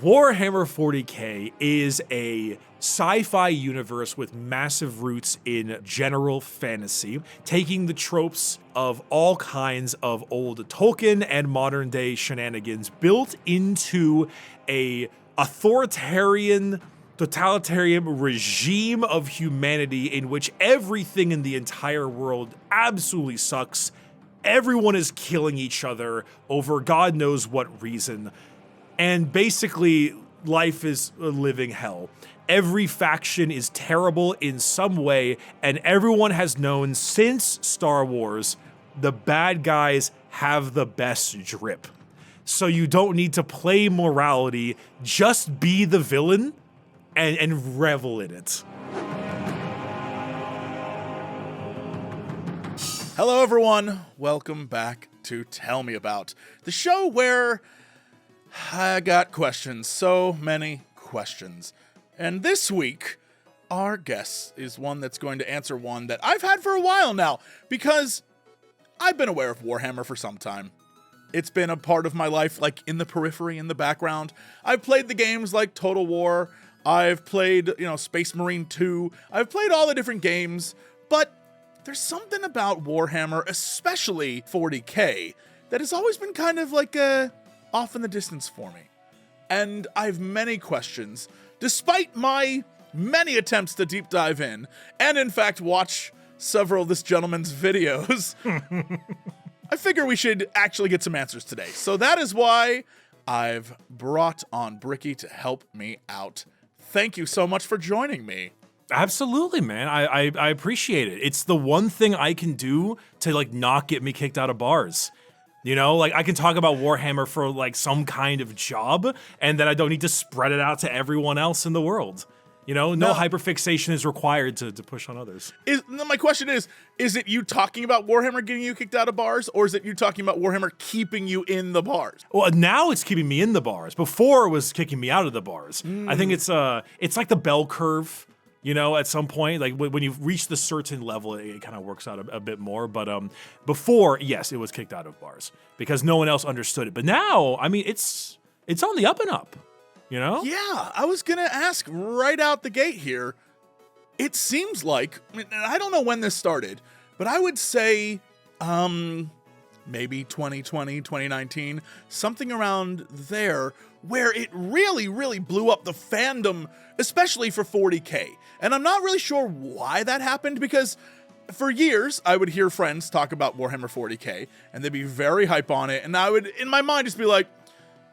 Warhammer 40k is a sci-fi universe with massive roots in general fantasy, taking the tropes of all kinds of old Tolkien and modern day shenanigans built into a totalitarian regime of humanity in which everything in the entire world absolutely sucks. Everyone is killing each other over God knows what reason. And basically, life is a living hell. Every faction is terrible in some way, and everyone has known since Star Wars, the bad guys have the best drip. So you don't need to play morality, just be the villain and revel in it. Hello everyone, welcome back to Tell Me About, the show where I got questions, so many questions. And this week, our guest is one that's going to answer one that I've had for a while now, because I've been aware of Warhammer for some time. It's been a part of my life, like in the periphery, in the background. I've played the games like Total War, I've played, Space Marine 2, I've played all the different games, but there's something about Warhammer, especially 40k, that has always been kind of like off in the distance for me. And I have many questions, despite my many attempts to deep dive in, and in fact watch several of this gentleman's videos. I figure we should actually get some answers today. So that is why I've brought on Bricky to help me out. Thank you so much for joining me. Absolutely, man. I appreciate it. It's the one thing I can do to not get me kicked out of bars. I can talk about Warhammer for some kind of job, and then I don't need to spread it out to everyone else in the world. No hyperfixation is required to push on others. My question is it you talking about Warhammer getting you kicked out of bars, or is it you talking about Warhammer keeping you in the bars? Well, now it's keeping me in the bars. Before it was kicking me out of the bars. I think it's like the bell curve. At some point, when you reach the certain level, it kind of works out a bit more. But before, yes, it was kicked out of bars because no one else understood it. But now, it's on the up and up, Yeah, I was going to ask right out the gate here. It seems like, I don't know when this started, but I would say maybe 2020, 2019, something around there, where it really, really blew up the fandom, especially for 40k. And I'm not really sure why that happened, because for years I would hear friends talk about Warhammer 40k and they'd be very hype on it, and I would in my mind just be like,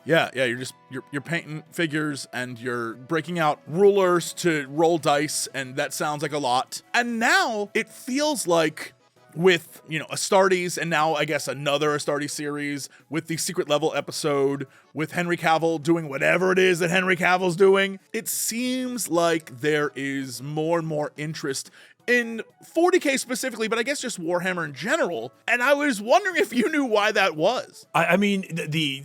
yeah, you're painting figures and you're breaking out rulers to roll dice, and that sounds like a lot. And now it feels like with, Astartes, and now I guess another Astartes series, with the Secret Level episode, with Henry Cavil doing whatever it is that Henry Cavill's doing, it seems like there is more and more interest in 40k specifically, but I guess just Warhammer in general. And I was wondering if you knew why that was. The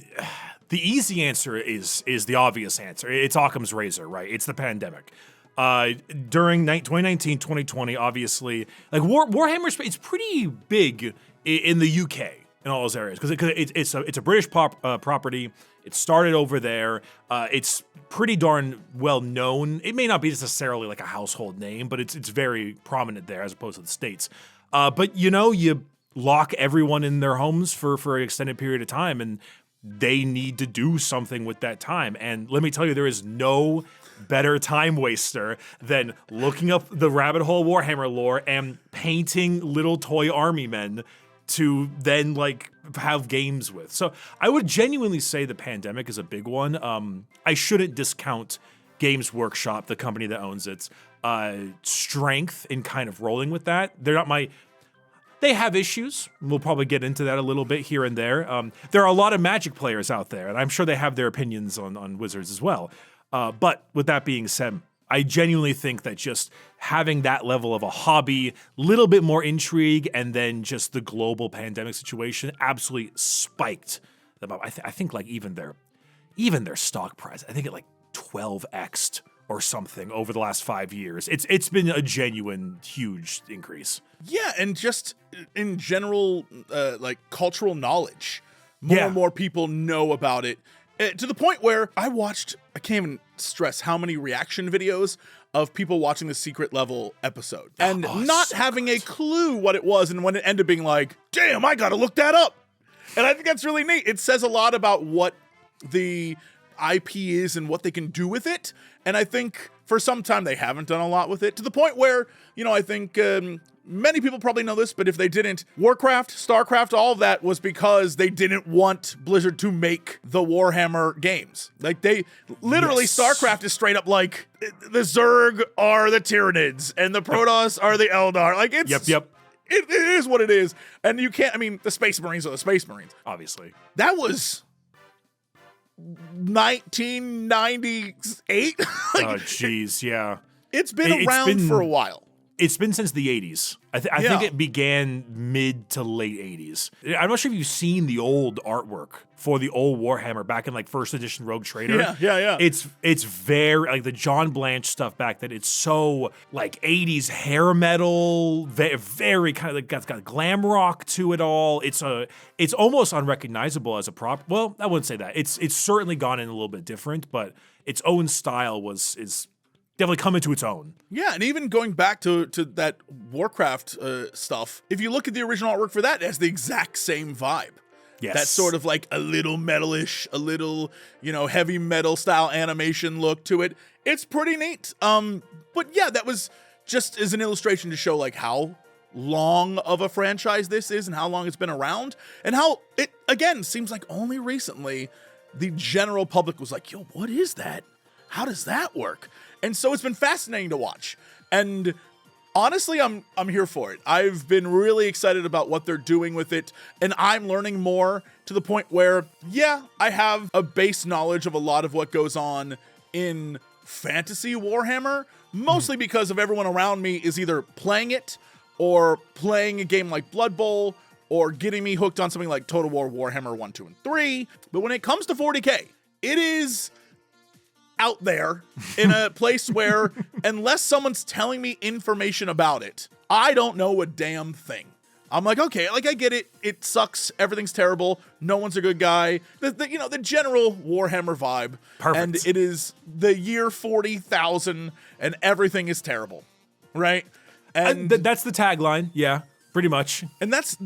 easy answer is the obvious answer. It's Occam's razor, right? It's the pandemic. During 2019, 2020, obviously, Warhammer, it's pretty big in the UK in all those areas because it's a British property. It started over there. It's pretty darn well known. It may not be necessarily like a household name, but it's very prominent there as opposed to the States. But you lock everyone in their homes for an extended period of time, and they need to do something with that time. And let me tell you, there is no better time waster than looking up the rabbit hole Warhammer lore and painting little toy army men to then have games with. So I would genuinely say the pandemic is a big one. I shouldn't discount Games Workshop, the company that owns it, strength in kind of rolling with that. They have issues. We'll probably get into that a little bit here and there. There are a lot of Magic players out there, and I'm sure they have their opinions on Wizards as well. But with that being said, I genuinely think that just having that level of a hobby, little bit more intrigue, and then just the global pandemic situation absolutely spiked them up. I think even their stock price, I think it 12x'd or something over the last 5 years. It's been a genuine huge increase. Yeah, and just in general, cultural knowledge, more and more people know about it. To the point where I can't even stress how many reaction videos of people watching the Secret Level episode and not having a clue what it was, and when it ended being like, damn, I gotta look that up. And I think that's really neat. It says a lot about what the IP is and what they can do with it. And I think for some time they haven't done a lot with it, to the point where, I think many people probably know this, but if they didn't, Warcraft, StarCraft, all of that was because they didn't want Blizzard to make the Warhammer games. Like they literally, StarCraft is straight up like the Zerg are the Tyranids and the Protoss are the Eldar. Like it's It is what it is. And you can't, the Space Marines are the Space Marines. Obviously. That was 1998. Oh, jeez, yeah. It's been around for a while. It's been since the 80s. I think it began mid to late 80s. I'm not sure if you've seen the old artwork for the old Warhammer back in like first edition Rogue Trader. Yeah. It's very like the John Blanche stuff back then. It's so like 80s hair metal, very kind of like got glam rock to it all. It's almost unrecognizable as a prop. Well, I wouldn't say that. It's certainly gone in a little bit different, but its own style is definitely come into its own. Yeah, and even going back to that Warcraft stuff, if you look at the original artwork for that, it has the exact same vibe. Yes. That sort of like a little metalish, a little, heavy metal style animation look to it. It's pretty neat. But yeah, that was just as an illustration to show like how long of a franchise this is and how long it's been around, and how it, again, seems like only recently the general public was like, yo, what is that? How does that work? And so it's been fascinating to watch. And honestly, I'm here for it. I've been really excited about what they're doing with it, and I'm learning more to the point where, yeah, I have a base knowledge of a lot of what goes on in fantasy Warhammer, mostly because of everyone around me is either playing it or playing a game like Blood Bowl or getting me hooked on something like Total War Warhammer 1, 2, and 3. But when it comes to 40k, it is out there in a place where unless someone's telling me information about it, I don't know a damn thing. I'm like, okay, like I get it. It sucks. Everything's terrible. No one's a good guy. The general Warhammer vibe. Perfect. And it is the year 40,000 and everything is terrible. Right? And that's the tagline. Yeah, pretty much. And that's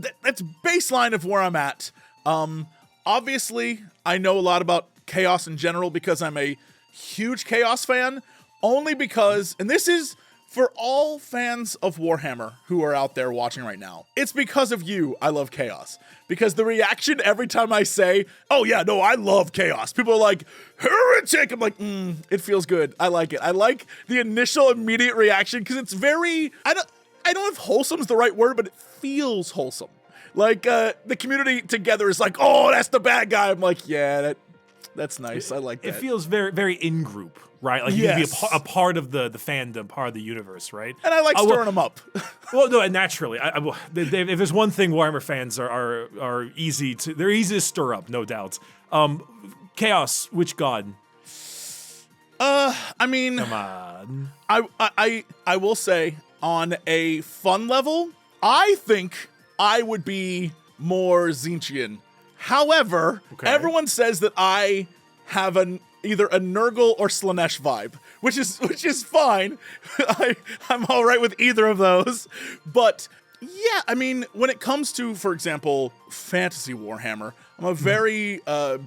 baseline of where I'm at. Obviously, I know a lot about chaos in general because I'm a huge chaos fan, only because, and this is for all fans of Warhammer who are out there watching right now, it's because of you I love chaos. Because the reaction every time I say, oh yeah, no, I love chaos, people are like, heretic! I'm like, it feels good. I like it. I like the initial immediate reaction because it's very, I don't know if wholesome is the right word, but it feels wholesome. Like the community together is like, oh, that's the bad guy. I'm like, yeah, that's nice. I like that. It feels very, very in-group, right? Like you can be a part of the fandom, part of the universe, right? And I like stirring them up. Well, no, naturally. If there's one thing Warhammer fans are easy to, they're easy to stir up, no doubt. Chaos, which god? I mean, come on. I will say on a fun level, I think I would be more Tzeentchian. However, everyone says that I have either a Nurgle or Slanesh vibe, which is fine. I'm all right with either of those. But yeah, I mean, when it comes to, for example, fantasy Warhammer, I'm a very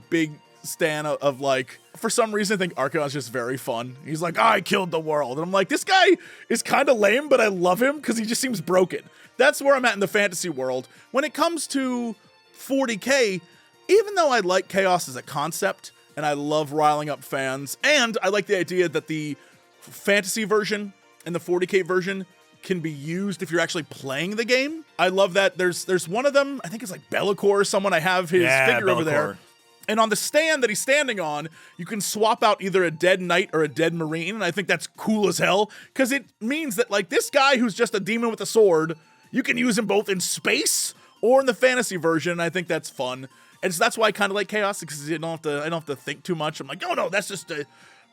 big stan of like, for some reason, I think Archaon's just very fun. He's like, I killed the world. And I'm like, this guy is kind of lame, but I love him because he just seems broken. That's where I'm at in the fantasy world. When it comes to 40k, even though I like chaos as a concept and I love riling up fans, and I like the idea that the fantasy version and the 40k version can be used if you're actually playing the game. I love that there's one of them, I think it's like Bellicor or someone, I have his figure over there. And on the stand that he's standing on, you can swap out either a dead knight or a dead marine, and I think that's cool as hell, because it means that like this guy who's just a demon with a sword, you can use him both in space or in the fantasy version. I think that's fun. And so that's why I kind of like chaos, because I don't have to think too much. I'm like, oh no, that's just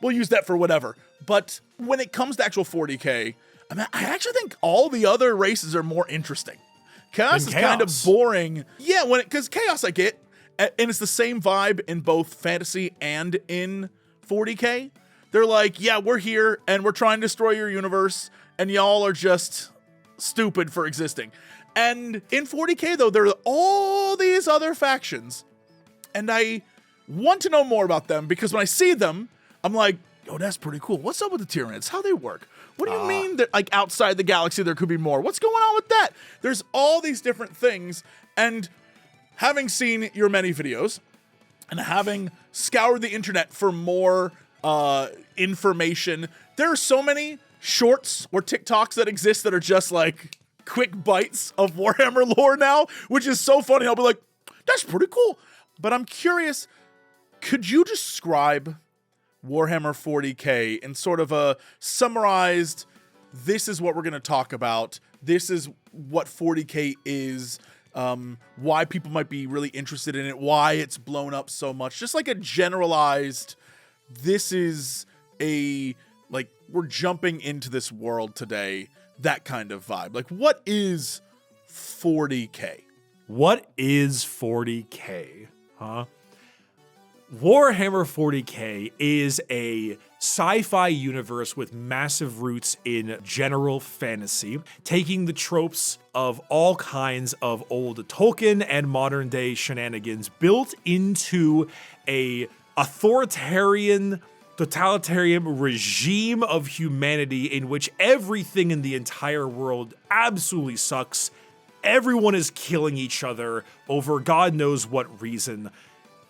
we'll use that for whatever. But when it comes to actual 40k, I mean, I actually think all the other races are more interesting. Chaos is kind of boring. Yeah, because chaos I get, and it's the same vibe in both fantasy and in 40k. They're like, yeah, we're here and we're trying to destroy your universe, and y'all are just stupid for existing. And in 40k, though, there are all these other factions, and I want to know more about them, because when I see them, I'm like, oh, that's pretty cool. What's up with the Tyranids? How they work? What do you mean that, like, outside the galaxy there could be more? What's going on with that? There's all these different things, and having seen your many videos and having scoured the internet for more information, there are so many shorts or TikToks that exist that are just like quick bites of Warhammer lore now, which is so funny. I'll be like, that's pretty cool. But I'm curious, could you describe Warhammer 40k in sort of a summarized, this is what we're going to talk about, this is what 40k is, why people might be really interested in it, why it's blown up so much, just like a generalized, this is a, like, we're jumping into this world today, that kind of vibe. Like, what is 40k? What is 40k? Huh? Warhammer 40k is a sci-fi universe with massive roots in general fantasy, taking the tropes of all kinds of old Tolkien and modern day shenanigans built into a totalitarian regime of humanity in which everything in the entire world absolutely sucks. Everyone is killing each other over God knows what reason.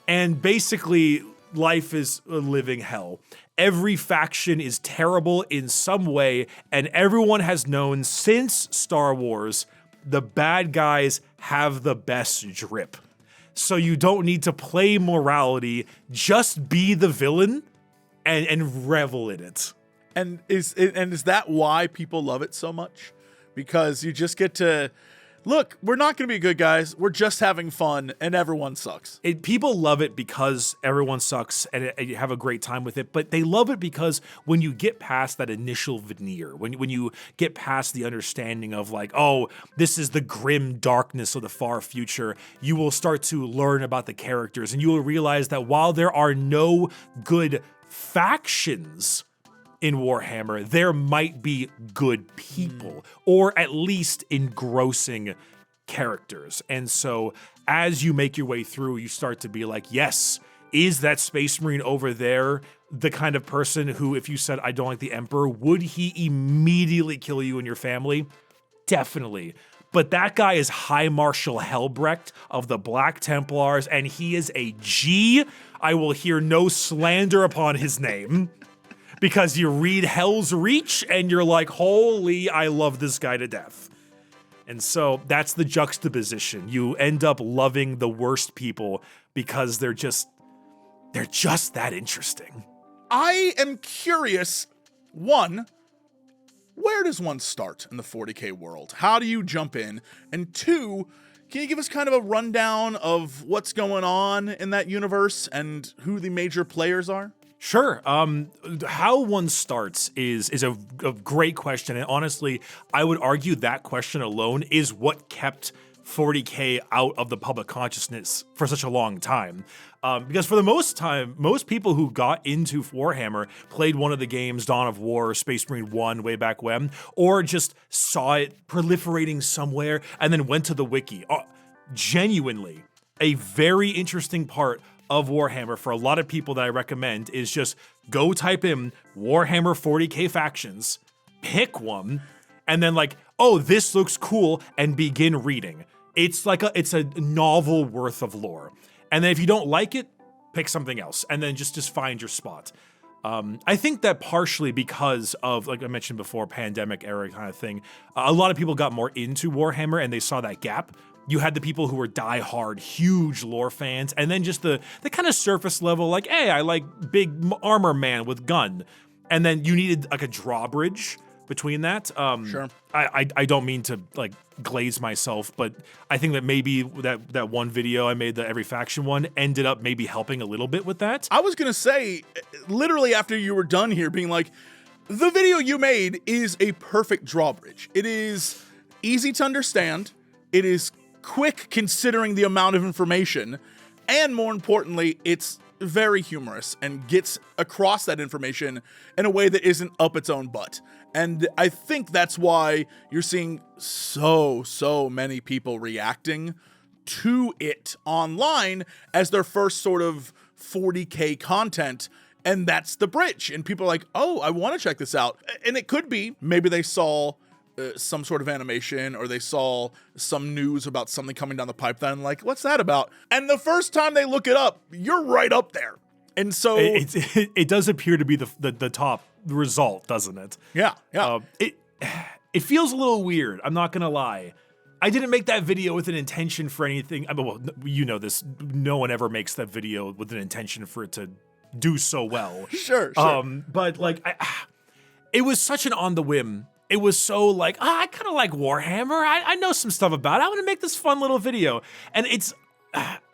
And basically, life is a living hell. Every faction is terrible in some way, and everyone has known since Star Wars, the bad guys have the best drip. So you don't need to play morality, just be the villain and revel in it. And is that why people love it so much? Because you just get to, look, we're not going to be good guys. We're just having fun, and everyone sucks. People love it because everyone sucks, and you have a great time with it. But they love it because when you get past that initial veneer, when you get past the understanding of like, oh, this is the grim darkness of the far future, you will start to learn about the characters, and you will realize that while there are no good factions in Warhammer, there might be good people, or at least engrossing characters. And so as you make your way through, you start to be like, yes, is that Space Marine over there the kind of person who, if you said, I don't like the Emperor, would he immediately kill you and your family? Definitely. But that guy is High Marshal Helbrecht of the Black Templars, and he is a G. I will hear no slander upon his name. Because you read Hell's Reach and you're like, holy, I love this guy to death. And so that's the juxtaposition. You end up loving the worst people because they're just that interesting. I am curious, one, where does one start in the 40k world? How do you jump in? And two, can you give us kind of a rundown of what's going on in that universe and who the major players are? Sure. How one starts is a great question. And honestly, I would argue that question alone is what kept 40k out of the public consciousness for such a long time. Because for the most people who got into Warhammer played one of the games, Dawn of War, Space Marine 1 way back when, or just saw it proliferating somewhere and then went to the wiki. Genuinely, a very interesting part of Warhammer for a lot of people that I recommend is just go type in Warhammer 40k factions, pick one, and then like, oh, this looks cool, and begin reading. It's like it's a novel worth of lore. And then if you don't like it, pick something else, and then just find your spot. I think that partially because of, like I mentioned before, pandemic era kind of thing, a lot of people got more into Warhammer and they saw that gap. You had the people who were diehard, huge lore fans, and then just the kind of surface level, like, hey, I like big armor man with gun. And then you needed like a drawbridge between that. Sure. I don't mean to like glaze myself, but I think that maybe that one video I made, the every faction one, ended up maybe helping a little bit with that. I was going to say, literally after you were done here, being like, the video you made is a perfect drawbridge. It is easy to understand. It is quick considering the amount of information, And more importantly, it's very humorous and gets across that information in a way that isn't up its own butt. And I think that's why you're seeing so many people reacting to it online as their first sort of 40k content. And that's the bridge. And people are like, oh, I want to check this out. And it could be, maybe they saw some sort of animation, or they saw some news about something coming down the pipeline, like, what's that about? And the first time they look it up, you're right up there. And so it does appear to be the top result, doesn't it? Yeah. It feels a little weird. I'm not gonna lie. I didn't make that video with an intention for anything. I mean, well, you know this. No one ever makes that video with an intention for it to do so well. Sure. But like, it was such an on the whim. It was so like, I kind of like Warhammer. I know some stuff about it. I want to make this fun little video. And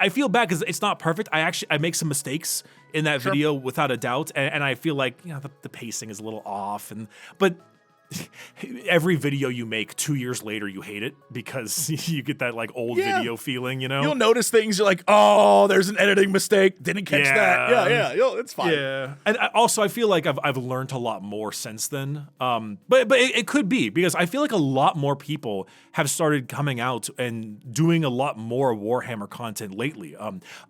I feel bad because it's not perfect. I make some mistakes in that video without a doubt. And I feel like, the pacing is a little off. But every video you make 2 years later, you hate it because you get that like old video feeling, You'll notice things, you're like, oh, there's an editing mistake. Didn't catch that. Yeah. It's fine. Yeah. And also, I feel like I've learned a lot more since then. But it could be because I feel like a lot more people have started coming out and doing a lot more Warhammer content lately.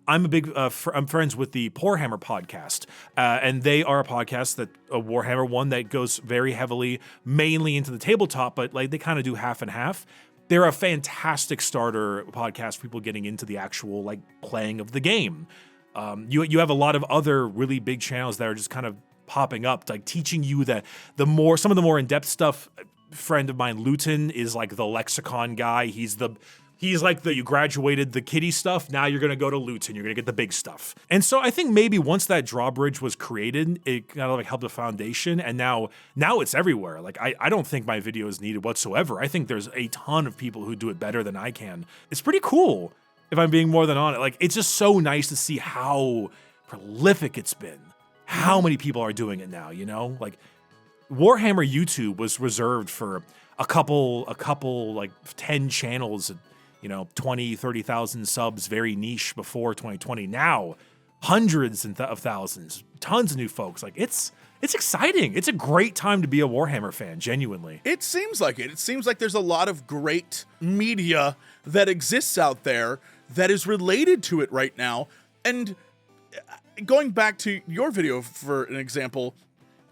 I'm a big, I'm friends with the Warhammer podcast, and they are a podcast that a Warhammer one that goes very heavily mainly into the tabletop, but like they kind of do half and half. They're a fantastic starter podcast for people getting into the actual like playing of the game. You have a lot of other really big channels that are just kind of popping up, like teaching you some of the more in-depth stuff. A friend of mine, Luton, is like the lexicon guy. He's like you graduated the kiddie stuff. Now you're going to go to Luton. You're going to get the big stuff. And so I think maybe once that drawbridge was created, it kind of like helped the foundation. And now it's everywhere. Like I don't think my video is needed whatsoever. I think there's a ton of people who do it better than I can. It's pretty cool if I'm being more than honest. Like it's just so nice to see how prolific it's been. How many people are doing it now, Like Warhammer YouTube was reserved for a couple like 10 channels, 20, 30,000 subs, very niche before 2020. Now, hundreds of thousands, tons of new folks. Like it's exciting. It's a great time to be a Warhammer fan, genuinely. It seems like it. It seems like there's a lot of great media that exists out there that is related to it right now. And going back to your video, for an example,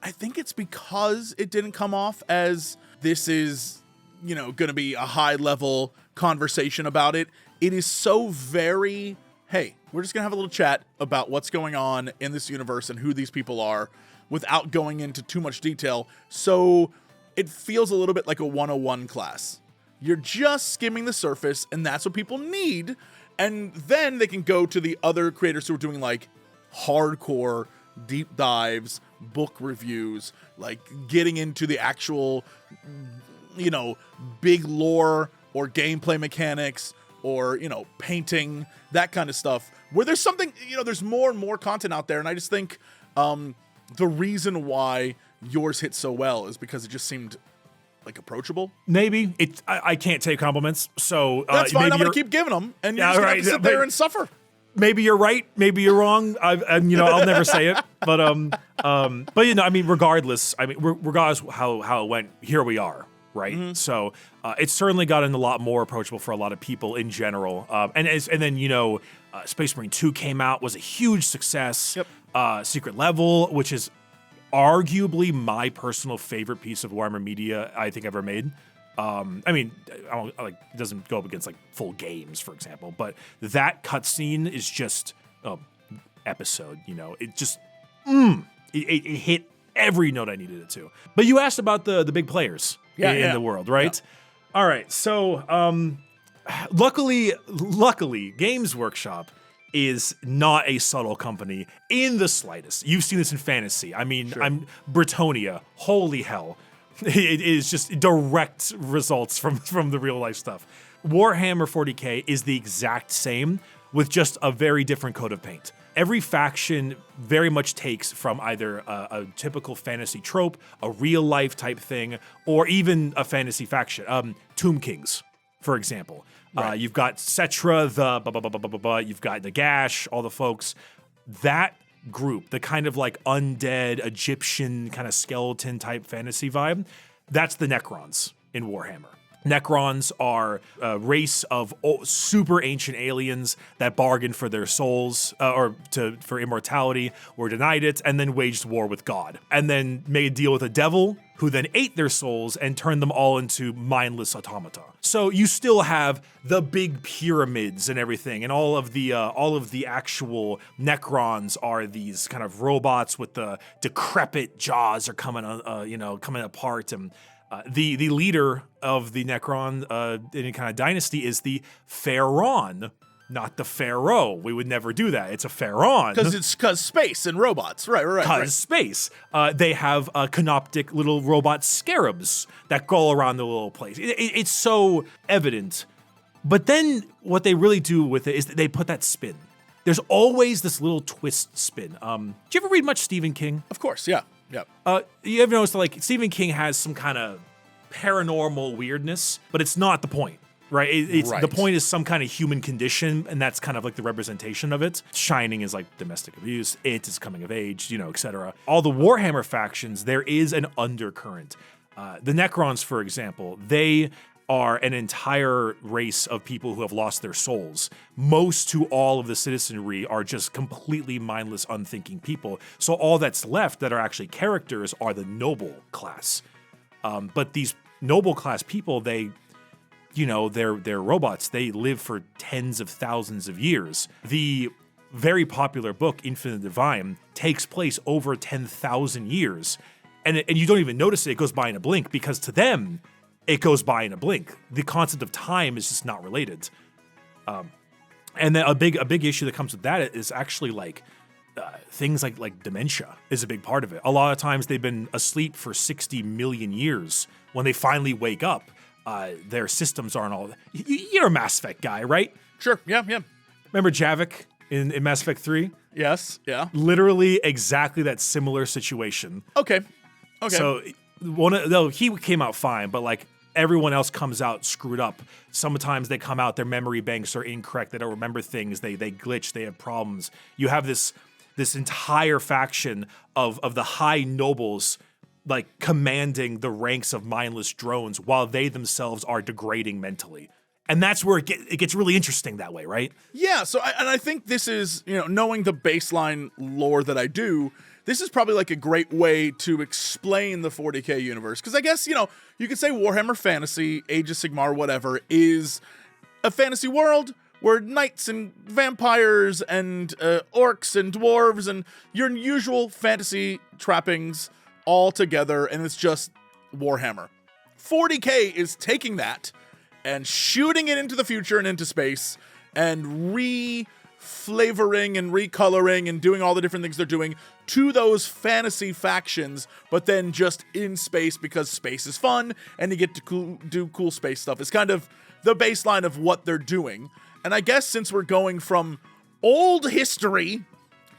I think it's because it didn't come off as this is, going to be a high level conversation about it. It is so very, hey, we're just gonna have a little chat about what's going on in this universe and who these people are without going into too much detail. So it feels a little bit like a 101 class. You're just skimming the surface, and that's what people need. And then they can go to the other creators who are doing like hardcore deep dives, book reviews, like getting into the actual, big lore or gameplay mechanics or, painting, that kind of stuff, where there's something, there's more and more content out there. And I just think the reason why yours hit so well is because it just seemed like approachable. Maybe. I can't take compliments, so that's fine. I'm going to keep giving them, and you're just going to sit there and suffer. Maybe you're right. Maybe you're wrong. I'll never say it. But regardless, regardless how it went, here we are. Right. Mm-hmm. So it's certainly gotten a lot more approachable for a lot of people in general. And then Space Marine 2 came out, was a huge success. Yep. Secret Level, which is arguably my personal favorite piece of Warhammer media I think ever made. It doesn't go up against like full games, for example, but that cutscene is just episode. It just it hit every note I needed it to. But you asked about the big players. In the world, right? Yeah. All right. So, luckily, Games Workshop is not a subtle company in the slightest. You've seen this in fantasy. I mean, sure. Britonia. Holy hell. It is just direct results from the real life stuff. Warhammer 40k is the exact same with just a very different coat of paint. Every faction very much takes from either a typical fantasy trope, a real life type thing, or even a fantasy faction. Tomb Kings, for example. Right. You've got Cetra, the blah, blah, blah, blah, blah, blah, blah. You've got Nagash, all the folks. That group, the kind of like undead Egyptian kind of skeleton type fantasy vibe, that's the Necrons in Warhammer. Necrons are a race of super ancient aliens that bargained for their souls for immortality, were denied it, and then waged war with God. And then made a deal with a devil who then ate their souls and turned them all into mindless automata. So you still have the big pyramids and everything, and all of the actual Necrons are these kind of robots with the decrepit jaws are coming apart. And the leader of the Necron in any kind of dynasty is the Pharaon, not the Pharaoh. We would never do that. It's a Pharaon. Because space and robots. Right. Space. They have canoptic little robot scarabs that go around the little place. It's so evident. But then what they really do with it is that they put that spin. There's always this little twist spin. Do you ever read much Stephen King? Of course, yeah. You ever notice that like Stephen King has some kind of paranormal weirdness, but it's not the point, right? Right. The point is some kind of human condition, and that's kind of like the representation of it. Shining is like domestic abuse. It is coming of age, etc. All the Warhammer factions, there is an undercurrent. The Necrons, for example, they are an entire race of people who have lost their souls. Most to all of the citizenry are just completely mindless, unthinking people. So all that's left that are actually characters are the noble class. But these noble class people, they're robots. They live for tens of thousands of years. The very popular book, Infinite Divine, takes place over 10,000 years. And you don't even notice it. It goes by in a blink because to them, it goes by in a blink. The concept of time is just not related. And then a big issue that comes with that is actually like things like dementia is a big part of it. A lot of times they've been asleep for 60 million years. When they finally wake up, their systems aren't all... You're a Mass Effect guy, right? Sure, yeah. Remember Javik in Mass Effect 3? Yes, yeah. Literally exactly that similar situation. Okay. So he came out fine, but like everyone else comes out screwed up. Sometimes they come out, their memory banks are incorrect, they don't remember things, they glitch, they have problems. You have this entire faction of the high nobles like commanding the ranks of mindless drones while they themselves are degrading mentally. And that's where it gets really interesting that way, right? Yeah, so I think this is, knowing the baseline lore that I do, this is probably like a great way to explain the 40k universe. Because I guess, you could say Warhammer Fantasy, Age of Sigmar, whatever, is a fantasy world where knights and vampires and orcs and dwarves and your usual fantasy trappings all together, and it's just Warhammer. 40k is taking that and shooting it into the future and into space and re-flavoring and recoloring and doing all the different things they're doing to those fantasy factions, but then just in space because space is fun and you get to do cool space stuff. It's kind of the baseline of what they're doing. And I guess since we're going from old history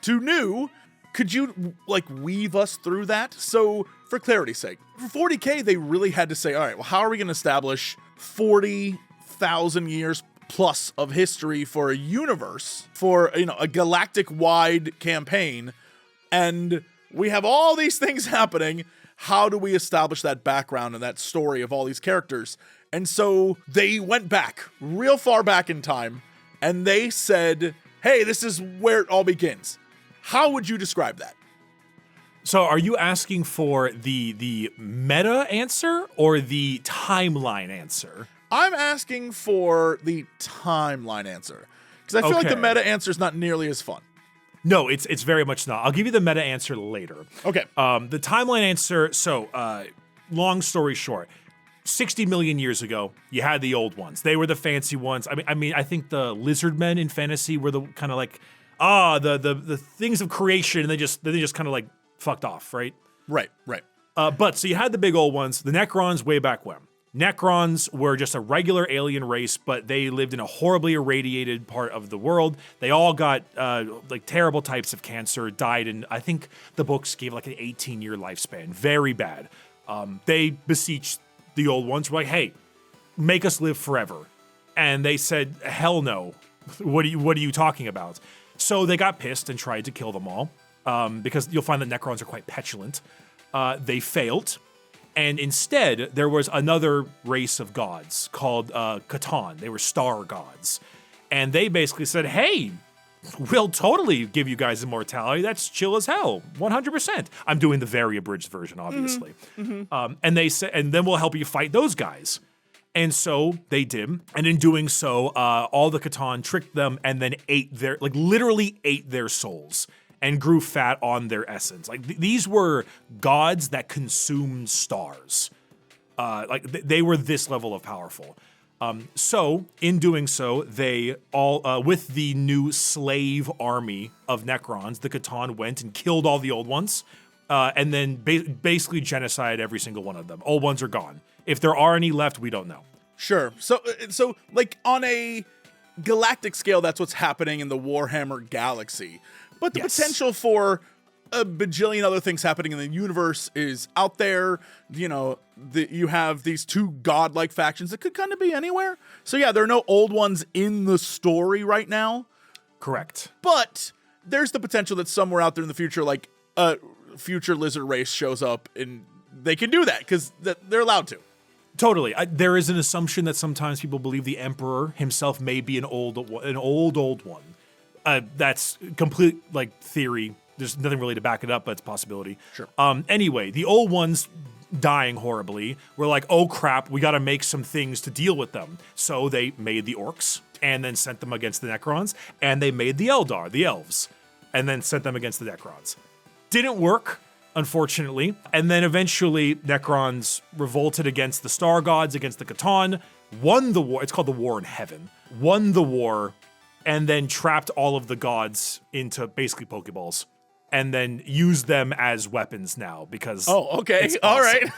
to new, could you weave us through that? So for clarity's sake, for 40k, they really had to say, all right, well, how are we going to establish 40,000 years plus of history for a universe, for a galactic-wide campaign, and we have all these things happening. How do we establish that background and that story of all these characters? And so they went back, real far back in time, and they said, hey, this is where it all begins. How would you describe that? So are you asking for the meta answer or the timeline answer? I'm asking for the timeline answer, because I feel like the meta answer is not nearly as fun. No, it's very much not. I'll give you the meta answer later. Okay. The timeline answer, long story short, 60 million years ago, you had the old ones. They were the fancy ones. I think the lizard men in fantasy were the kind of like, the things of creation, and they just kind of like fucked off, right? Right. But so you had the big old ones, the Necrons way back when. Necrons were just a regular alien race, but they lived in a horribly irradiated part of the world. They all got terrible types of cancer, died, and I think the books gave like an 18-year lifespan. Very bad. They beseeched the old ones, were like, hey, make us live forever. And they said, hell no. What are you talking about? So they got pissed and tried to kill them all, because you'll find that Necrons are quite petulant. They failed. And instead, there was another race of gods called Votann. They were star gods. And they basically said, hey, we'll totally give you guys immortality. That's chill as hell, 100%. I'm doing the very abridged version, obviously. And they said, and then we'll help you fight those guys. And so they did. And in doing so, all the Votann tricked them and then literally ate their souls and grew fat on their essence. Like these were gods that consumed stars. They were this level of powerful. So in doing so, they all, with the new slave army of Necrons, the Votann went and killed all the old ones, and then basically genocide every single one of them. Old ones are gone. If there are any left, we don't know. Sure. So like on a galactic scale, that's what's happening in the Warhammer galaxy. But the potential for a bajillion other things happening in the universe is out there. You know, you have these two godlike factions that could kind of be anywhere. So yeah, there are no old ones in the story right now. Correct. But there's the potential that somewhere out there in the future, like a future lizard race shows up and they can do that because they're allowed to. Totally. There is an assumption that sometimes people believe the Emperor himself may be an old one. That's complete theory. There's nothing really to back it up, but it's a possibility. Sure. Anyway, the old ones dying horribly were like, oh crap, we got to make some things to deal with them. So they made the orcs and then sent them against the Necrons, and they made the Eldar, the elves, and then sent them against the Necrons. Didn't work, unfortunately. And then eventually Necrons revolted against the star gods, against the Votann, won the war. It's called the War in Heaven. Won the war, and then trapped all of the gods into basically Pokeballs. And then use them as weapons now because okay, all right.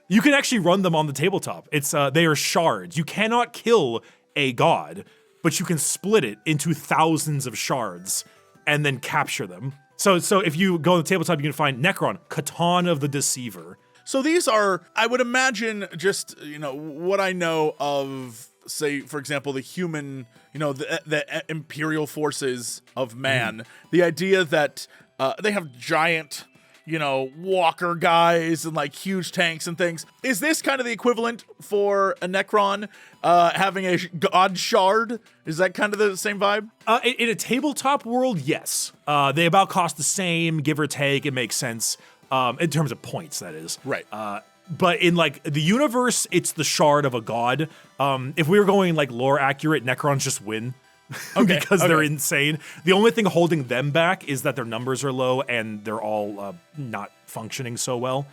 You can actually run them on the tabletop. It's they are shards. You cannot kill a god, but you can split it into thousands of shards and then capture them. So if you go on the tabletop, you can find Necron, Votann of the Deceiver. So these are, I would imagine, just what I know of, say, for example, the human, the imperial forces of man. The idea that they have giant, walker guys and huge tanks and things. Is this kind of the equivalent for a Necron having a god shard? Is that kind of the same vibe? In a tabletop world, yes. They about cost the same, give or take. It makes sense in terms of points, that is. Right. But in the universe, it's the shard of a god. If we were going lore accurate, Necrons just win. Because they're insane. The only thing holding them back is that their numbers are low and they're all not functioning so well.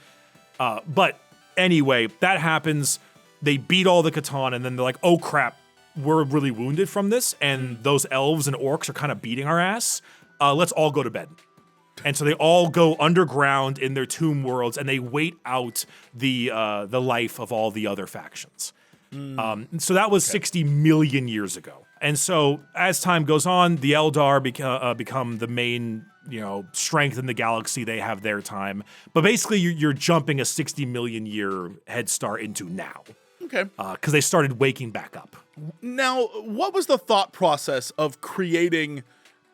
But anyway, that happens. They beat all the Votann and then they're like, oh crap, we're really wounded from this. And those elves and orcs are kind of beating our ass. Let's all go to bed. And so they all go underground in their tomb worlds and they wait out the life of all the other factions. So that was 60 million years ago. And so as time goes on, the Eldar become the main, strength in the galaxy. They have their time. But basically, you're jumping a 60 million year head start into now. Okay. Because they started waking back up. Now, what was the thought process of creating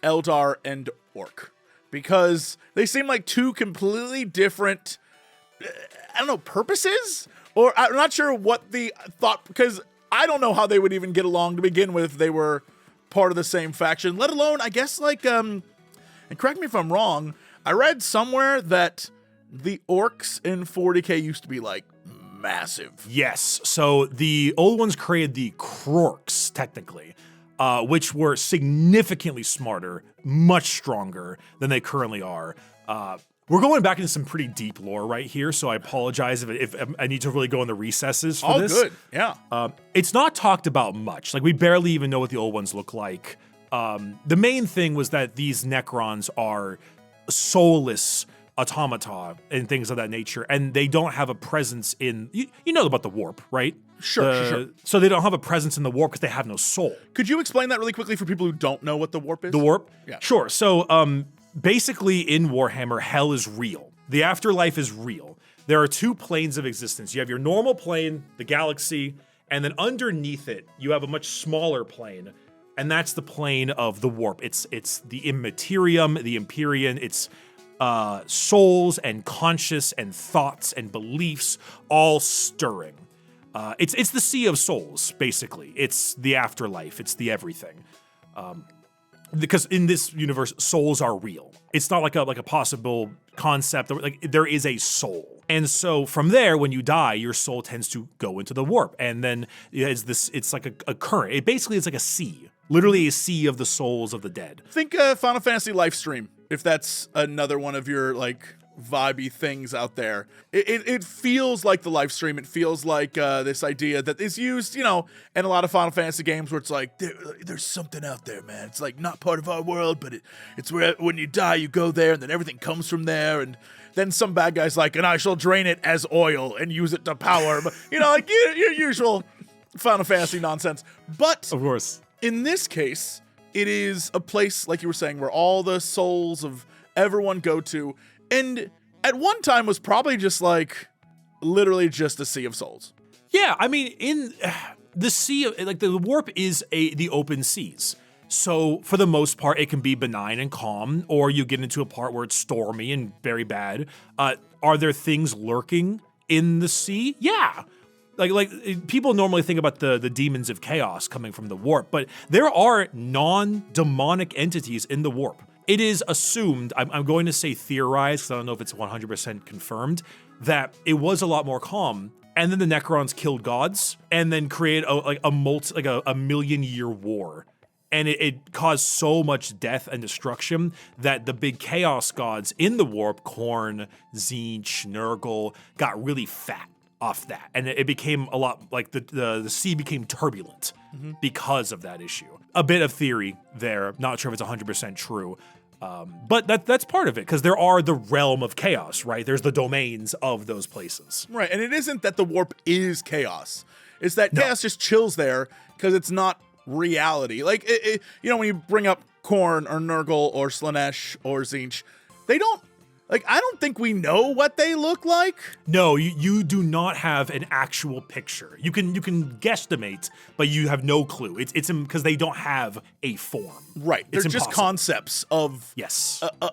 Eldar and Orc? Because they seem like two completely different, purposes? Or I'm not sure what the thought, because I don't know how they would even get along to begin with if they were part of the same faction, let alone, I guess, and correct me if I'm wrong, I read somewhere that the orcs in 40k used to be, massive. Yes, so the old ones created the Krorks, technically, which were significantly smarter, much stronger than they currently are. We're going back into some pretty deep lore right here, so I apologize if I need to really go in the recesses for this. Oh, good. Yeah. It's not talked about much. We barely even know what the old ones look like. The main thing was that these Necrons are soulless automata and things of that nature, and they don't have a presence in... You know about the warp, right? Sure. So they don't have a presence in the warp because they have no soul. Could you explain that really quickly for people who don't know what the warp is? The warp? Yeah. Sure. So, basically, in Warhammer, hell is real. The afterlife is real. There are two planes of existence. You have your normal plane, the galaxy, And then underneath it, you have a much smaller plane, and that's the plane of the warp. It's the Immaterium, the Empyrean. It's souls and conscious and thoughts and beliefs all stirring. It's the sea of souls, basically. It's the afterlife. It's the everything. Because in this universe, souls are real. It's not like a possible concept. Like there is a soul. And so from there, when you die, your soul tends to go into the warp. And then it's like a current. It basically is like a sea. Literally a sea of the souls of the dead. Think Final Fantasy Livestream, if that's another one of your like vibey things out there. It feels like the live stream. It feels like this idea that is used, you know, in a lot of Final Fantasy games where it's like, there's something out there, man. It's like not part of our world, but it's where when you die, you go there and then everything comes from there. And then some bad guy's like, and I shall drain it as oil and use it to power. You know, like your usual Final Fantasy nonsense. But of course, in this case, it is a place, like you were saying, where all the souls of everyone go to. And at one time was probably just like, literally just a sea of souls. Yeah, I mean, in the sea, like the warp is the open seas. So for the most part, it can be benign and calm, or you get into a part where it's stormy and very bad. Are there things lurking in the sea? Yeah. Like people normally think about the demons of chaos coming from the warp, but there are non-demonic entities in the warp. It is assumed, I'm going to say theorized, because I don't know if it's 100% confirmed, that it was a lot more calm, and then the Necrons killed gods, and then created a million-year war. And it caused so much death and destruction that the big chaos gods in the warp, Khorne, Tzeentch, Nurgle, got really fat off that. And it became a lot, like the sea became turbulent because of that issue. A bit of theory there, not sure if it's 100% true. But that's part of it, because there are the realm of chaos, right? There's the domains of those places. Right, and it isn't that the warp is chaos. It's that chaos just chills there because it's not reality. Like, you know, when you bring up Khorne or Nurgle or Slaanesh or Tzeentch, they don't, like, I don't think we know what they look like. No, you do not have an actual picture. You can guesstimate, but you have no clue. It's because they don't have a form. Right, they're just concepts of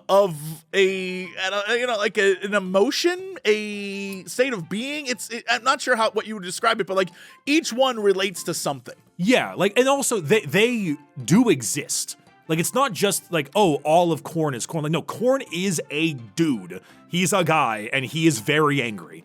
of you know, like an emotion, a state of being. I'm not sure what you would describe it, but like each one relates to something. Yeah, like, and also they do exist. Like, it's not just like, oh, all of Khorne is Khorne. Like, no, Khorne is a dude. He's a guy, and he is very angry.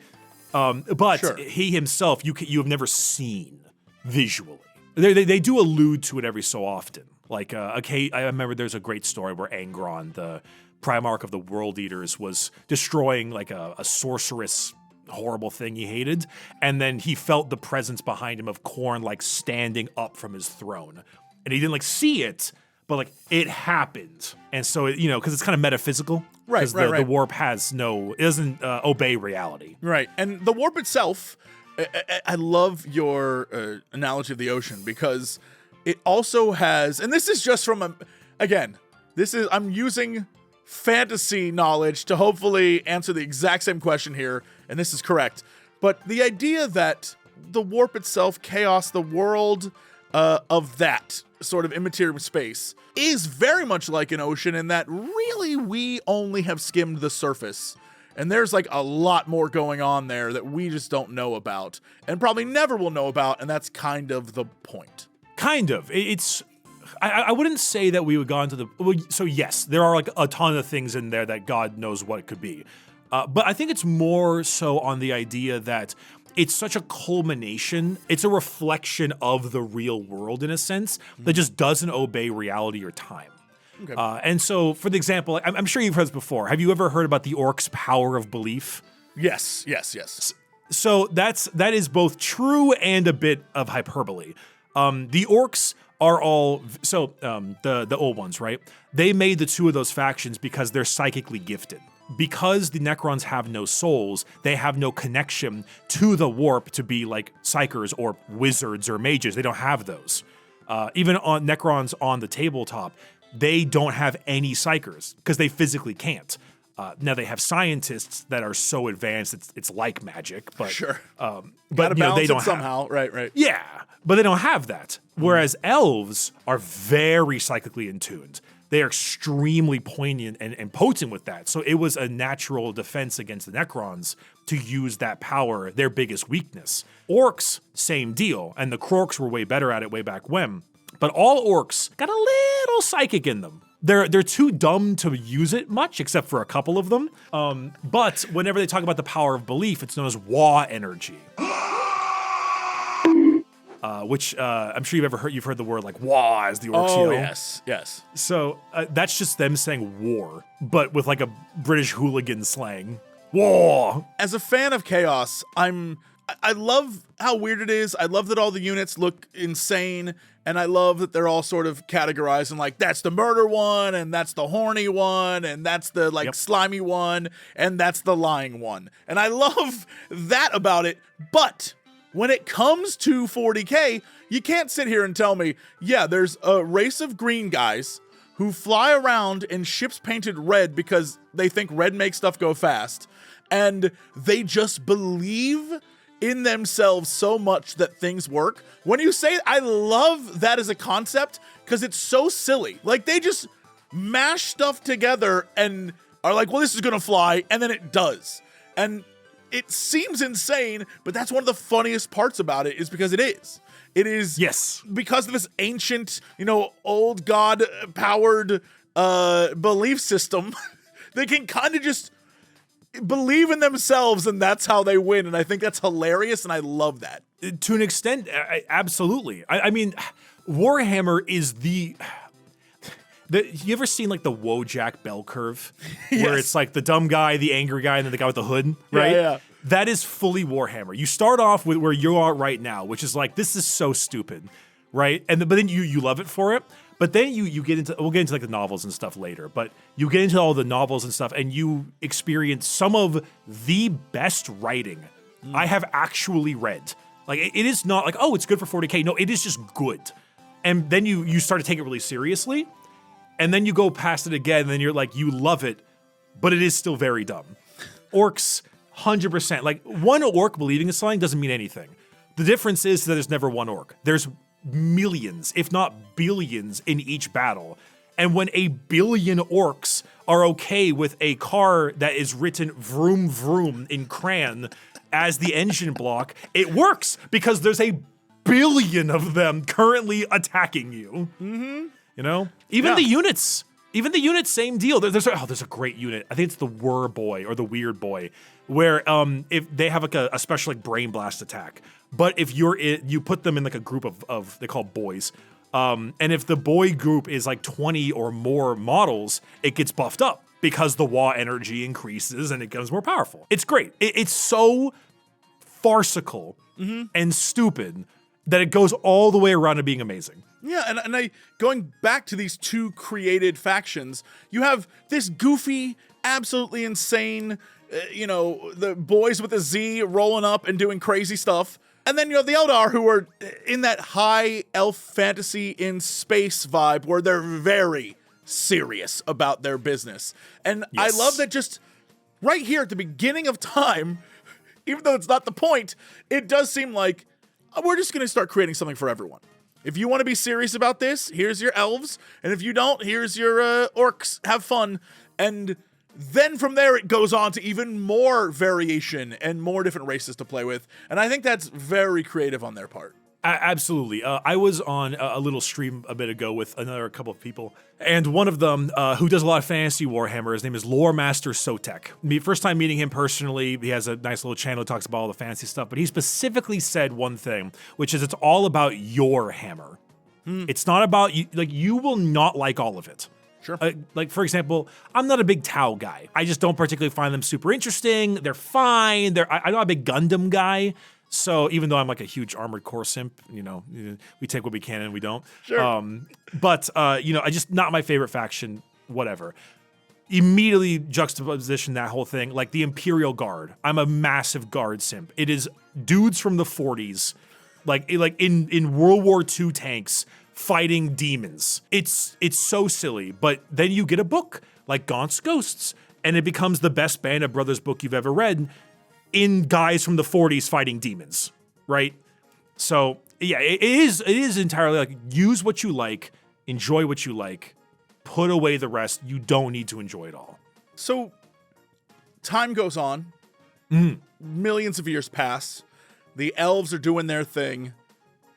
But sure, he himself, you have never seen visually. They do allude to it every so often. Like, okay, I remember there's a great story where Angron, the Primarch of the World Eaters, was destroying like a sorceress horrible thing he hated, and then he felt the presence behind him of Khorne like standing up from his throne, and he didn't like see it, but like it happened. And so you know, because it's kind of metaphysical, right? The warp has it doesn't obey reality, right? And the warp itself, I love your analogy of the ocean, because it also has, and this is just from I'm using fantasy knowledge to hopefully answer the exact same question here, and this is correct. But the idea that the warp itself, chaos, the world of that sort of Immaterium space is very much like an ocean, in that really we only have skimmed the surface. And there's like a lot more going on there that we just don't know about, and probably never will know about, and that's kind of the point. Kind of. I wouldn't say that we would go into so yes, there are like a ton of things in there that God knows what it could be. But I think it's more so on the idea that it's such a culmination. It's a reflection of the real world in a sense that just doesn't obey reality or time. Okay. And so for the example, I'm sure you've heard this before. Have you ever heard about the orc's power of belief? Yes. So that is both true and a bit of hyperbole. The orcs are all, the old ones, right? They made the two of those factions because they're psychically gifted. Because the Necrons have no souls, they have no connection to the warp to be like psychers or wizards or mages. They don't have those. Even on Necrons on the tabletop, they don't have any psychers because they physically can't. Now they have scientists that are so advanced it's like magic, but Sure. but Gotta you know, they balance don't it somehow. Right. yeah, but they don't have that. Whereas elves are very psychically in tuned. They are extremely poignant and potent with that. So it was a natural defense against the Necrons to use that power, their biggest weakness. Orcs, same deal. And the Kroorks were way better at it way back when. But all orcs got a little psychic in them. They're too dumb to use it much, except for a couple of them. But whenever they talk about the power of belief, it's known as Wa energy. Which I'm sure you've heard the word like "wah" as the orcs yell. Yes. So that's just them saying war, but with like a British hooligan slang. War. As a fan of Chaos, I love how weird it is. I love that all the units look insane, and I love that they're all sort of categorized in like, that's the murder one, and that's the horny one, and that's the like slimy one, and that's the lying one. And I love that about it, but when it comes to 40k, you can't sit here and tell me, yeah, there's a race of green guys who fly around in ships painted red because they think red makes stuff go fast, and they just believe in themselves so much that things work. When you say, I love that as a concept because it's so silly. Like, they just mash stuff together and are like, well, this is gonna fly, and then it does. And it seems insane, but that's one of the funniest parts about it is because it is. It is because of this ancient, old god-powered belief system. They can kind of just believe in themselves, and that's how they win. And I think that's hilarious, and I love that. To an extent, absolutely. I mean, Warhammer is the. You ever seen like the Wojak bell curve? Where it's like the dumb guy, the angry guy, and then the guy with the hood, right? Yeah. That is fully Warhammer. You start off with where you are right now, which is like, this is so stupid, right? But then you love it for it. But then you get into, we'll get into like the novels and stuff later, but you get into all the novels and stuff, and you experience some of the best writing I have actually read. Like, it is not like, oh, it's good for 40k. No, it is just good. And then you start to take it really seriously. And then you go past it again, and then you're like, you love it, but it is still very dumb. Orcs, 100%. Like, one orc believing in something doesn't mean anything. The difference is that there's never one orc. There's millions, if not billions, in each battle. And when a billion orcs are okay with a car that is written vroom vroom in crayon as the engine block, it works because there's a billion of them currently attacking you. Mm-hmm. Even the units, same deal. There's a great unit. I think it's the Whir Boy or the Weird Boy, where if they have like a special like brain blast attack, but if you put them in like a group of they call boys, and if the boy group is like 20 or more models, it gets buffed up because the Wa energy increases and it becomes more powerful. It's great. It's so farcical and stupid that it goes all the way around to being amazing. Yeah, and I going back to these two created factions, you have this goofy, absolutely insane, the boys with a Z rolling up and doing crazy stuff. And then you have the Eldar, who are in that high elf fantasy in space vibe where they're very serious about their business. And I love that just right here at the beginning of time, even though it's not the point, it does seem like we're just going to start creating something for everyone. If you want to be serious about this, here's your elves. And if you don't, here's your orcs. Have fun. And then from there, it goes on to even more variation and more different races to play with. And I think that's very creative on their part. Absolutely. I was on a little stream a bit ago with another couple of people, and one of them who does a lot of fantasy Warhammer, his name is Lore Master Sotek. First time meeting him personally, he has a nice little channel that talks about all the fantasy stuff, but he specifically said one thing, which is it's all about your hammer. It's not about you. Like, you will not like all of it. Sure. Like, for example, I'm not a big Tau guy. I just don't particularly find them super interesting. They're fine. I'm not a big Gundam guy. So even though I'm like a huge Armored Core simp, we take what we can and we don't. Sure. But I just not my favorite faction, whatever. Immediately juxtaposition that whole thing, like the Imperial Guard. I'm a massive Guard simp. It is dudes from the 40s, like in World War II tanks fighting demons. It's so silly. But then you get a book like Gaunt's Ghosts, and it becomes the best Band of Brothers book you've ever read in guys from the 40s fighting demons, right? So yeah, it is entirely like use what you like, enjoy what you like, put away the rest. You don't need to enjoy it all. So time goes on, millions of years pass, the elves are doing their thing.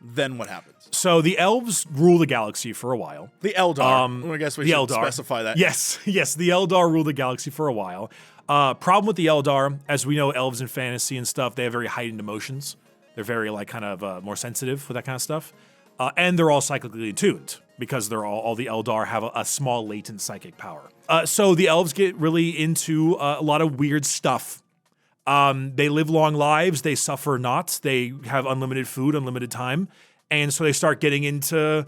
Then what happens? So the elves rule the galaxy for a while. The Eldar. I guess we should specify that. Yes, the Eldar rule the galaxy for a while. Problem with the Eldar, as we know, elves in fantasy and stuff, they have very heightened emotions. They're very like kind of more sensitive with that kind of stuff. And they're all psychically attuned because they're all the Eldar have a small latent psychic power. So the elves get really into a lot of weird stuff. They live long lives. They suffer not. They have unlimited food, unlimited time. And so they start getting into,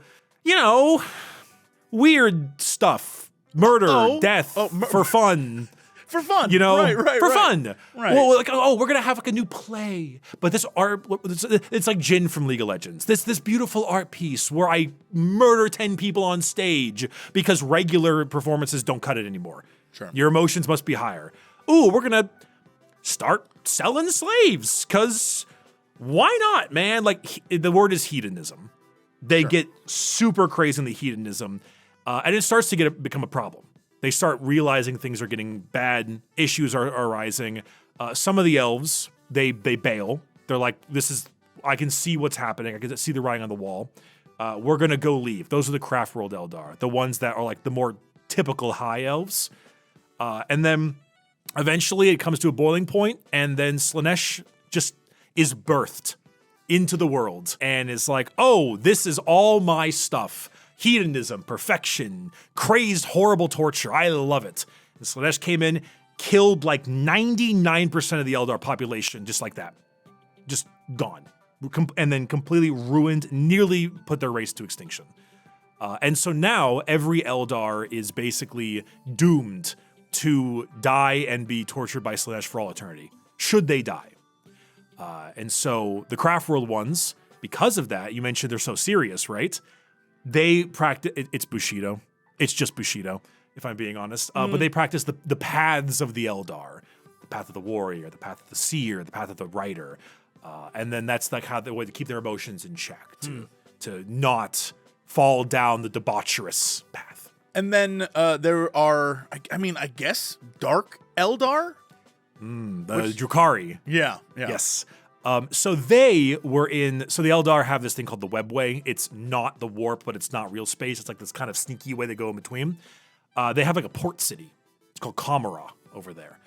weird stuff. Murder, death, for fun. For fun. For fun. Right. Well, like, we're going to have like a new play. But this art, it's like Jin from League of Legends. This beautiful art piece where I murder 10 people on stage because regular performances don't cut it anymore. Sure. Your emotions must be higher. Ooh, we're going to start selling slaves because why not, man? Like the word is hedonism. They get super crazy in the hedonism and it starts to become a problem. They start realizing things are getting bad, issues are arising. Some of the elves, they bail. They're like, I can see what's happening. I can see the writing on the wall. We're going to go leave. Those are the craft world Eldar, the ones that are like the more typical high elves. And then eventually it comes to a boiling point, and then Slaanesh just is birthed into the world and is like, oh, this is all my stuff. Hedonism, perfection, crazed, horrible torture. I love it. And Slaanesh came in, killed like 99% of the Eldar population, just like that. Just gone. And then completely ruined, nearly put their race to extinction. And so now every Eldar is basically doomed to die and be tortured by Slaanesh for all eternity, should they die. And so the craft world ones, because of that, you mentioned they're so serious, right? They practice, it's Bushido. It's just Bushido, if I'm being honest. But they practice the paths of the Eldar. The path of the warrior, the path of the seer, the path of the writer. And then that's like how the way to keep their emotions in check, to not fall down the debaucherous path. And then there are, I guess, Dark Eldar? The Drukhari. Yeah. Yes. So the Eldar have this thing called the Webway. It's not the warp, but it's not real space. It's like this kind of sneaky way they go in between. They have like a port city. It's called Kamara over there.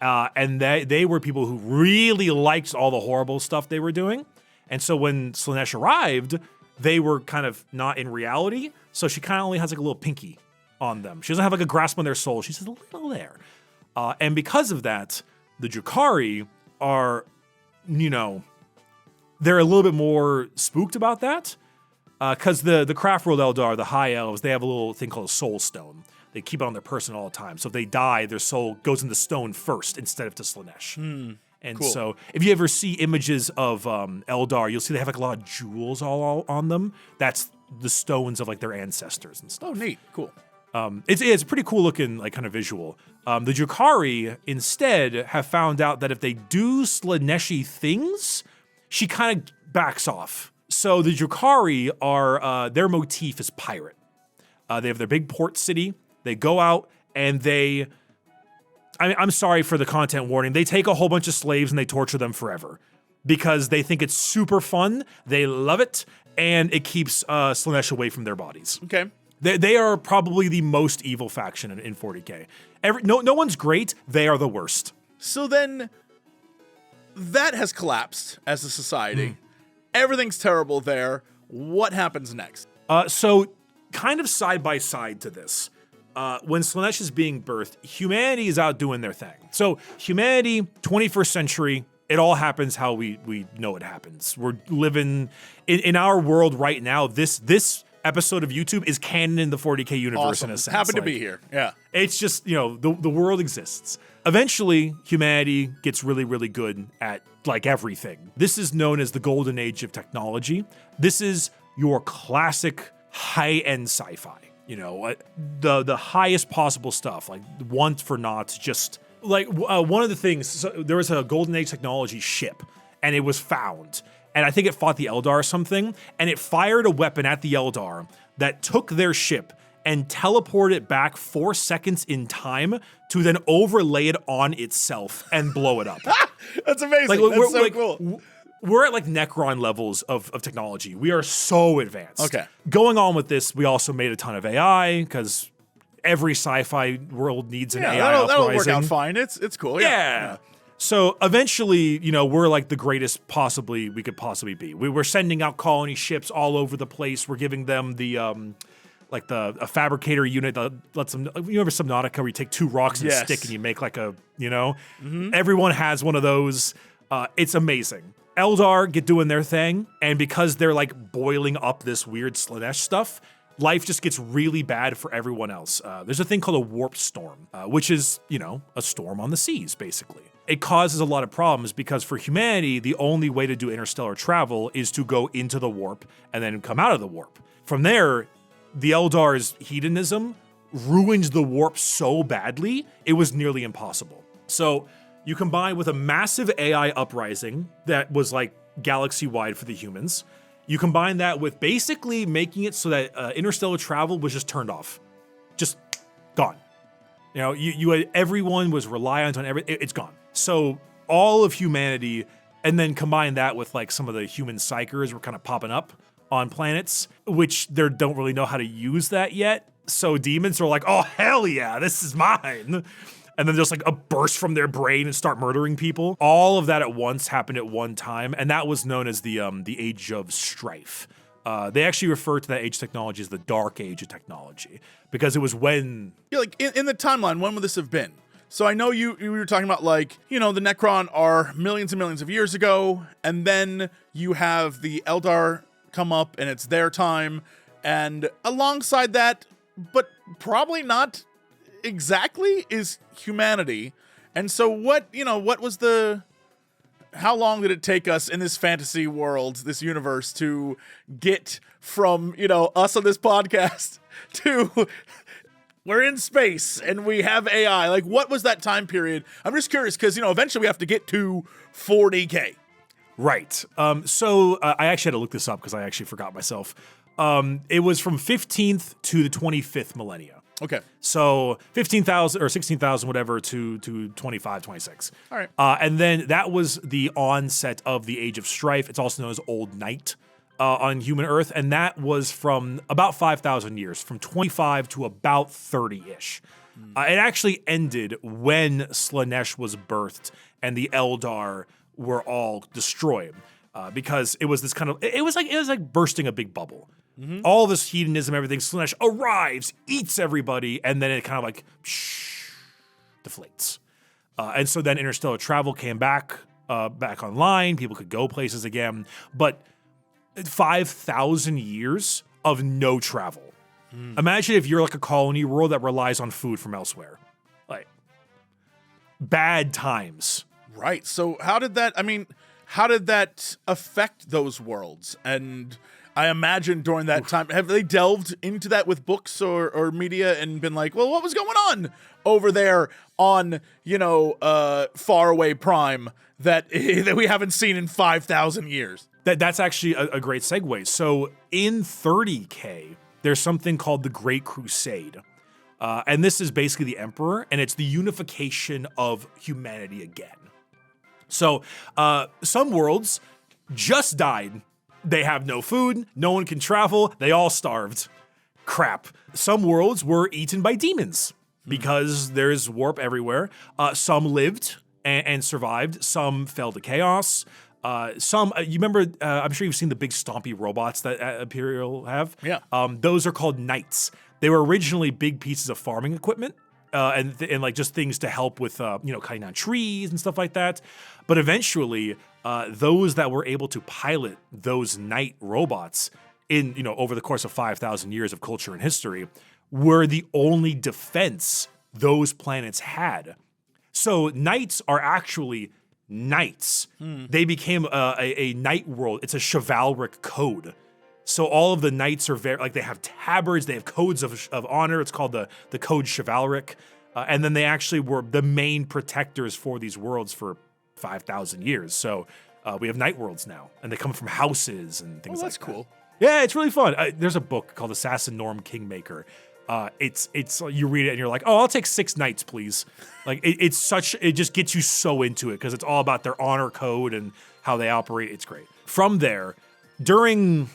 And they were people who really liked all the horrible stuff they were doing. And so when Slaanesh arrived, they were kind of not in reality. So she kind of only has like a little pinky on them. She doesn't have like a grasp on their soul. She's just a little there. And because of that, the Drukhari are, they're a little bit more spooked about that. Because the craft world Eldar, the high elves, they have a little thing called a soul stone. They keep it on their person all the time. So if they die, their soul goes in the stone first instead of to Slaanesh. And cool. So if you ever see images of Eldar, you'll see they have like a lot of jewels all on them. That's the stones of like their ancestors and stuff. Oh, neat. Cool. It's a pretty cool looking like kind of visual. The Drukhari instead have found out that if they do Slaaneshi things, she kind of backs off. So the Drukhari are, their motif is pirate. They have their big port city. They go out and I'm sorry for the content warning. They take a whole bunch of slaves and they torture them forever because they think it's super fun. They love it. And it keeps Slaanesh away from their bodies. Okay. They are probably the most evil faction in 40k. No one's great. They are the worst. So then that has collapsed as a society. Everything's terrible there. What happens next? So kind of side by side to this, when Slaanesh is being birthed, humanity is out doing their thing. So humanity, 21st century, it all happens how we know it happens. We're living in our world right now. This episode of YouTube is canon in the 40k universe in a sense. Happen to be here. Yeah. It's just, the world exists. Eventually, humanity gets really, really good at like everything. This is known as the golden age of technology. This is your classic high-end sci-fi. the highest possible stuff, like want for naught, just like one of the things, so there was a Golden Age technology ship, and it was found, and I think it fought the Eldar or something, and it fired a weapon at the Eldar that took their ship and teleported it back 4 seconds in time to then overlay it on itself and blow it up. That's amazing. That's so cool. We're at like Necron levels of technology. We are so advanced. Okay. Going on with this, we also made a ton of AI because every sci-fi world needs an AI that'll uprising. work out fine. It's cool. Yeah. So eventually, we're like the greatest we could possibly be. We were sending out colony ships all over the place. We're giving them the a fabricator unit that lets them. You remember Subnautica, where you take 2 rocks and a stick and you make like a. Everyone has one of those. It's amazing. Eldar get doing their thing, and because they're like boiling up this weird Slaanesh stuff, life just gets really bad for everyone else. There's a thing called a warp storm, which is, a storm on the seas, basically. It causes a lot of problems because for humanity, the only way to do interstellar travel is to go into the warp and then come out of the warp. From there, the Eldar's hedonism ruined the warp so badly, it was nearly impossible. So you combine with a massive AI uprising that was like galaxy-wide for the humans. You combine that with basically making it so that interstellar travel was just turned off. Just gone. You had everyone was reliant on everything. It's gone. So all of humanity, and then combine that with like some of the human psychers were kind of popping up on planets, which they don't really know how to use that yet. So demons are like, oh, hell yeah, this is mine. And then just like a burst from their brain and start murdering people. All of that at once happened at one time, and that was known as the Age of Strife. They actually refer to that age technology as the Dark Age of technology, because it was when... Yeah, like in the timeline, when would this have been? So I know you were talking about like, the Necron are millions and millions of years ago, and then you have the Eldar come up and it's their time, and alongside that, but probably not exactly, is humanity. And so what was how long did it take us in this fantasy world, this universe, to get from, us on this podcast to we're in space and we have AI? Like, what was that time period? I'm just curious because, eventually we have to get to 40k. Right. So I actually had to look this up because I actually forgot myself. It was from 15th to the 25th millennia. Okay. So 15,000 or 16,000, whatever, to 25, 26. All right. And then that was the onset of the Age of Strife. It's also known as Old Night on human Earth. And that was from about 5,000 years, from 25 to about 30-ish. It actually ended when Slaanesh was birthed and the Eldar were all destroyed. Because it was this kind of, it was like bursting a big bubble. Mm-hmm. All this hedonism, everything, Slaanesh arrives, eats everybody, and then it kind of like deflates. And so then interstellar travel came back online. People could go places again. But 5,000 years of no travel. Imagine if you're like a colony world that relies on food from elsewhere. Like, bad times. Right. So how did that affect those worlds? And I imagine during that time, have they delved into that with books or media and been like, well, what was going on over there on, faraway Prime that we haven't seen in 5,000 years? That's actually a great segue. So in 30K, there's something called the Great Crusade. And this is basically the Emperor, and it's the unification of humanity again. So some worlds just died. They have no food, no one can travel, they all starved. Crap. Some worlds were eaten by demons because there's warp everywhere. Some lived and survived. Some fell to chaos. Some, you remember, I'm sure you've seen the big stompy robots that Imperial have. Yeah. Those are called knights. They were originally big pieces of farming equipment. And like just things to help with, cutting down trees and stuff like that. But eventually, those that were able to pilot those knight robots in, over the course of 5,000 years of culture and history were the only defense those planets had. So knights are actually knights. They became a knight world. It's a chivalric code. So all of the knights are very, like, they have tabards, they have codes of honor. It's called the Code Chivalric. And then they actually were the main protectors for these worlds for 5,000 years. So we have knight worlds now, and they come from houses and things like that. That's cool. Yeah, it's really fun. There's a book called Assassin Norm Kingmaker. It's you read it and you're like, oh, I'll take 6 knights, please. Like it just gets you so into it because it's all about their honor code and how they operate. It's great. From there, during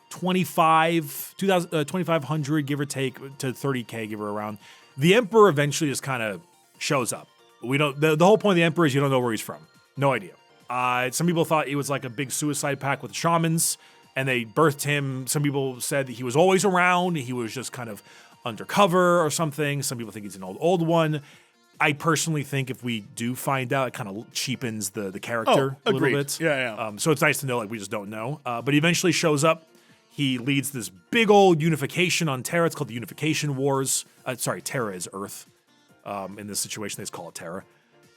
2500, give or take, to 30K, give or around, the Emperor eventually just kind of shows up. We don't. The whole point of the Emperor is you don't know where he's from. No idea. Some people thought he was like a big suicide pact with shamans, and they birthed him. Some people said that he was always around. He was just kind of undercover or something. Some people think he's an old one. I personally think if we do find out, it kind of cheapens the character a little bit. Yeah. So it's nice to know, like, we just don't know. But he eventually shows up. He leads this big old unification on Terra. It's called the Unification Wars. Terra is Earth. In this situation, they just call it Terra.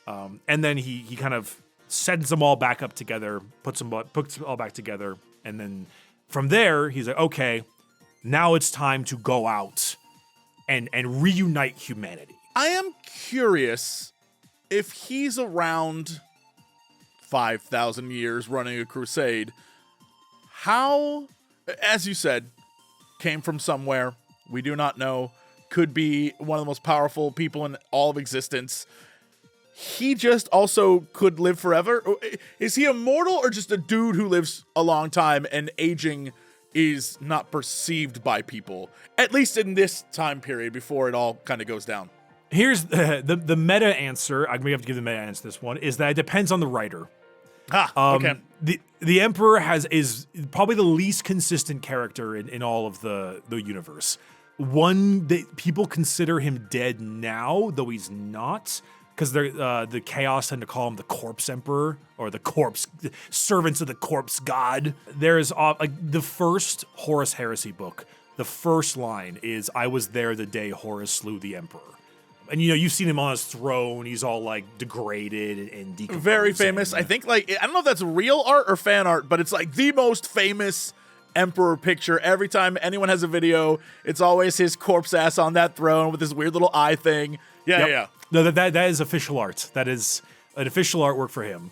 And then he kind of sends them all back up together, puts them all back together. And then from there, he's like, okay, now it's time to go out and reunite humanity. I am curious if he's around 5,000 years running a crusade, how, as you said, came from somewhere we do not know, could be one of the most powerful people in all of existence. He just also could live forever? Is he immortal or just a dude who lives a long time and aging is not perceived by people? At least in this time period before it all kind of goes down. Here's the meta answer. I'm going to have to give the meta answer to this one, is that it depends on the writer. Okay. The Emperor is probably the least consistent character in all of the universe. One that people consider him dead now, though he's not, because the Chaos tend to call him the Corpse Emperor or the Corpse Servants of the Corpse God. There's the first Horus Heresy book. The first line is, "I was there the day Horus slew the Emperor." And you've seen him on his throne. He's all like degraded and decomposed. Very famous. I think I don't know if that's real art or fan art, but it's like the most famous Emperor picture. Every time anyone has a video, it's always his corpse ass on that throne with this weird little eye thing. Yeah. No, that is official art. That is an official artwork for him.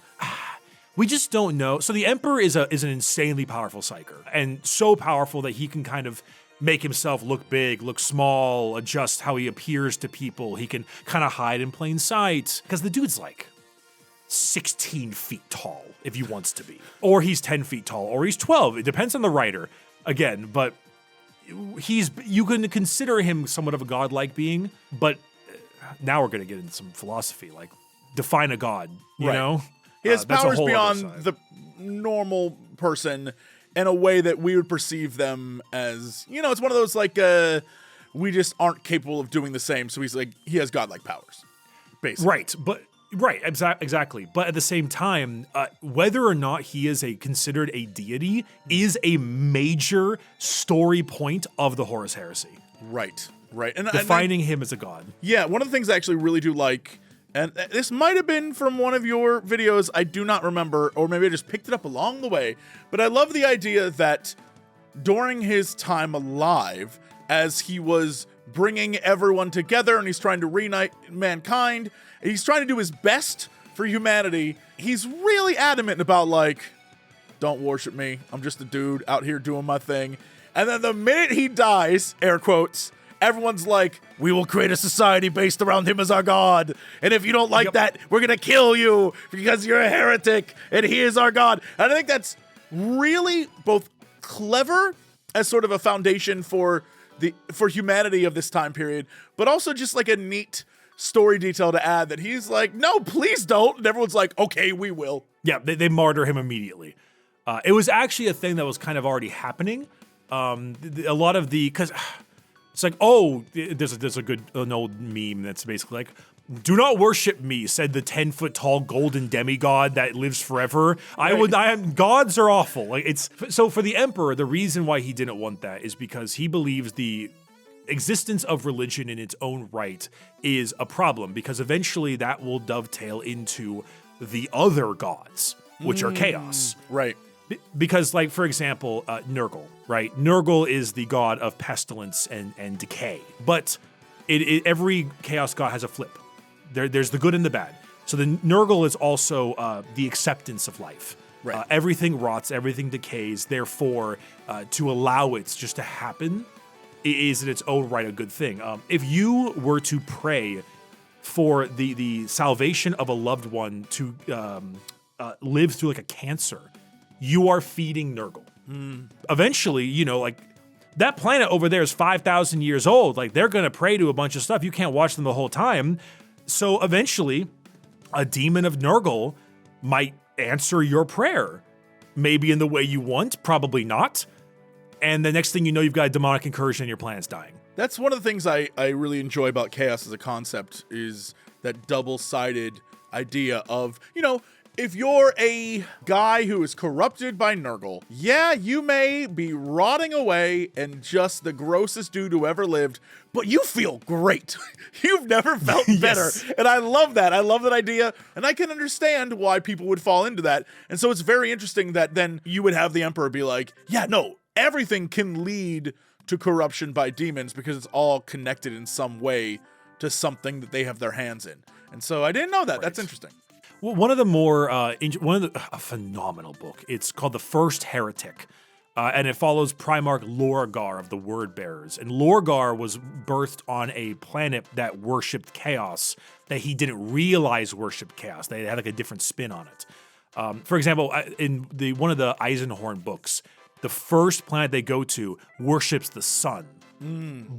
We just don't know. So the Emperor is an insanely powerful psyker, and so powerful that he can kind of make himself look big, look small, adjust how he appears to people. He can kind of hide in plain sight. Because the dude's like 16 feet tall, if he wants to be. Or he's 10 feet tall, or he's 12. It depends on the writer, again. But you can consider him somewhat of a godlike being. But now we're going to get into some philosophy, like define a god, you know? He has powers beyond the normal person in a way that we would perceive them as, it's one of those like, we just aren't capable of doing the same. So he's like, he has godlike powers, basically. Right, exactly. But at the same time, whether or not he is considered a deity is a major story point of the Horus Heresy. Right. And defining him as a god. Yeah, one of the things I actually really do like, and this might have been from one of your videos, I do not remember, or maybe I just picked it up along the way, but I love the idea that during his time alive, as he was bringing everyone together and he's trying to reunite mankind, he's trying to do his best for humanity, he's really adamant about like, don't worship me, I'm just a dude out here doing my thing. And then the minute he dies, air quotes, everyone's like, we will create a society based around him as our god. And if you don't like that, we're going to kill you because you're a heretic and he is our god. And I think that's really both clever as sort of a foundation for humanity of this time period, but also just like a neat story detail to add that he's like, no, please don't. And everyone's like, okay, we will. Yeah, they martyr him immediately. It was actually a thing that was kind of already happening. A lot of because it's like, there's an old meme that's basically like, do not worship me, said the 10-foot tall golden demigod that lives forever. Right. Gods are awful. Like so for the Emperor, the reason why he didn't want that is because he believes the existence of religion in its own right is a problem, because eventually that will dovetail into the other gods, which are chaos. Right. Because, like, for example, Nurgle, right? Nurgle is the god of pestilence and decay. But every chaos god has a flip. There's the good and the bad. So the Nurgle is also the acceptance of life. Right. Everything rots, everything decays. Therefore, to allow it just to happen is in its own right a good thing. If you were to pray for the salvation of a loved one to live through like a cancer, you are feeding Nurgle. Eventually, you know, like that planet over there is 5,000 years old. Like they're going to pray to a bunch of stuff. You can't watch them the whole time. So eventually, a demon of Nurgle might answer your prayer. Maybe in the way you want, probably not. And the next thing you know, you've got a demonic incursion and your planet's dying. That's one of the things I really enjoy about chaos as a concept is that double-sided idea of, you know, if you're a guy who is corrupted by Nurgle, yeah, you may be rotting away and just the grossest dude who ever lived, but you feel great. You've never felt better. Yes. And I love that. I love that idea. And I can understand why people would fall into that. And so it's very interesting that then you would have the Emperor be like, yeah, no, everything can lead to corruption by demons because it's all connected in some way to something that they have their hands in. And so I didn't know that. Right. That's interesting. Well, one of the more, a phenomenal book. It's called The First Heretic, and it follows Primarch Lorgar of the Word Bearers. And Lorgar was birthed on a planet that worshipped chaos, that he didn't realize worshipped chaos. They had like a different spin on it. For example, in one of the Eisenhorn books, the first planet they go to worships the sun,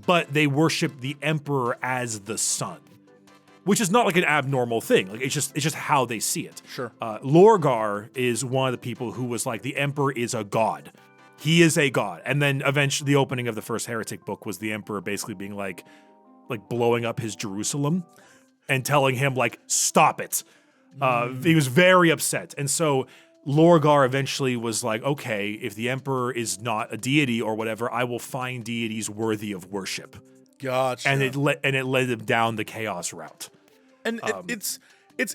but they worship the Emperor as the sun. Which is not like an abnormal thing. Like it's just how they see it. Sure. Lorgar is one of the people who was like, the Emperor is a god. He is a god. And then eventually the opening of the first Heretic book was the Emperor basically being like blowing up his Jerusalem and telling him like, stop it. He was very upset. And so Lorgar eventually was like, okay, if the Emperor is not a deity or whatever, I will find deities worthy of worship. Gotcha. And it led him down the chaos route. And it's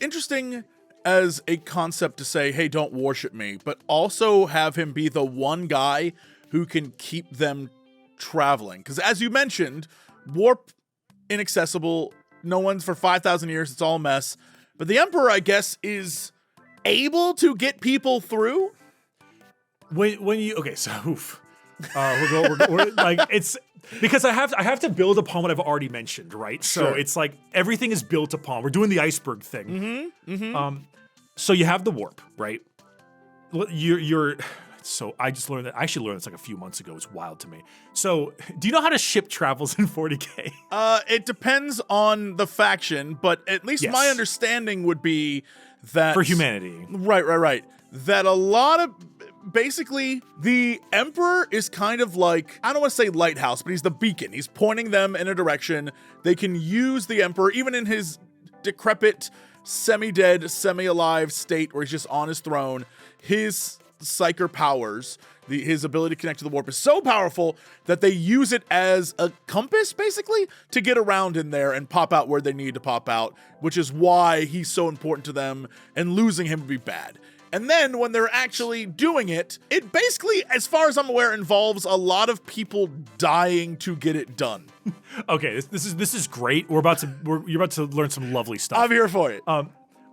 interesting as a concept to say, hey, don't worship me, but also have him be the one guy who can keep them traveling. Because as you mentioned, warp inaccessible, no one's for 5,000 years, it's all a mess. But the Emperor, I guess, is able to get people through. When you okay, so oof. We're like it's because I have to build upon what I've already mentioned, right? So Sure. it's like everything is built upon. We're doing the iceberg thing. So you have the warp, right? So I just learned that. I actually learned this like a few months ago. It's wild to me. So do you know how to ship travels in 40k? It depends on the faction, but at least Yes. my understanding would be that For humanity. Right. That a lot of basically the Emperor is kind of like, I don't want to say lighthouse, but he's the beacon. He's pointing them in a direction. They can use the Emperor, even in his decrepit, semi-dead, semi-alive state where he's just on his throne. His psyker powers, his ability to connect to the warp is so powerful that they use it as a compass, basically, to get around in there and pop out where they need to pop out, which is why he's so important to them, and losing him would be bad. And then when they're actually doing it, it basically, as far as I'm aware, involves a lot of people dying to get it done. Okay, this is great. You're about to learn some lovely stuff. I'm here for it.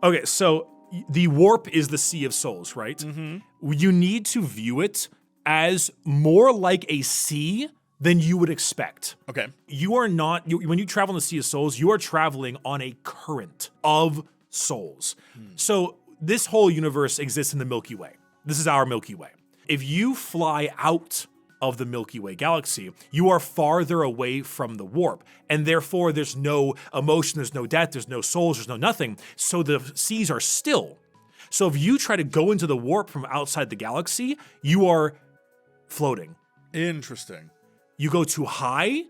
Okay, so the warp is the Sea of Souls, right? You need to view it as more like a sea than you would expect. Okay. You are not, when you travel in the Sea of Souls, you are traveling on a current of souls. So this whole universe exists in the Milky Way. This is our Milky Way. If you fly out of the Milky Way galaxy, you are farther away from the warp. And therefore, there's no emotion, there's no death, there's no souls, there's no nothing. So the seas are still. So if you try to go into the warp from outside the galaxy, you are floating. Interesting. You go too high,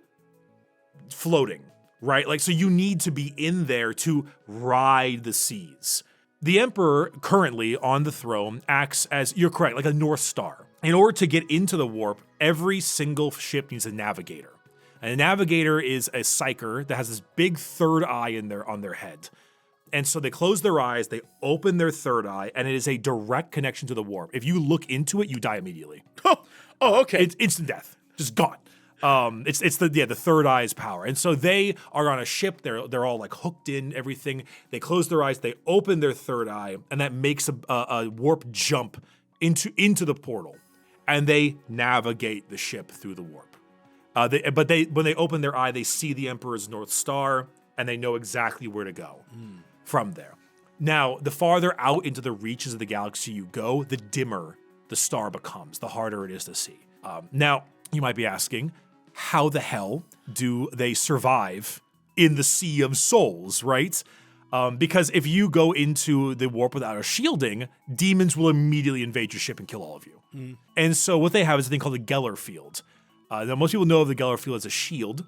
floating, right? Like, so you need to be in there to ride the seas. The Emperor, currently on the throne, acts as, you're correct, like a North Star. In order to get into the warp, every single ship needs a navigator. And a navigator is a psyker that has this big third eye on their head. And so they close their eyes, they open their third eye, and it is a direct connection to the warp. If you look into it, you die immediately. Oh, okay. It's instant death, just gone. It's the third eye's power, and so they are on a ship. They're all like hooked in everything. They close their eyes, they open their third eye, and that makes a warp jump into the portal, and they navigate the ship through the warp. When they open their eye, they see the Emperor's North Star, and they know exactly where to go from there. Now, the farther out into the reaches of the galaxy you go, the dimmer the star becomes, the harder it is to see. Now, you might be asking, how the hell do they survive in the Sea of Souls, right? Because if you go into the warp without a shielding, demons will immediately invade your ship and kill all of you. And so what they have is a thing called a Geller Field. Now, most people know of the Geller Field as a shield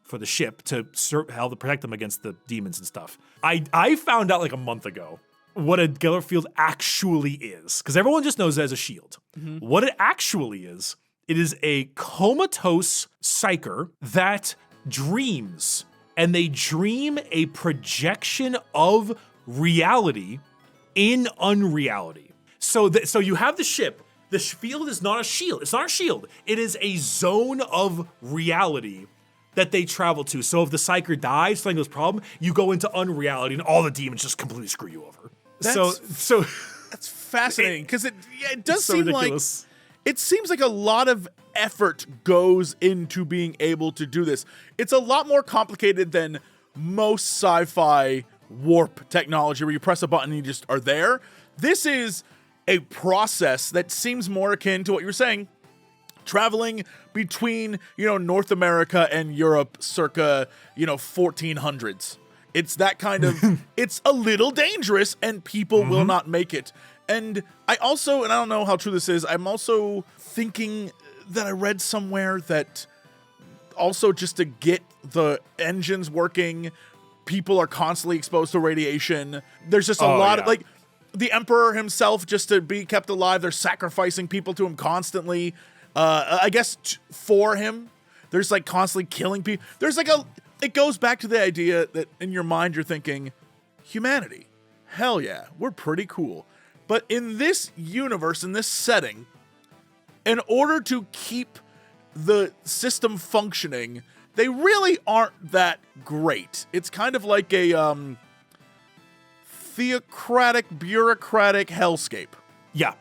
for the ship to help protect them against the demons and stuff. I found out like a month ago what a Geller Field actually is, because everyone just knows it as a shield. What it actually is, it is a comatose psyker that dreams, and they dream a projection of reality in unreality. So you have the ship. The field is not a shield. It's not a shield. It is a zone of reality that they travel to. So if the psyker dies, something goes problem, you go into unreality, and all the demons just completely screw you over. That's fascinating, because it does seem ridiculous. Like it seems like a lot of effort goes into being able to do this. It's a lot more complicated than most sci-fi warp technology where you press a button and you just are there. This is a process that seems more akin to what you're saying, traveling between, North America and Europe circa, 1400s. It's that kind of, it's a little dangerous, and people will not make it. And I don't know how true this is, I'm also thinking that I read somewhere that also just to get the engines working, people are constantly exposed to radiation. There's just a lot of, like, the Emperor himself, just to be kept alive, they're sacrificing people to him constantly. I guess for him, there's like constantly killing people. There's like it goes back to the idea that in your mind you're thinking, humanity, hell yeah, we're pretty cool. But in this universe, in this setting, in order to keep the system functioning, they really aren't that great. It's kind of like a theocratic, bureaucratic hellscape. Yeah.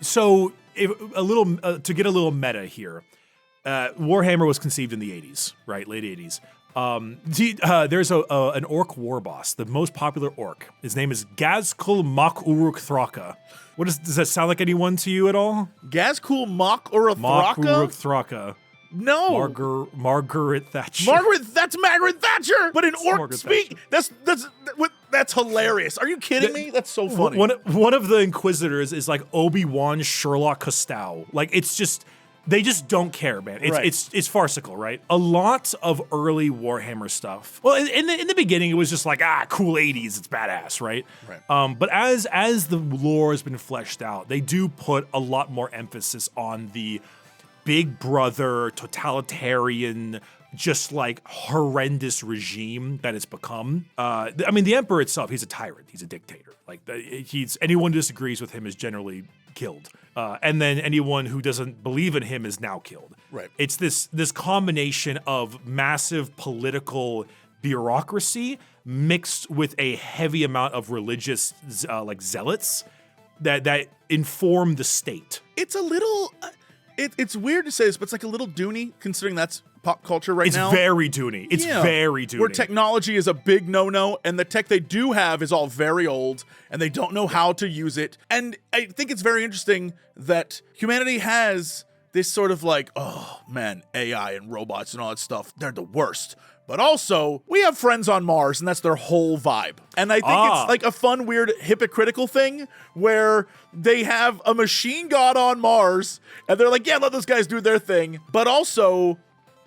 So to get a little meta here, Warhammer was conceived in the 80s, right? Late 80s. There's an orc war boss, the most popular orc. His name is Gazkul Mak Uruk Thraka. Does that sound like anyone to you at all? Gazkul Mak Uruk Thraka? Mak Uruk Thraka. No. Margaret Thatcher. That's Margaret Thatcher! But in orc speak, that's hilarious. Are you kidding me? That's so funny. One of the Inquisitors is like Obi-Wan Sherlock Costello. Like, it's just, they just don't care, man. It's farcical, right? A lot of early Warhammer stuff. Well, in the beginning, it was just like, cool 80s, it's badass, right? But as the lore has been fleshed out, they do put a lot more emphasis on the big brother, totalitarian, just like horrendous regime that it's become. The Emperor itself, he's a tyrant. He's a dictator. Like, anyone who disagrees with him is generally killed. And then anyone who doesn't believe in him is now killed. Right. It's this combination of massive political bureaucracy mixed with a heavy amount of religious zealots that inform the state. It's a little... It's weird to say this, but it's like a little Dooney, considering that's pop culture right now. It's very Dooney. It's very Dooney. Where technology is a big no-no, and the tech they do have is all very old, and they don't know how to use it. And I think it's very interesting that humanity has this sort of like, oh man, AI and robots and all that stuff, they're the worst. But also, we have friends on Mars, and that's their whole vibe. And I think it's like a fun, weird, hypocritical thing where they have a machine god on Mars, and they're like, yeah, let those guys do their thing. But also,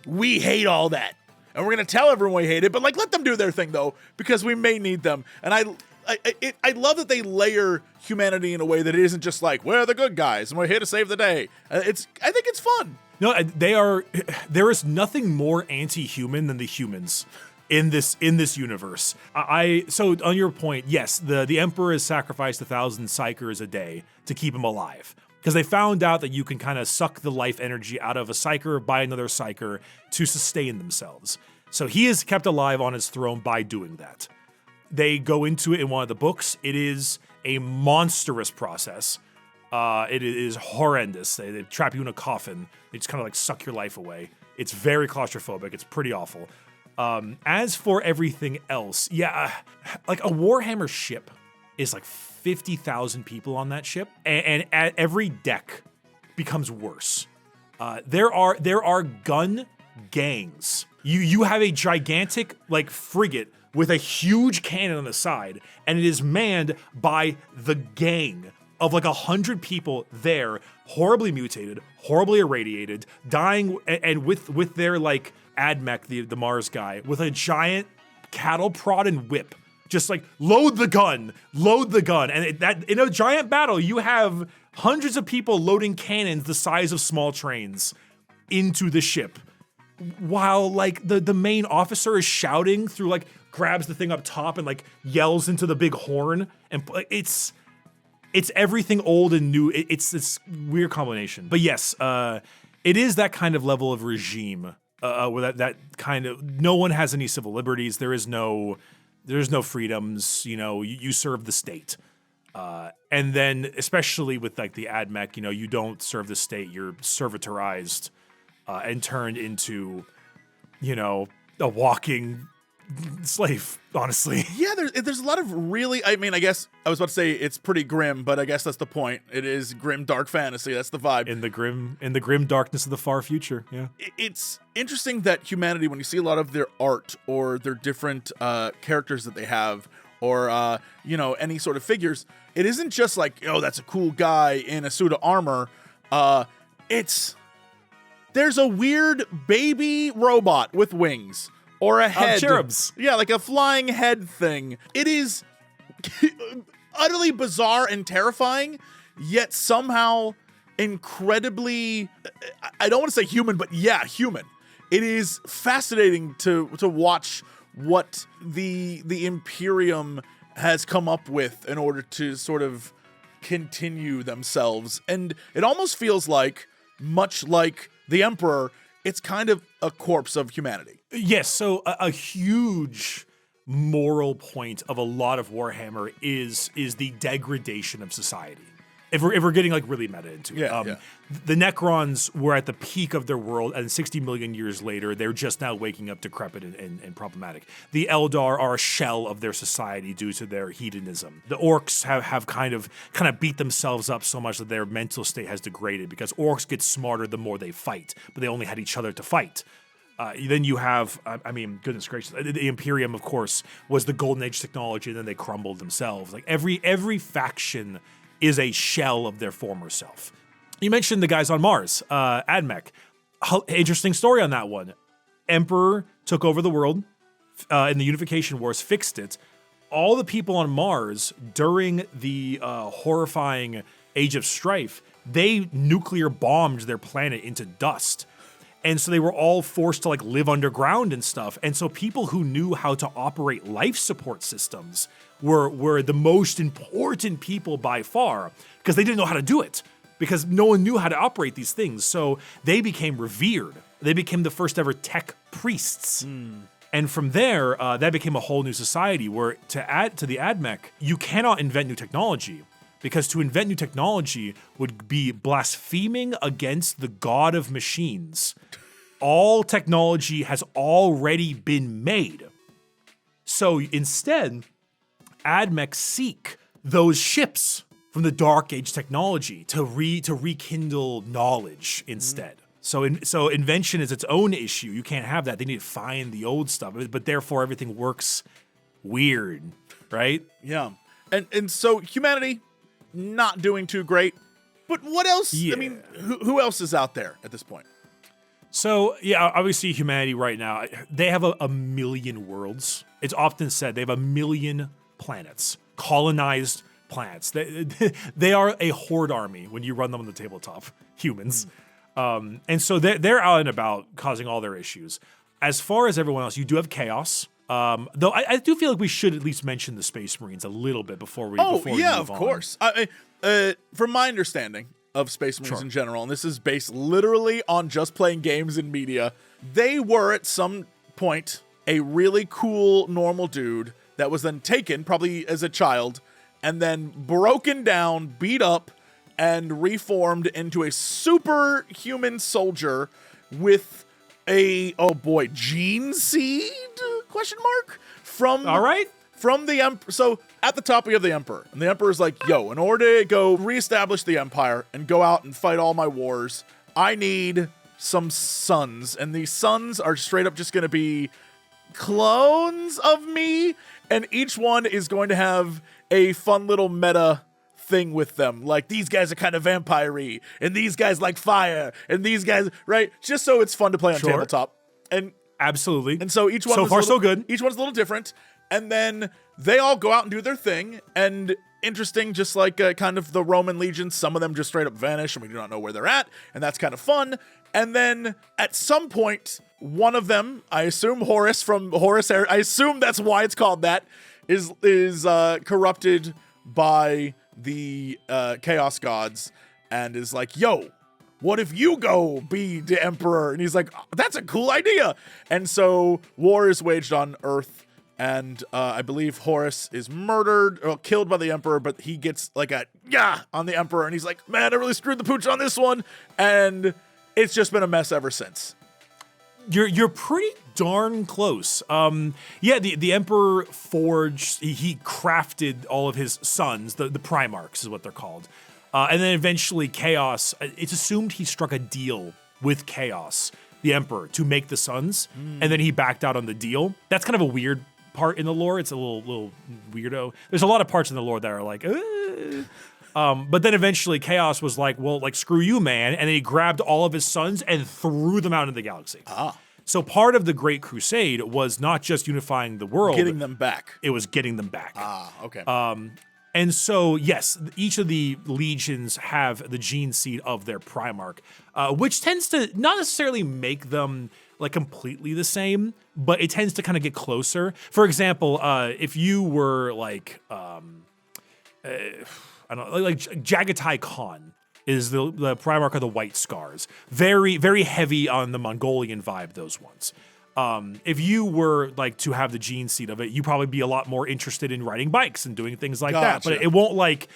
we hate all that. And we're going to tell everyone we hate it, but like, let them do their thing, though, because we may need them. And I love that they layer humanity in a way that it isn't just like, we're the good guys, and we're here to save the day. I think it's fun. No, there is nothing more anti-human than the humans. in this universe. So on your point, yes, the Emperor has sacrificed 1,000 psychers a day to keep him alive. Because they found out that you can kind of suck the life energy out of a psyker by another psyker to sustain themselves. So he is kept alive on his throne by doing that. They go into it in one of the books. It is a monstrous process. It is horrendous. They trap you in a coffin. They just kind of like suck your life away. It's very claustrophobic. It's pretty awful. As for everything else, yeah, like a Warhammer ship is like 50,000 people on that ship, and every deck becomes worse. There are gun gangs. You have a gigantic like frigate with a huge cannon on the side, and it is manned by the gang of like 100 people there, horribly mutated, horribly irradiated, dying, and with their like Admech, the Mars guy, with a giant cattle prod and whip. Just like load the gun, and that in a giant battle, you have hundreds of people loading cannons the size of small trains into the ship, while like the main officer is shouting through, like grabs the thing up top and like yells into the big horn, and it's everything old and new. It's this weird combination, but yes, it is that kind of level of regime where that kind of no one has any civil liberties. There's no freedoms, you serve the state. And then especially with like the Admech, you don't serve the state, you're servitorized and turned into, a walking slave, honestly. Yeah, there's a lot of really, I mean, I guess I was about to say it's pretty grim, but I guess that's the point. It is grim, dark fantasy. That's the vibe. In the grim darkness of the far future. Yeah. It's interesting that humanity, when you see a lot of their art or their different characters that they have, or any sort of figures, it isn't just like, oh, that's a cool guy in a suit of armor. There's a weird baby robot with wings. Or a head. Cherubs. Yeah, like a flying head thing. It is utterly bizarre and terrifying, yet somehow incredibly, I don't want to say human, but yeah, human. It is fascinating to watch what the Imperium has come up with in order to sort of continue themselves. And it almost feels like, much like the Emperor, it's kind of a corpse of humanity. Yes, so a huge moral point of a lot of Warhammer is the degradation of society. If we're getting like really meta into it. The Necrons were at the peak of their world, and 60 million years later, they're just now waking up decrepit and problematic. The Eldar are a shell of their society due to their hedonism. The Orcs have kind of beat themselves up so much that their mental state has degraded, because Orcs get smarter the more they fight, but they only had each other to fight. Then you have, goodness gracious, the Imperium, of course, was the Golden Age technology, and then they crumbled themselves. Like every faction is a shell of their former self. You mentioned the guys on Mars, Admech. Interesting story on that one. Emperor took over the world in the Unification Wars, fixed it. All the people on Mars during the horrifying Age of Strife, they nuclear bombed their planet into dust. And so they were all forced to like live underground and stuff. And so people who knew how to operate life support systems were the most important people by far, because they didn't know how to do it, because no one knew how to operate these things. So they became revered. They became the first ever tech priests. And from there, that became a whole new society where, to add to the Admech, you cannot invent new technology, because to invent new technology would be blaspheming against the god of machines. All technology has already been made. So instead, Admech seek those ships from the Dark Age technology to rekindle knowledge instead. So invention is its own issue. You can't have that. They need to find the old stuff, but therefore everything works weird, right? Yeah. And so humanity, not doing too great. But what else? Yeah. I mean, who else is out there at this point? So, yeah, obviously humanity right now, they have a million worlds. It's often said they have 1 million planets, colonized planets. They are a horde army when you run them on the tabletop, humans. And so they're out and about causing all their issues. As far as everyone else, you do have chaos. Though I do feel like we should at least mention the Space Marines a little bit before we Oh, before we yeah, move of on. course. From my understanding of Space Marines Sure. in general, and this is based literally on just playing games and media, they were at some point a really cool normal dude that was then taken, probably as a child, and then broken down, beat up, and reformed into a superhuman soldier with a, oh boy, gene seed? Question mark? All right. From the Emperor. So at the top we have the Emperor. And the Emperor's like, yo, in order to go reestablish the Empire and go out and fight all my wars, I need some sons. And these sons are straight up just going to be clones of me. And each one is going to have a fun little meta thing with them. Like, these guys are kind of vampire-y, and these guys like fire, and these guys, right? Just so it's fun to play on Sure. tabletop. And Absolutely. and so each one So was far, a little, so good. Each one's a little different, and then they all go out and do their thing. And interesting, just like kind of the Roman legions, some of them just straight up vanish, and we do not know where they're at, and that's kind of fun. And then at some point, one of them, I assume Horus from Horus, I assume that's why it's called that, is corrupted by the Chaos Gods, and is like, yo, what if you go be the Emperor? And he's like, that's a cool idea. And so war is waged on Earth, and I believe Horus is murdered or killed by the Emperor, but he gets like a yeah on the Emperor, and he's like, man, I really screwed the pooch on this one. And it's just been a mess ever since. You're pretty darn close. The Emperor forged, he crafted all of his sons, the Primarchs is what they're called. And then eventually Chaos, it's assumed he struck a deal with Chaos, the Emperor, to make the sons, and then he backed out on the deal. That's kind of a weird part in the lore. It's a little weirdo. There's a lot of parts in the lore that are like, but then eventually Chaos was like, well, like, screw you, man. And then he grabbed all of his sons and threw them out into the galaxy. So part of the Great Crusade was not just unifying the world. Getting them back. It was getting them back. Okay. And so, yes, each of the legions have the gene seed of their Primarch, which tends to not necessarily make them like completely the same, but it tends to kind of get closer. For example, if you were like, I don't know, like Jagatai Khan is the Primarch of the White Scars. Very, very heavy on the Mongolian vibe, those ones. If you were like to have the gene seed of it, you'd probably be a lot more interested in riding bikes and doing things like that. But it won't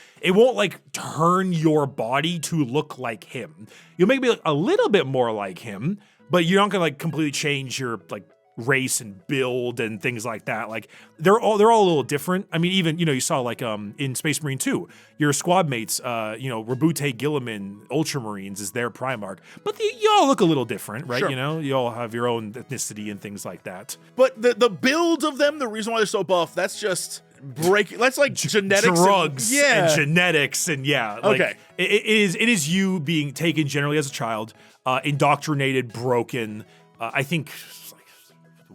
turn your body to look like him. You'll maybe a little bit more like him, but you're not gonna like completely change your like race and build and things like that. Like they're all a little different. I mean, even you saw like in Space Marine 2, your squad mates, Rabute Gilliman Ultramarines is their Primarch, but you all look a little different, right? Sure. You all have your own ethnicity and things like that. But the build of them, the reason why they're so buff, that's just breaking. That's like genetics, drugs, and genetics, and like, okay. It is you being taken generally as a child, indoctrinated, broken. I think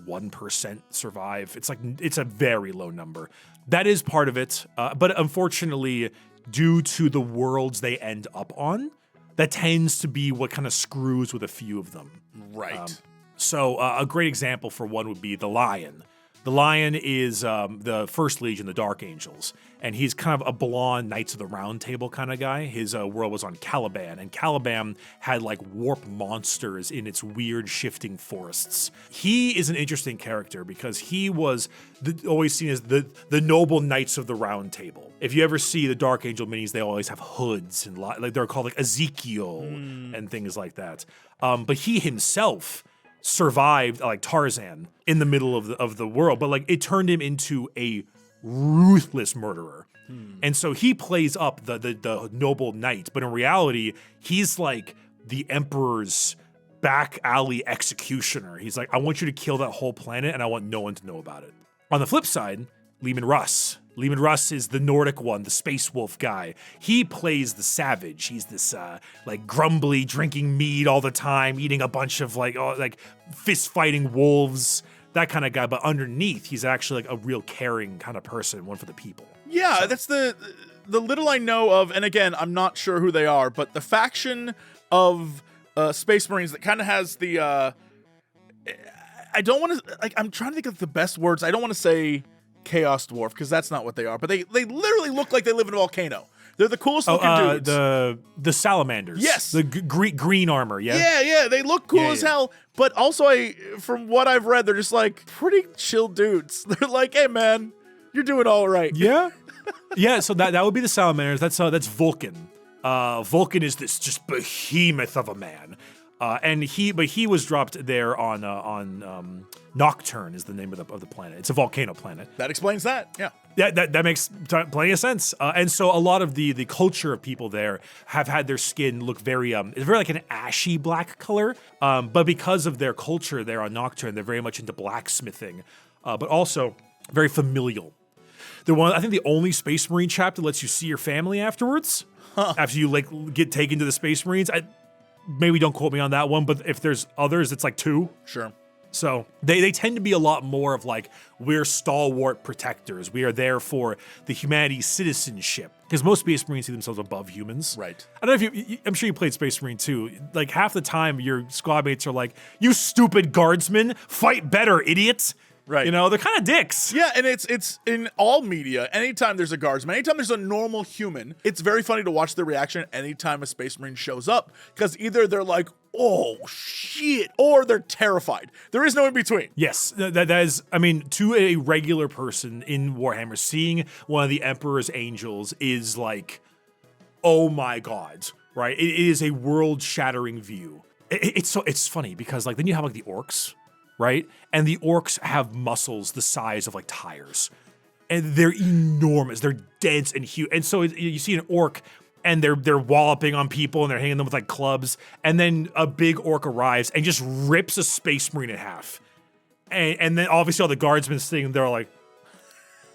1% survive. It's a very low number. That is part of it. But unfortunately, due to the worlds they end up on, that tends to be what kind of screws with a few of them. Right. So a great example for one would be the Lion. The Lion is the First Legion, the Dark Angels, and he's kind of a blonde Knights of the Round Table kind of guy. His world was on Caliban, and Caliban had like warp monsters in its weird shifting forests. He is an interesting character because he was always seen as the noble Knights of the Round Table. If you ever see the Dark Angel minis, they always have hoods and like they're called like Ezekiel and things like that. But he himself survived like Tarzan in the middle of the world, but like it turned him into a ruthless murderer. And so he plays up the noble knight, but in reality, he's like the Emperor's back alley executioner. He's like, I want you to kill that whole planet and I want no one to know about it. On the flip side, Leman Russ. Leman Russ is the Nordic one, the space wolf guy. He plays the savage. He's this like grumbly, drinking mead all the time, eating a bunch of like fist fighting wolves, that kind of guy. But underneath, he's actually like a real caring kind of person, one for the people. Yeah, that's the little I know of, and again, I'm not sure who they are, but the faction of Space Marines that kind of has the I don't want to, like, I'm trying to think of the best words. I don't want to say Chaos Dwarf, because that's not what they are, but they literally look like they live in a volcano. They're the coolest looking dudes. The salamanders. Yes. The green armor, yeah? Yeah, they look cool as hell, but also from what I've read, they're just like pretty chill dudes. They're like, hey man, you're doing all right. Yeah. Yeah, so that would be the salamanders. That's Vulcan. Vulcan is this just behemoth of a man. And he was dropped there on Nocturne is the name of the planet. It's a volcano planet. That explains that. Yeah. That makes plenty of sense. And so a lot of the culture of people there have had their skin look very it's very like an ashy black color. But because of their culture there on Nocturne, they're very much into blacksmithing, but also very familial. I think the only Space Marine chapter lets you see your family afterwards. After you like get taken to the Space Marines. Maybe don't quote me on that one, but if there's others, it's like 2. Sure. So they tend to be a lot more of like, we're stalwart protectors. We are there for the humanity's citizenship. Because most Space Marines see themselves above humans. Right. I don't know if I'm sure you played Space Marine too. Like half the time your squad mates are like, you stupid guardsmen, fight better, idiots. Right. You know, they're kind of dicks. Yeah, and it's in all media. Anytime there's a guardsman, anytime there's a normal human, it's very funny to watch the reaction anytime a Space Marine shows up. Because either they're like, oh, shit, or they're terrified. There is no in between. Yes, that is, I mean, to a regular person in Warhammer, seeing one of the Emperor's angels is like, oh my god, right? It is a world-shattering view. It's funny because like then you have like the orcs, right? And the orcs have muscles the size of like tires. And they're enormous. They're dense and huge. And so you see an orc and they're walloping on people and they're hitting them with like clubs. And then a big orc arrives and just rips a Space Marine in half. And then obviously all the guardsmen sitting there are like,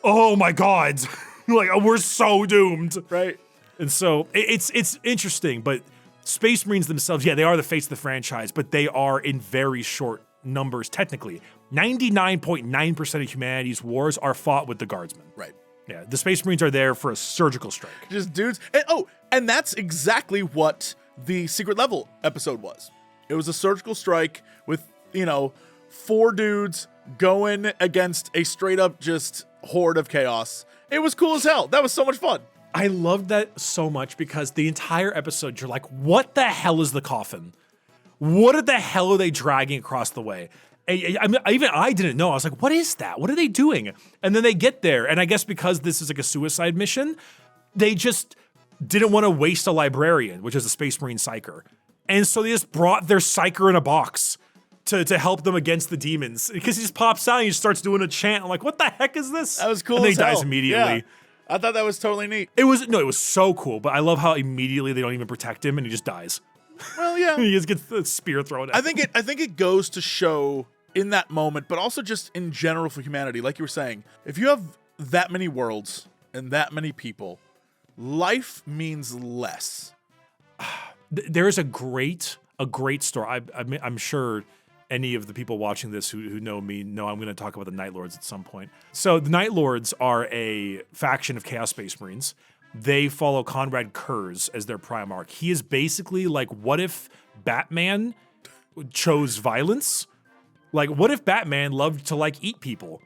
oh my god. Like, oh, we're so doomed. Right. And so it's interesting, but Space Marines themselves, yeah, they are the face of the franchise, but they are in very short numbers technically. 99.9% of humanity's wars are fought with the guardsmen. Right. Yeah, the Space Marines are there for a surgical strike. Just dudes. And that's exactly what the Secret Level episode was. It was a surgical strike with, 4 dudes going against a straight up just horde of chaos. It was cool as hell. That was so much fun. I loved that so much because the entire episode, you're like, what the hell is the coffin? What the hell are they dragging across the way? I didn't know. I was like, what is that? What are they doing? And then they get there. And I guess because this is like a suicide mission, they just didn't want to waste a librarian, which is a Space Marine psyker. And so they just brought their psyker in a box to help them against the demons. Because he just pops out and he just starts doing a chant. I'm like, what the heck is this? That was cool and as hell. he dies immediately. Yeah. I thought that was totally neat. It was so cool. But I love how immediately they don't even protect him and he just dies. Well, yeah. He just gets the spear thrown at him. I think it goes to show in that moment, but also just in general for humanity, like you were saying, if you have that many worlds and that many people, life means less. There is a great story. I'm sure any of the people watching this who know me know I'm going to talk about the Night Lords at some point. So the Night Lords are a faction of Chaos Space Marines. They follow Conrad Kurz as their Primarch. He is basically like, what if Batman chose violence? Like, what if Batman loved to like eat people?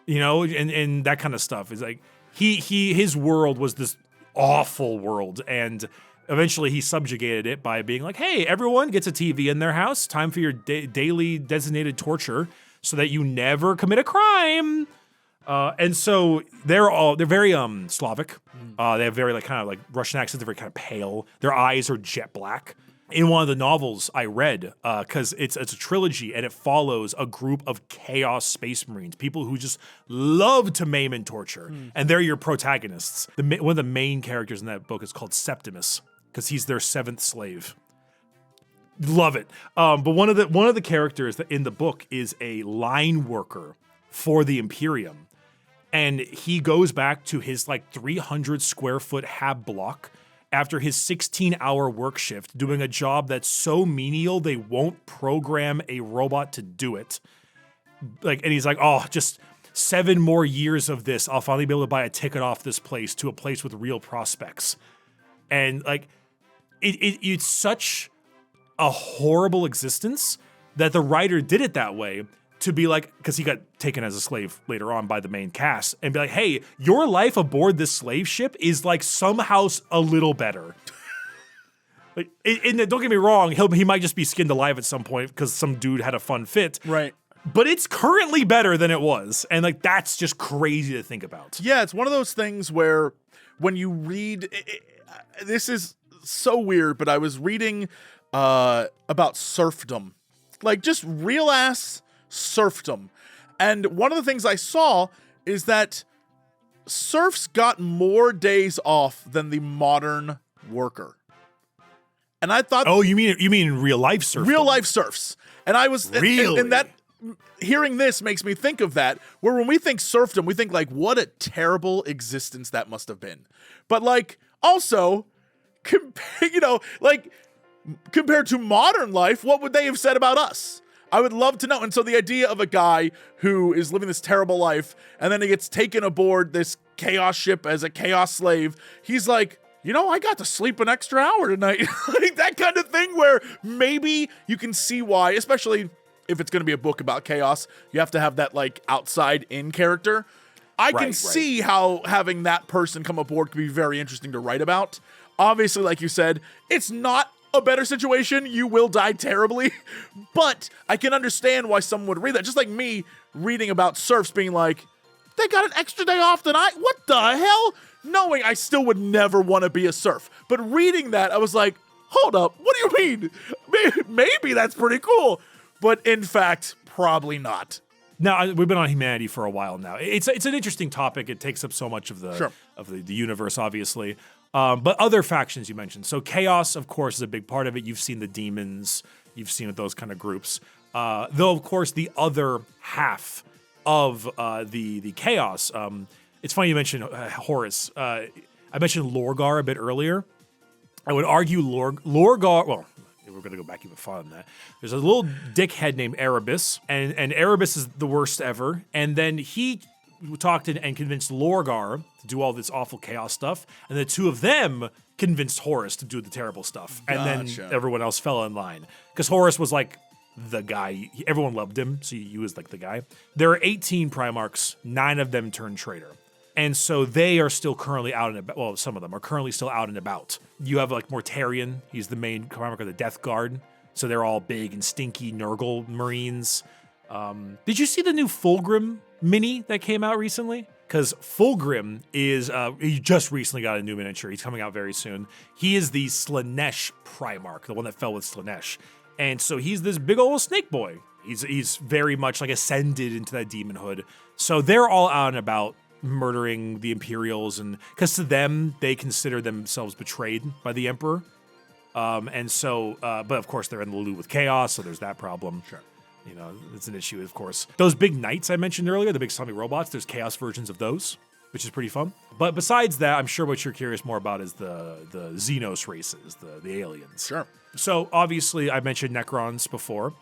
And that kind of stuff. Is like his world was this awful world, and eventually he subjugated it by being like, hey, everyone gets a TV in their house. Time for your daily designated torture so that you never commit a crime. And so they're very Slavic. They have very kind of Russian accents. They're very kind of pale. Their eyes are jet black. In one of the novels I read, because it's a trilogy and it follows a group of chaos Space Marines, people who just love to maim and torture, and they're your protagonists. One of the main characters in that book is called Septimus, because he's their 7th slave. Love it. But one of the characters that in the book is a line worker for the Imperium. And he goes back to his 300 square foot hab block after his 16-hour work shift, doing a job that's so menial they won't program a robot to do it. And he's like, oh, just 7 more years of this, I'll finally be able to buy a ticket off this place to a place with real prospects. And it's such a horrible existence that the writer did it that way to be like, because he got taken as a slave later on by the main cast, and be like, hey, your life aboard this slave ship is like somehow a little better. Like, and don't get me wrong, he might just be skinned alive at some point because some dude had a fun fit. Right. But it's currently better than it was. And like, that's just crazy to think about. Yeah, it's one of those things where when you read, this is so weird, but I was reading about serfdom, like just real ass serfdom. And one of the things I saw is that serfs got more days off than the modern worker. And I thought, oh, you mean real life serfs? Real life serfs. And I was really, and that hearing this makes me think of that, where when we think serfdom, we think like, what a terrible existence that must have been. But like, also, compared to modern life, what would they have said about us? I would love to know. And so the idea of a guy who is living this terrible life, and then he gets taken aboard this chaos ship as a chaos slave, he's like, I got to sleep an extra hour tonight. Like that kind of thing, where maybe you can see why, especially if it's going to be a book about chaos, you have to have that like outside in character. I can see how having that person come aboard could be very interesting to write about. Obviously, like you said, it's not a better situation. You will die terribly, but I can understand why someone would read that. Just like me reading about serfs being like, they got an extra day off tonight. What the hell? Knowing I still would never want to be a serf. But reading that, I was like, hold up, what do you mean? Maybe that's pretty cool. But in fact, probably not. Now, we've been on humanity for a while now. It's an interesting topic. It takes up so much of the universe, obviously. But other factions you mentioned. So chaos, of course, is a big part of it. You've seen the demons. You've seen those kind of groups. Though, of course, the other half of the chaos, it's funny you mentioned Horus. I mentioned Lorgar a bit earlier. I would argue Lorgar, well, we're going to go back even farther than that. There's a little dickhead named Erebus, and Erebus is the worst ever. And then he talked and convinced Lorgar to do all this awful chaos stuff, and the two of them convinced Horus to do the terrible stuff. And then everyone else fell in line. Because Horus was like the guy. Everyone loved him, so he was like the guy. There are 18 Primarchs. 9 of them turned traitor. And so they are still currently out and about. Well, some of them are currently still out and about. You have like Mortarion. He's the main Primarch of the Death Guard. So they're all big and stinky Nurgle Marines. Did you see the new Fulgrim mini that came out recently? Because Fulgrim is, he just recently got a new miniature. He's coming out very soon. He is the Slaanesh Primarch, the one that fell with Slaanesh. And so he's this big old snake boy. He's very much like ascended into that demonhood. So they're all out and about, murdering the Imperials, and because to them they consider themselves betrayed by the Emperor, and so but of course they're in the loop with chaos, so there's that problem. Sure, it's an issue. Of course, those big knights I mentioned earlier, the big zombie robots, there's chaos versions of those, which is pretty fun. But besides that, I'm sure what you're curious more about is the Xenos races, the aliens. Sure. So obviously, I mentioned Necrons before.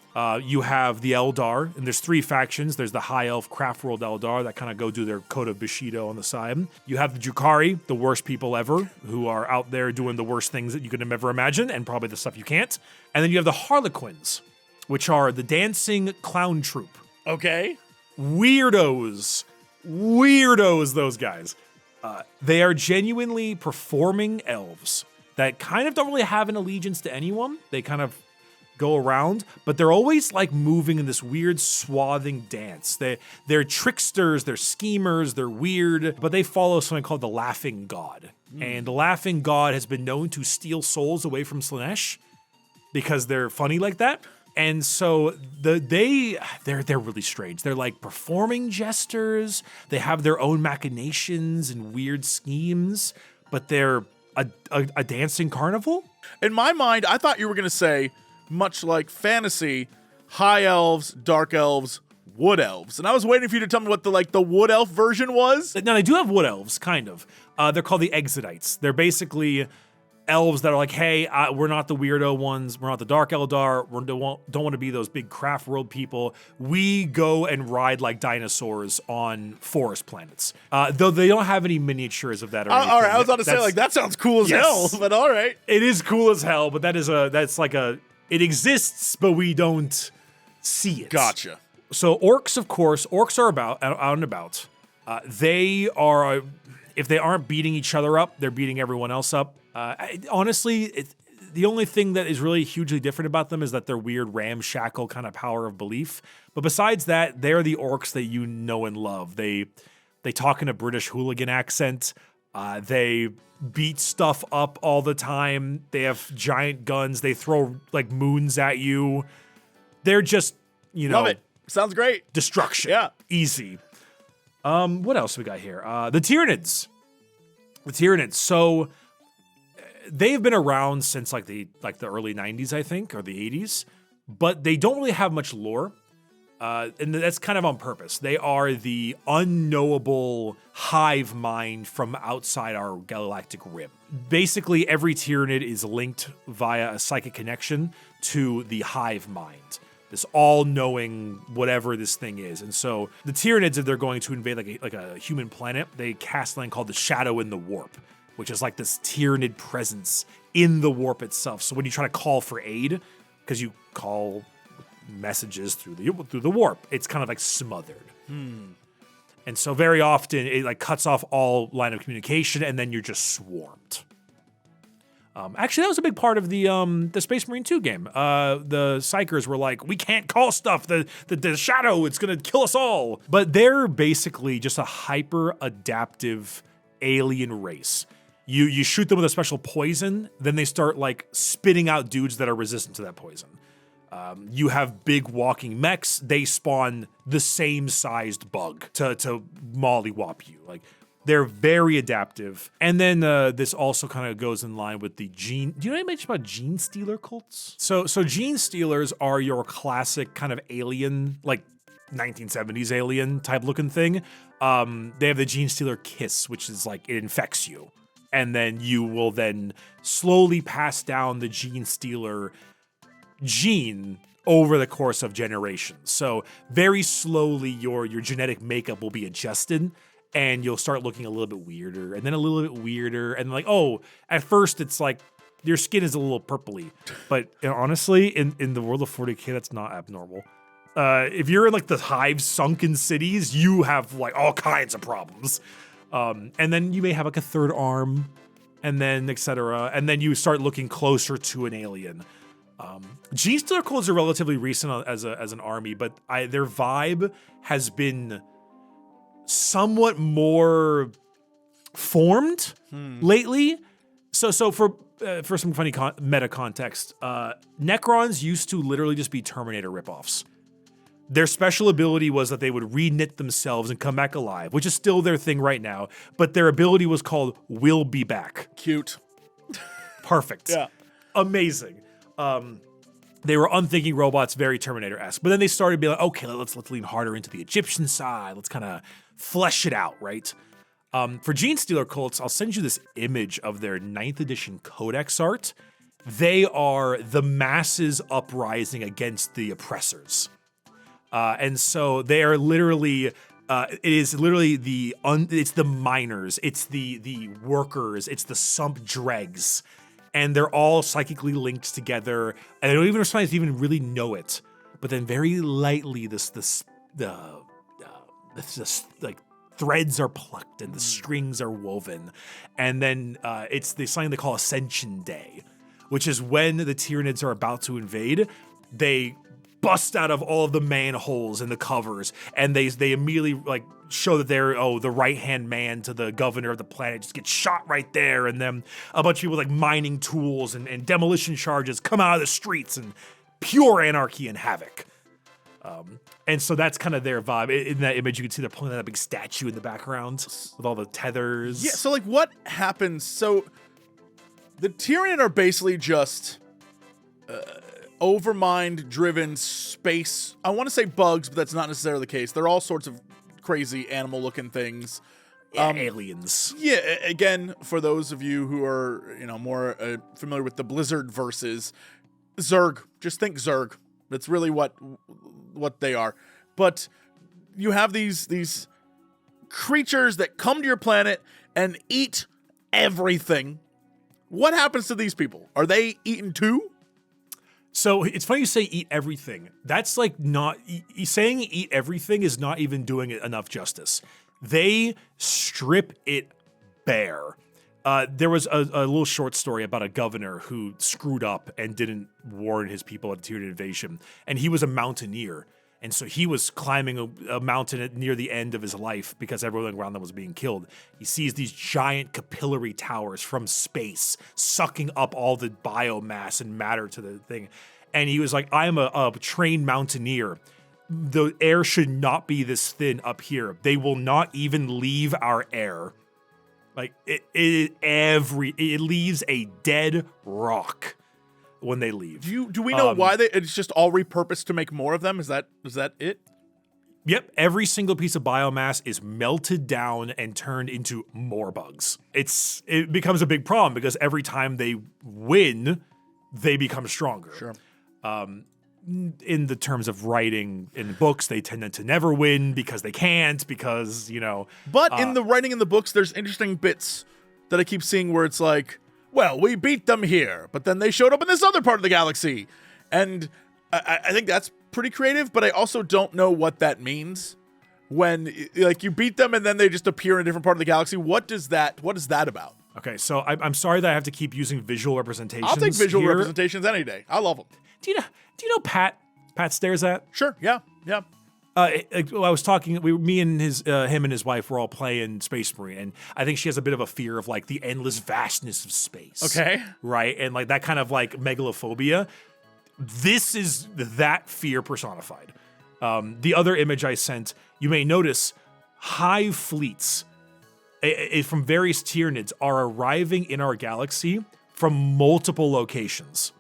You have the Eldar, and there's 3 factions. There's the High Elf Craft World Eldar that kind of go do their Code of Bushido on the side. You have the Drukhari, the worst people ever, who are out there doing the worst things that you could ever imagine, and probably the stuff you can't. And then you have the Harlequins, which are the dancing clown troupe. Okay. Weirdos, those guys. They are genuinely performing elves that kind of don't really have an allegiance to anyone. They kind of go around, but they're always like moving in this weird swathing dance. They're tricksters, they're schemers, they're weird, but they follow something called the Laughing God. And the Laughing God has been known to steal souls away from Slaanesh because they're funny like that. And so they're really strange. They're like performing jesters. They have their own machinations and weird schemes, but they're a dancing carnival? In my mind, I thought you were going to say, much like fantasy, high elves, dark elves, wood elves. And I was waiting for you to tell me what the wood elf version was. Now, they do have wood elves, kind of. They're called the Exodites. They're basically elves that are like, hey, we're not the weirdo ones. We're not the Dark Eldar. We don't want to be those big craft world people. We go and ride like dinosaurs on forest planets. Though they don't have any miniatures of that or anything. All right, I was about to say, like, that sounds cool as hell, but all right. It is cool as hell, but it exists, but we don't see it. Gotcha. orcs, of course, orcs are out and about. They are, if they aren't beating each other up, they're beating everyone else up. Honestly, the only thing that is really hugely different about them is that they're weird ramshackle kind of power of belief. But besides that, they're the orcs that you know and love. They talk in a British hooligan accent. They beat stuff up all the time. They have giant guns. They throw like moons at you. They're just, Love it. Sounds great. Destruction. Yeah. Easy. What else we got here? The Tyranids. The Tyranids. So they've been around since like the early 90s, I think, or the 80s, but they don't really have much lore. And that's kind of on purpose. They are the unknowable hive mind from outside our galactic rim. Basically, every Tyranid is linked via a psychic connection to the hive mind, this all-knowing whatever this thing is. And so the Tyranids, if they're going to invade like a human planet, they cast something called the Shadow in the Warp, which is like this Tyranid presence in the warp itself. So when you try to call for aid, because you call messages through the warp, it's kind of like smothered. And so very often it like cuts off all line of communication, and then you're just swarmed. Actually, that was a big part of the Space Marine 2 game. The Psychers were like, we can't call stuff. The Shadow, it's gonna kill us all. But they're basically just a hyper adaptive alien race. You shoot them with a special poison, then they start like spitting out dudes that are resistant to that poison. You have big walking mechs. They spawn the same sized bug to mollywop you. Like, they're very adaptive. And then this also kind of goes in line with the gene. Do you know anything about gene stealer cults? So gene stealers are your classic kind of alien, like 1970s alien type looking thing. They have the gene stealer kiss, which is like it infects you. And then you will then slowly pass down the gene stealer gene over the course of generations. So very slowly your genetic makeup will be adjusted, and you'll start looking a little bit weirder, and then a little bit weirder, and like, oh, at first it's like your skin is a little purpley. But honestly, in the world of 40k, that's not abnormal. If you're in like the hive sunken cities, you have like all kinds of problems. And then you may have like a third arm, and then etc. And then you start looking closer to an alien. Gene Stealer cults are relatively recent as an army, but their vibe has been somewhat more formed lately. So for some funny meta context, Necrons used to literally just be Terminator ripoffs. Their special ability was that they would reknit themselves and come back alive, which is still their thing right now. But their ability was called "Will Be Back." Cute. Perfect. Yeah. Amazing. They were unthinking robots, very Terminator-esque. But then they started being like, okay, let's lean harder into the Egyptian side. Let's kind of flesh it out, right? For Gene Stealer cults, I'll send you this image of their 9th edition Codex art. They are the masses uprising against the oppressors. And so they are literally, it is literally it's the miners, it's the workers, it's the sump dregs. And they're all psychically linked together, and they don't even sometimes even really know it. But then very lightly, the like threads are plucked and the strings are woven, and then it's something they call Ascension Day, which is when the Tyranids are about to invade. They bust out of all of the manholes in the covers, and they immediately like show that they're the right-hand man to the governor of the planet, just gets shot right there, and then a bunch of people with like mining tools and demolition charges come out of the streets, and pure anarchy and havoc. And so that's kind of their vibe. In that image, you can see they're pulling out a big statue in the background with all the tethers. Yeah, so like what happens? So the Tyranid are basically just overmind-driven space. I want to say bugs, but that's not necessarily the case. They're all sorts of crazy animal-looking things. Aliens. Yeah, again, for those of you who are more familiar with the Blizzard verses, Zerg. Just think Zerg. That's really what they are. But you have these creatures that come to your planet and eat everything. What happens to these people? Are they eaten too? So it's funny you say eat everything. That's like not saying eat everything is not even doing it enough justice. They strip it bare. There was a little short story about a governor who screwed up and didn't warn his people of the Tyranid invasion, and he was a mountaineer. And so he was climbing a mountain near the end of his life because everyone around them was being killed. He sees these giant capillary towers from space sucking up all the biomass and matter to the thing. And he was like, I am a trained mountaineer. The air should not be this thin up here. They will not even leave our air. Like it leaves a dead rock when they leave. Do we know why it's just all repurposed to make more of them? Is that it? Yep, every single piece of biomass is melted down and turned into more bugs. It becomes a big problem because every time they win, they become stronger. Sure. In the terms of writing in books, they tend to never win because they can't, because, But in the writing in the books, there's interesting bits that I keep seeing where it's like, well, we beat them here, but then they showed up in this other part of the galaxy. And I think that's pretty creative, but I also don't know what that means. When, like, you beat them and then they just appear in a different part of the galaxy. What is that about? Okay, so I'm sorry that I have to keep using visual representations. I'll take visual here. representations any day. I love them. Do you know Pat stares at? Sure, yeah. I was talking. Me and him and his wife were all playing Space Marine, and I think she has a bit of a fear of like the endless vastness of space. Okay, right, and like that kind of like megalophobia. This is that fear personified. The other image I sent, you may notice, hive fleets from various Tyranids are arriving in our galaxy from multiple locations,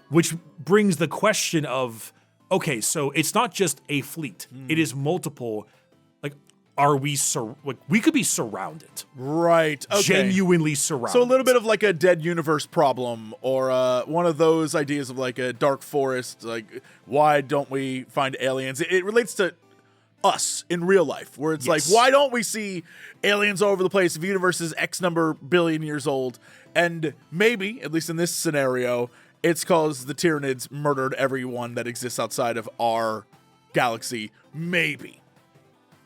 which brings the question of, okay, so it's not just a fleet; it is multiple. Like, are we we could be surrounded, right? Okay. Genuinely surrounded. So a little bit of like a dead universe problem, or one of those ideas of like a dark forest. Like, why don't we find aliens? It relates to us in real life, where it's like, why don't we see aliens all over the place? If the universe is X number billion years old, and maybe, at least in this scenario, it's because the Tyranids murdered everyone that exists outside of our galaxy. Maybe.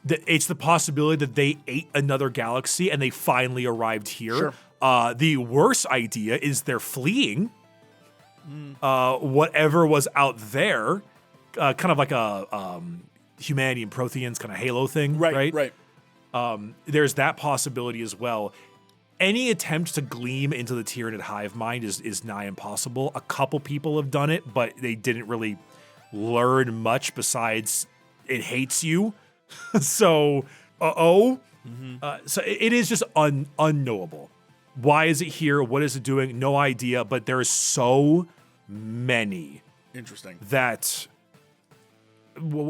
It's the possibility that they ate another galaxy and they finally arrived here. Sure. The worst idea is they're fleeing whatever was out there, kind of like a Humanity and Protheans kind of Halo thing, right? There's that possibility as well. Any attempt to gleam into the Tyranid hive mind is nigh impossible. A couple people have done it, but they didn't really learn much besides it hates you. So, so it is just unknowable. Why is it here? What is it doing? No idea. But there are so many. Interesting. That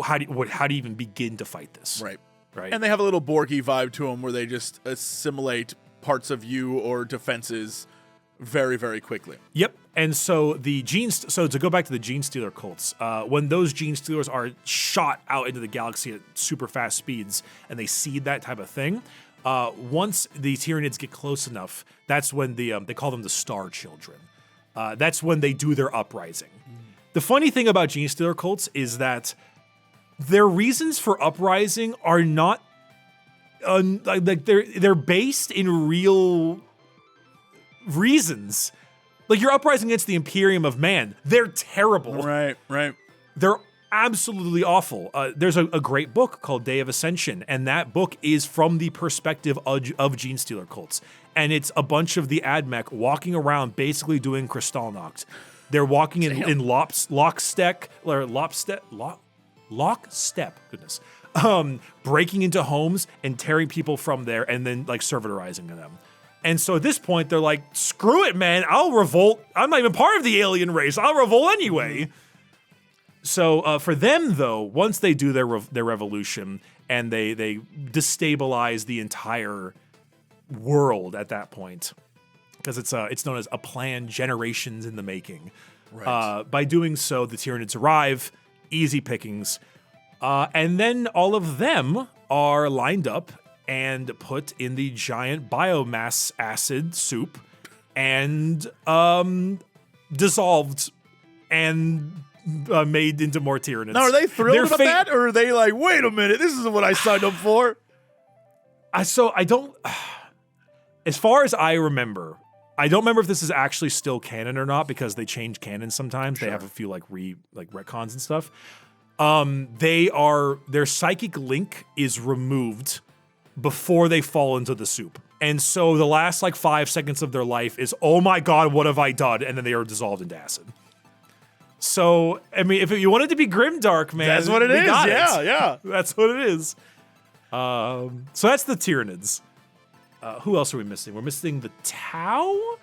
how do you even begin to fight this? Right. Right. And they have a little Borgy vibe to them where they just assimilate parts of you or defenses very, very quickly. Yep. And so so to go back to the Gene Stealer cults, when those Gene Stealers are shot out into the galaxy at super fast speeds and they seed that type of thing, once the Tyranids get close enough, that's when they call them the Star Children. That's when they do their uprising. The funny thing about Gene Stealer cults is that their reasons for uprising are not like they're based in real reasons. Like, you're uprising against the Imperium of Man. They're terrible. Right. They're absolutely awful. There's a great book called Day of Ascension, and that book is from the perspective of Gene Stealer cults. And it's a bunch of the Admech walking around basically doing Kristallnacht. They're walking in lockstep, goodness. Breaking into homes and tearing people from there and then like servitorizing them. And so at this point, they're like, screw it, man. I'll revolt. I'm not even part of the alien race. I'll revolt anyway. So for them, though, once they do their revolution and they destabilize the entire world at that point, because it's known as a plan generations in the making. Right. By doing so, the Tyranids arrive, easy pickings. And then all of them are lined up and put in the giant biomass acid soup and dissolved and made into more Tyranids. Now, are they thrilled about that, or are they like, wait a minute, this isn't what I signed up for? So I don't, as far as I remember, I don't remember if this is actually still canon or not because they change canon sometimes. Sure. They have a few like retcons and stuff. Their psychic link is removed before they fall into the soup. And so the last like 5 seconds of their life is, oh my God, what have I done? And then they are dissolved into acid. So, I mean, if you want it to be grimdark, man, that's what it is. Yeah. That's what it is. So that's the Tyranids. Who else are we missing? We're missing the Tau?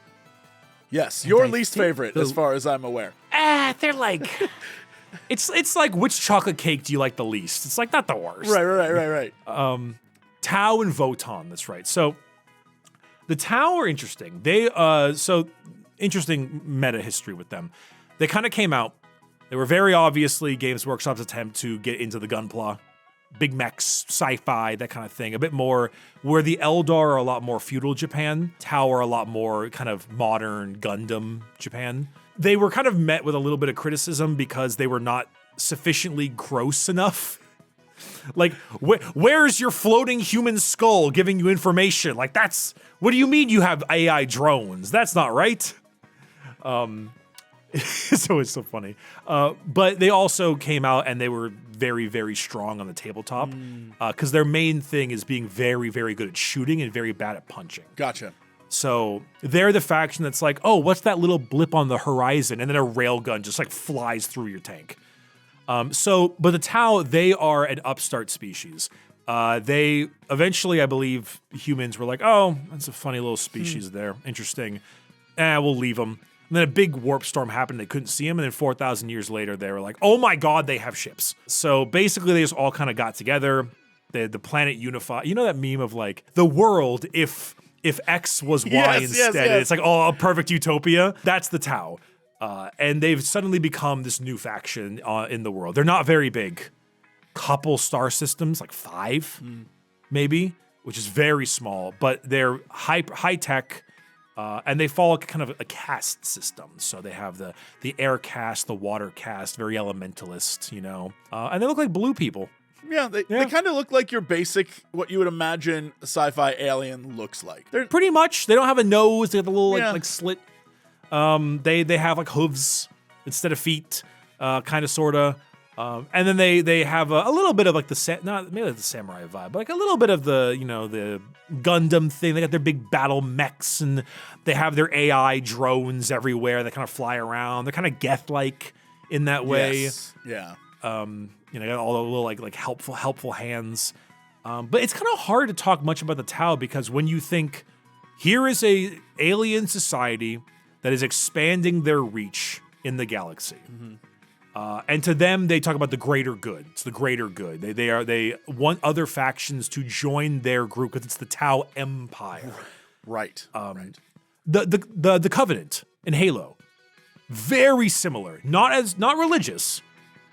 Yes, your least favorite, as far as I'm aware. They're like... it's like, which chocolate cake do you like the least? It's like not the worst. Right. Tau and Votann, that's right. So the Tau are interesting. Interesting meta history with them. They kind of came out. They were very obviously Games Workshop's attempt to get into the Gunpla, big mechs, sci-fi, that kind of thing. A bit more where the Eldar are a lot more feudal Japan. Tau are a lot more kind of modern Gundam Japan. They were kind of met with a little bit of criticism because they were not sufficiently gross enough. Like, where's your floating human skull giving you information? Like, what do you mean you have AI drones? That's not right. So it's so funny. But they also came out and they were very, very strong on the tabletop because their main thing is being very, very good at shooting and very bad at punching. Gotcha. So they're the faction that's like, oh, what's that little blip on the horizon? And then a railgun just like flies through your tank. But the Tau, they are an upstart species. They eventually, I believe, humans were like, oh, that's a funny little species there. Interesting. We'll leave them. And then a big warp storm happened. They couldn't see them. And then 4,000 years later, they were like, oh my God, they have ships. So basically, they just all kind of got together. The planet unified. You know that meme of like, the world, if X was Y instead, yes. It's like, oh, a perfect utopia. That's the Tau. And they've suddenly become this new faction in the world. They're not very big. Couple star systems, like 5, maybe, which is very small. But they're high tech. And they follow kind of a caste system. So they have the air caste, the water caste, very elementalist, you know. And they look like blue people. Yeah, they kind of look like your basic, what you would imagine a sci-fi alien looks like. They're pretty much. They don't have a nose. They have a little like slit. They have like hooves instead of feet, kind of, sort of. And then they have a little bit of like not maybe like the samurai vibe, but like a little bit of the, you know, the Gundam thing. They got their big battle mechs and they have their AI drones everywhere that kind of fly around. They're kind of Geth-like in that way. Yes. Yeah. You know, got all the little like helpful hands. But it's kind of hard to talk much about the Tau because when you think here is a alien society that is expanding their reach in the galaxy. And to them, they talk about the greater good. It's the greater good. They want other factions to join their group because it's the Tau Empire. Right. The Covenant in Halo, very similar. Not religious,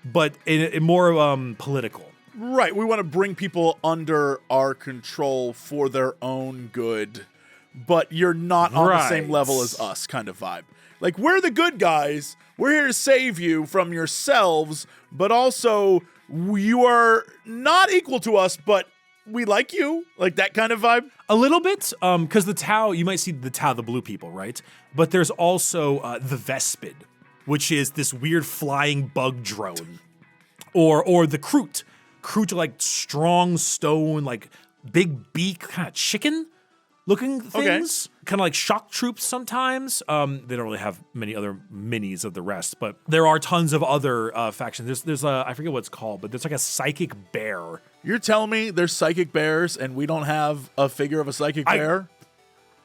but in more political. Right. We want to bring people under our control for their own good, but you're not on the same level as us, kind of vibe. Like, we're the good guys. We're here to save you from yourselves, but also you are not equal to us, but we like you. Like that kind of vibe. A little bit, because the Tau, you might see the Tau, the blue people, right? But there's also the Vespid, which is this weird flying bug drone. Or the Kroot. Kroot are like strong stone, like big beak, kind of chicken looking things. Kind of like shock troops sometimes. They don't really have many other minis of the rest, but there are tons of other factions. There's I forget what it's called, but there's like a psychic bear. You're telling me there's psychic bears and we don't have a figure of a psychic bear?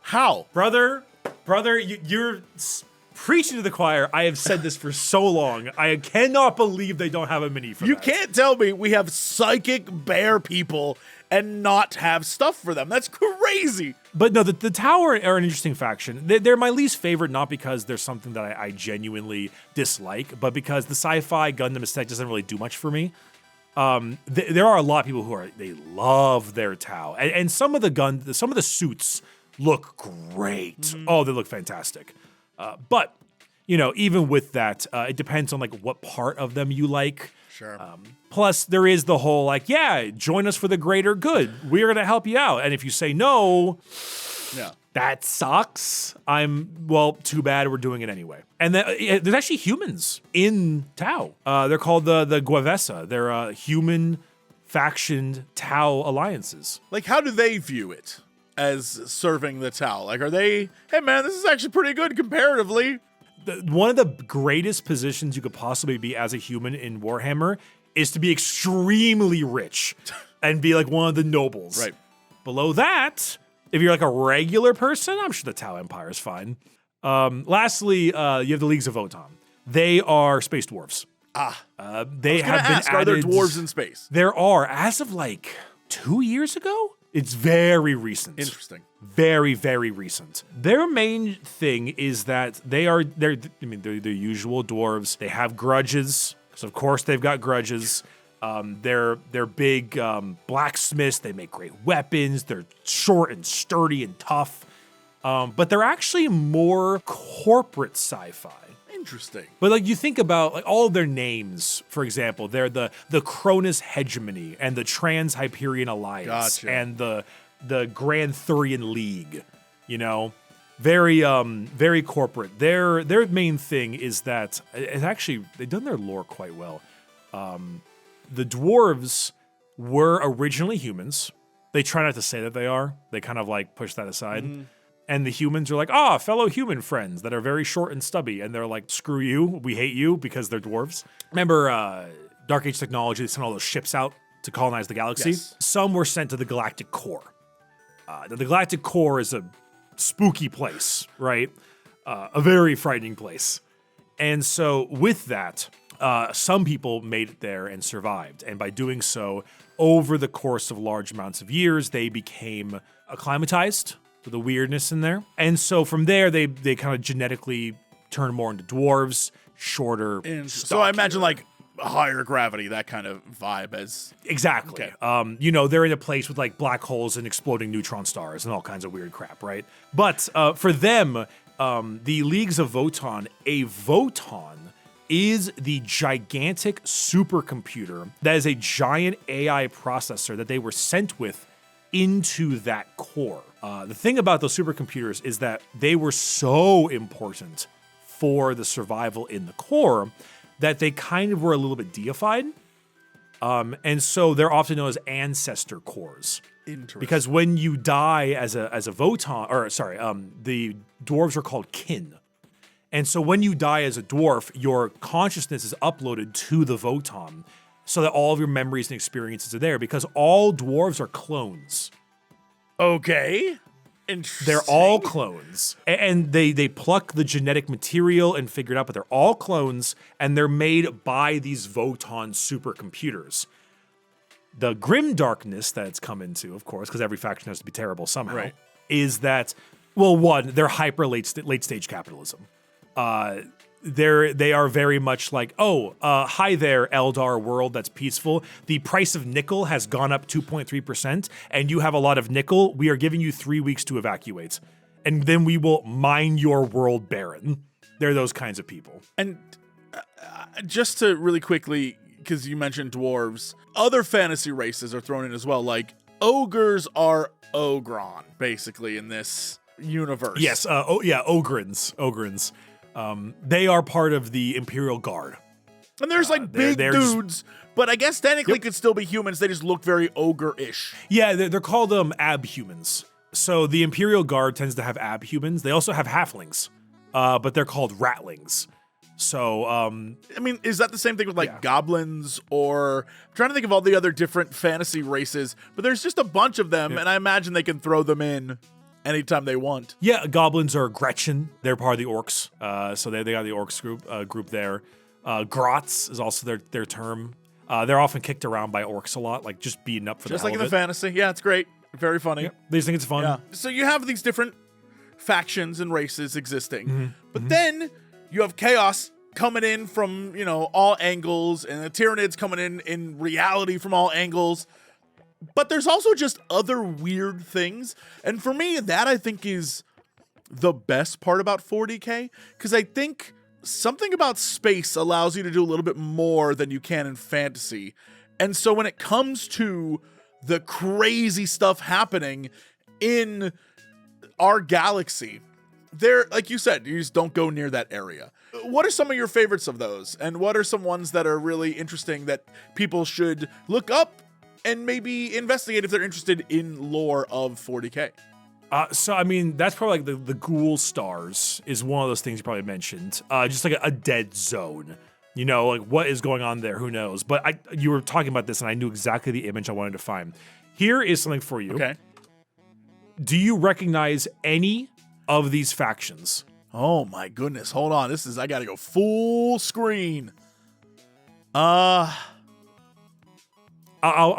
How? Brother, you're preaching to the choir. I have said this for so long. I cannot believe they don't have a mini for that. You can't tell me we have psychic bear people and not have stuff for them. That's crazy. But no, the Tau are an interesting faction. They're my least favorite, not because there's something that I genuinely dislike, but because the sci-fi Gundam aesthetic doesn't really do much for me. There are a lot of people who they love their Tau, and some of the suits look great. Oh, they look fantastic. But even with that, it depends on like what part of them you like. Sure. Plus, there is the whole like, yeah, join us for the greater good. We're going to help you out. And if you say no, that sucks. Too bad. We're doing it anyway. And there's actually humans in Tau. They're called the Guavesa. They're human factioned Tau alliances. Like, how do they view it as serving the Tau? Like, are they, hey man, this is actually pretty good comparatively? One of the greatest positions you could possibly be as a human in Warhammer is to be extremely rich and be like one of the nobles. Right. Below that, if you're like a regular person, I'm sure the Tau Empire is fine. Lastly, you have the Leagues of Votann. They are space dwarves. They have been added. Are there dwarves in space? There are, as of like 2 years ago. It's very recent. Interesting. Very, very recent. Their main thing is that they're the usual dwarves. They have grudges, because of course they've got grudges. They're big blacksmiths. They make great weapons. They're short and sturdy and tough. But they're actually more corporate sci-fi. Interesting. But like you think about like all of their names, for example, they're the Cronus Hegemony and the Trans-Hyperion Alliance and the Grand Thurian League, very corporate. Their main thing is that it's actually they've done their lore quite well. The dwarves were originally humans. They try not to say that they are. They kind of like push that aside. Mm-hmm. And the humans are like, fellow human friends that are very short and stubby. And they're like, screw you. We hate you because they're dwarves. Remember Dark Age technology? They sent all those ships out to colonize the galaxy. Yes. Some were sent to the Galactic Core. The Galactic Core is a spooky place, right? A very frightening place. And so with that, some people made it there and survived. And by doing so, over the course of large amounts of years, they became acclimatized to the weirdness in there. And so from there, they kind of genetically turn more into dwarves, shorter, so I imagine like higher gravity, that kind of vibe as... Exactly. Okay. They're in a place with like black holes and exploding neutron stars and all kinds of weird crap, right? But for them, the Leagues of Votann, a Votann is the gigantic supercomputer that is a giant AI processor that they were sent with into that core. The thing about those supercomputers is that they were so important for the survival in the core that they kind of were a little bit deified. And so they're often known as ancestor cores. Interesting. Because when you die as a Votann, the dwarves are called kin. And so when you die as a dwarf, your consciousness is uploaded to the Votann so that all of your memories and experiences are there, because all dwarves are clones. Okay. Interesting. They're all clones. And they pluck the genetic material and figure it out, but they're all clones, and they're made by these Votann supercomputers. The grim darkness that it's come into, of course, because every faction has to be terrible somehow, right, is that, well, one, they're hyper late stage capitalism. They are very much like, hi there, Eldar world that's peaceful. The price of nickel has gone up 2.3%, and you have a lot of nickel. We are giving you 3 weeks to evacuate, and then we will mine your world barren. They're those kinds of people. And just to really quickly, because you mentioned dwarves, other fantasy races are thrown in as well. Like ogres are Ogron, basically, in this universe. Yes, Ogrins. They are part of the Imperial Guard. And there's like big dudes, but I guess technically could still be humans. They just look very ogre-ish. Yeah, they're called abhumans. So the Imperial Guard tends to have abhumans. They also have halflings, but they're called ratlings. So, I mean, is that the same thing with like goblins, or I'm trying to think of all the other different fantasy races, but there's just a bunch of them, and I imagine they can throw them in anytime they want. Yeah, goblins are Gretchen. They're part of the orcs. So they got the orcs group there. Grots is also their term. They're often kicked around by orcs a lot, like just beaten up for just the hell like of in the it. fantasy. Yeah, it's great. Very funny. Yep. They just think it's fun. Yeah. So you have these different factions and races existing, but then you have chaos coming in from, all angles, and the Tyranids coming in reality from all angles. But there's also just other weird things. And for me, that I think is the best part about 40k, because I think something about space allows you to do a little bit more than you can in fantasy. And so when it comes to the crazy stuff happening in our galaxy, there, like you said, you just don't go near that area. What are some of your favorites of those? And what are some ones that are really interesting that people should look up and maybe investigate if they're interested in lore of 40k? So, I mean, that's probably like the Ghoul Stars is one of those things you probably mentioned. Just like a dead zone. You know, like what is going on there? Who knows? But you were talking about this and I knew exactly the image I wanted to find. Here is something for you. Okay. Do you recognize any of these factions? Oh my goodness. Hold on. I gotta go full screen. I'll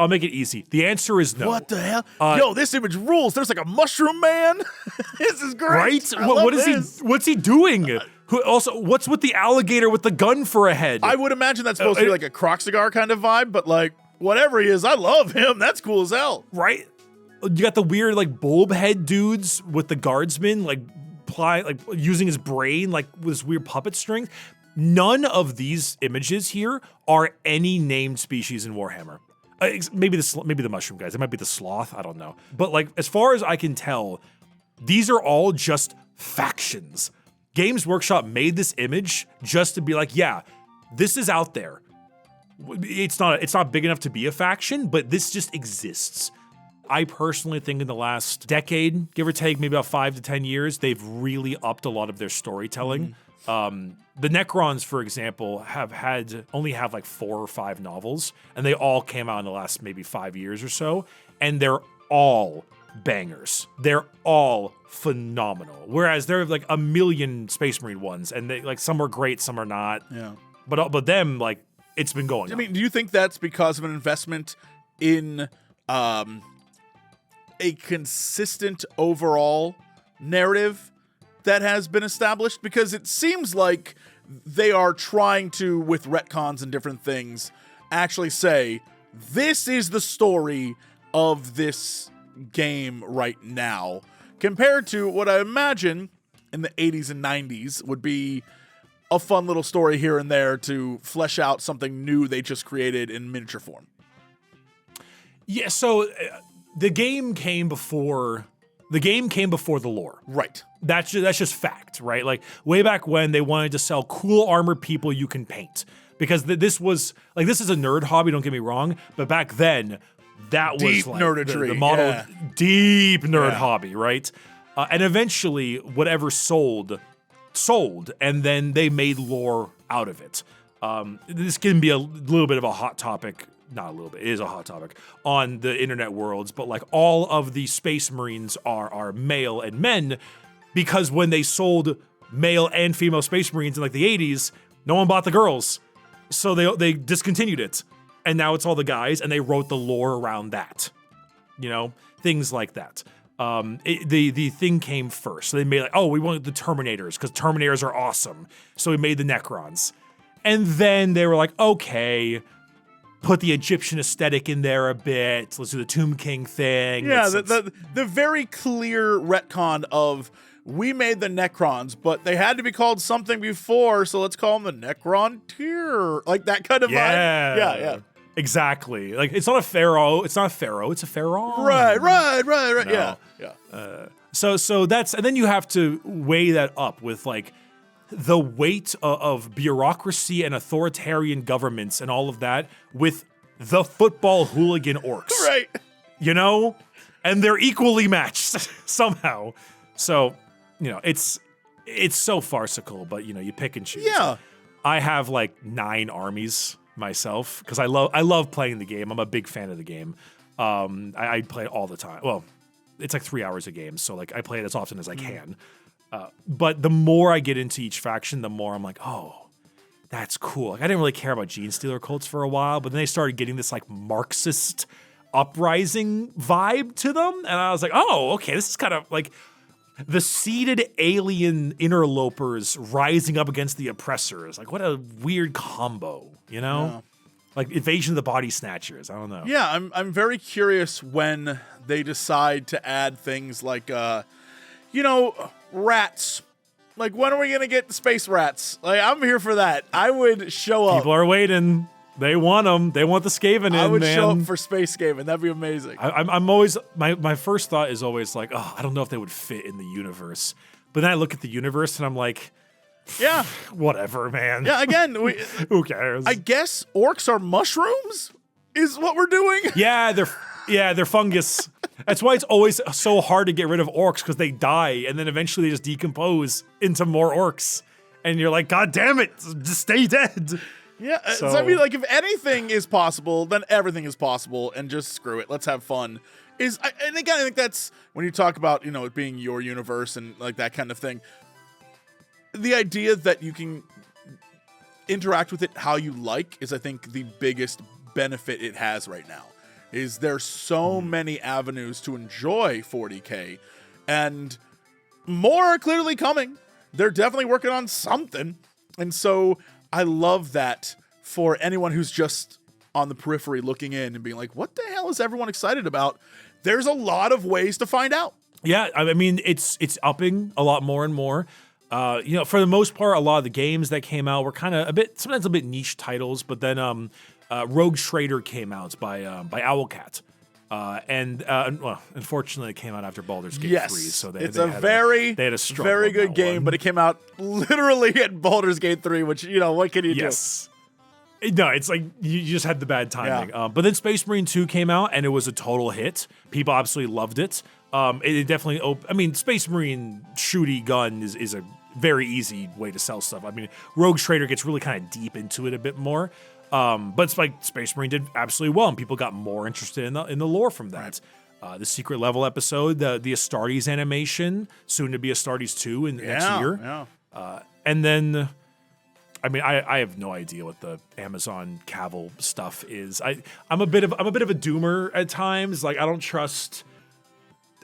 make it easy. The answer is no. What the hell? Yo, this image rules. There's like a mushroom man. This is great. Right? What is he? What's he doing? Also, what's with the alligator with the gun for a head? I would imagine that's supposed to be like a croc cigar kind of vibe, but like whatever he is, I love him. That's cool as hell. Right? You got the weird like bulb head dudes with the guardsman like using his brain like with this weird puppet string. None of these images here are any named species in Warhammer. Maybe the mushroom guys. It might be the sloth. I don't know. But like, as far as I can tell, these are all just factions. Games Workshop made this image just to be like, yeah, this is out there. It's not big enough to be a faction, but this just exists. I personally think in the last decade, give or take, maybe about 5 to 10 years, they've really upped a lot of their storytelling. The Necrons, for example, only have like 4 or 5 novels, and they all came out in the last maybe 5 years or so, and they're all bangers. They're all phenomenal. Whereas there are like a million Space Marine ones, and they like some are great, some are not. Yeah. But them, like, it's been going on. I mean, do you think that's because of an investment in a consistent overall narrative that has been established? Because it seems like they are trying to, with retcons and different things, actually say, this is the story of this game right now, compared to what I imagine in the 80s and 90s would be a fun little story here and there to flesh out something new they just created in miniature form. Yeah, so the game came before the lore. Right. That's just fact, right? Like way back when they wanted to sell cool armored people you can paint, because this is a nerd hobby. Don't get me wrong, but back then that deep was like nerdistry, the model, yeah. Deep nerd hobby, right? And eventually, whatever sold, and then they made lore out of it. This can be a little bit of a hot topic. Not a little bit, it is a hot topic on the internet worlds, but like all of the Space Marines are male and men, because when they sold male and female Space Marines in like the 80s, no one bought the girls. So they discontinued it. And now it's all the guys, and they wrote the lore around that. You know, things like that. The thing came first. So they made like, oh, we wanted the Terminators because Terminators are awesome. So we made the Necrons. And then they were like, okay, put the Egyptian aesthetic in there a bit. Let's do the Tomb King thing. Yeah, the very clear retcon of, we made the Necrons, but they had to be called something before, so let's call them the Necrontyr. Like that kind of vibe. Yeah. Exactly. Like it's not a pharaoh. It's not a pharaoh. It's a pharaoh. Right. No. Yeah. So that's, and then you have to weigh that up with like the weight of bureaucracy and authoritarian governments and all of that with the football hooligan orcs. Right. You know? And they're equally matched somehow. So, you know, it's so farcical, but you know, you pick and choose. Yeah. I have like 9 armies myself because I love playing the game. I'm a big fan of the game. I play it all the time. Well, it's like 3 hours a game, so like I play it as often as I can. But the more I get into each faction, the more I'm like, oh, that's cool. Like I didn't really care about Gene Stealer cults for a while, but then they started getting this like Marxist uprising vibe to them, and I was like, oh, okay, this is kind of like the seeded alien interlopers rising up against the oppressors. Like, what a weird combo, you know? Yeah. Like Invasion of the Body Snatchers. I don't know. Yeah, I'm very curious when they decide to add things like, rats Like, when are we gonna get the space rats? Like, I'm here for that. I would show up. People are waiting. They want them. They want the Skaven in, I would man. show up for Space Skaven. That'd be amazing. I'm always my first thought is always like, oh, I don't know if they would fit in the universe. But then I look at the universe and I'm like, yeah, whatever, man. yeah. Again, Who cares? I guess orcs are mushrooms. Is what we're doing. Yeah, they're fungus. That's why it's always so hard to get rid of orcs, because they die and then eventually they just decompose into more orcs. And you're like, God damn it, just stay dead. Yeah, so I mean, like, if anything is possible, then everything is possible, and just screw it. Let's have fun. And again, I think that's when you talk about, it being your universe and like that kind of thing. The idea that you can interact with it how you like is, I think, the biggest benefit it has right now. Is there's so many avenues to enjoy 40k, and more are clearly coming. They're definitely working on something, and so I love that for anyone who's just on the periphery looking in and being like, what the hell is everyone excited about? There's a lot of ways to find out. Yeah, I mean, it's upping a lot more and more. For the most part, a lot of the games that came out were kind of sometimes a bit niche titles, but then Rogue Trader came out by Owlcat. Unfortunately, it came out after Baldur's Gate 3. So it's a very good game, but it came out literally at Baldur's Gate 3, which, what can you do? No, it's like you just had the bad timing. Yeah. But then Space Marine 2 came out, and it was a total hit. People absolutely loved it. It definitely, Space Marine shooty gun is a very easy way to sell stuff. I mean, Rogue Trader gets really kind of deep into it a bit more. But it's like Space Marine did absolutely well, and people got more interested in the lore from that. Right. The Secret Level episode, the Astartes animation, soon to be Astartes 2 in next year. Yeah. And then, I mean, I have no idea what the Amazon Cavil stuff is. I'm a bit of a doomer at times. Like, I don't trust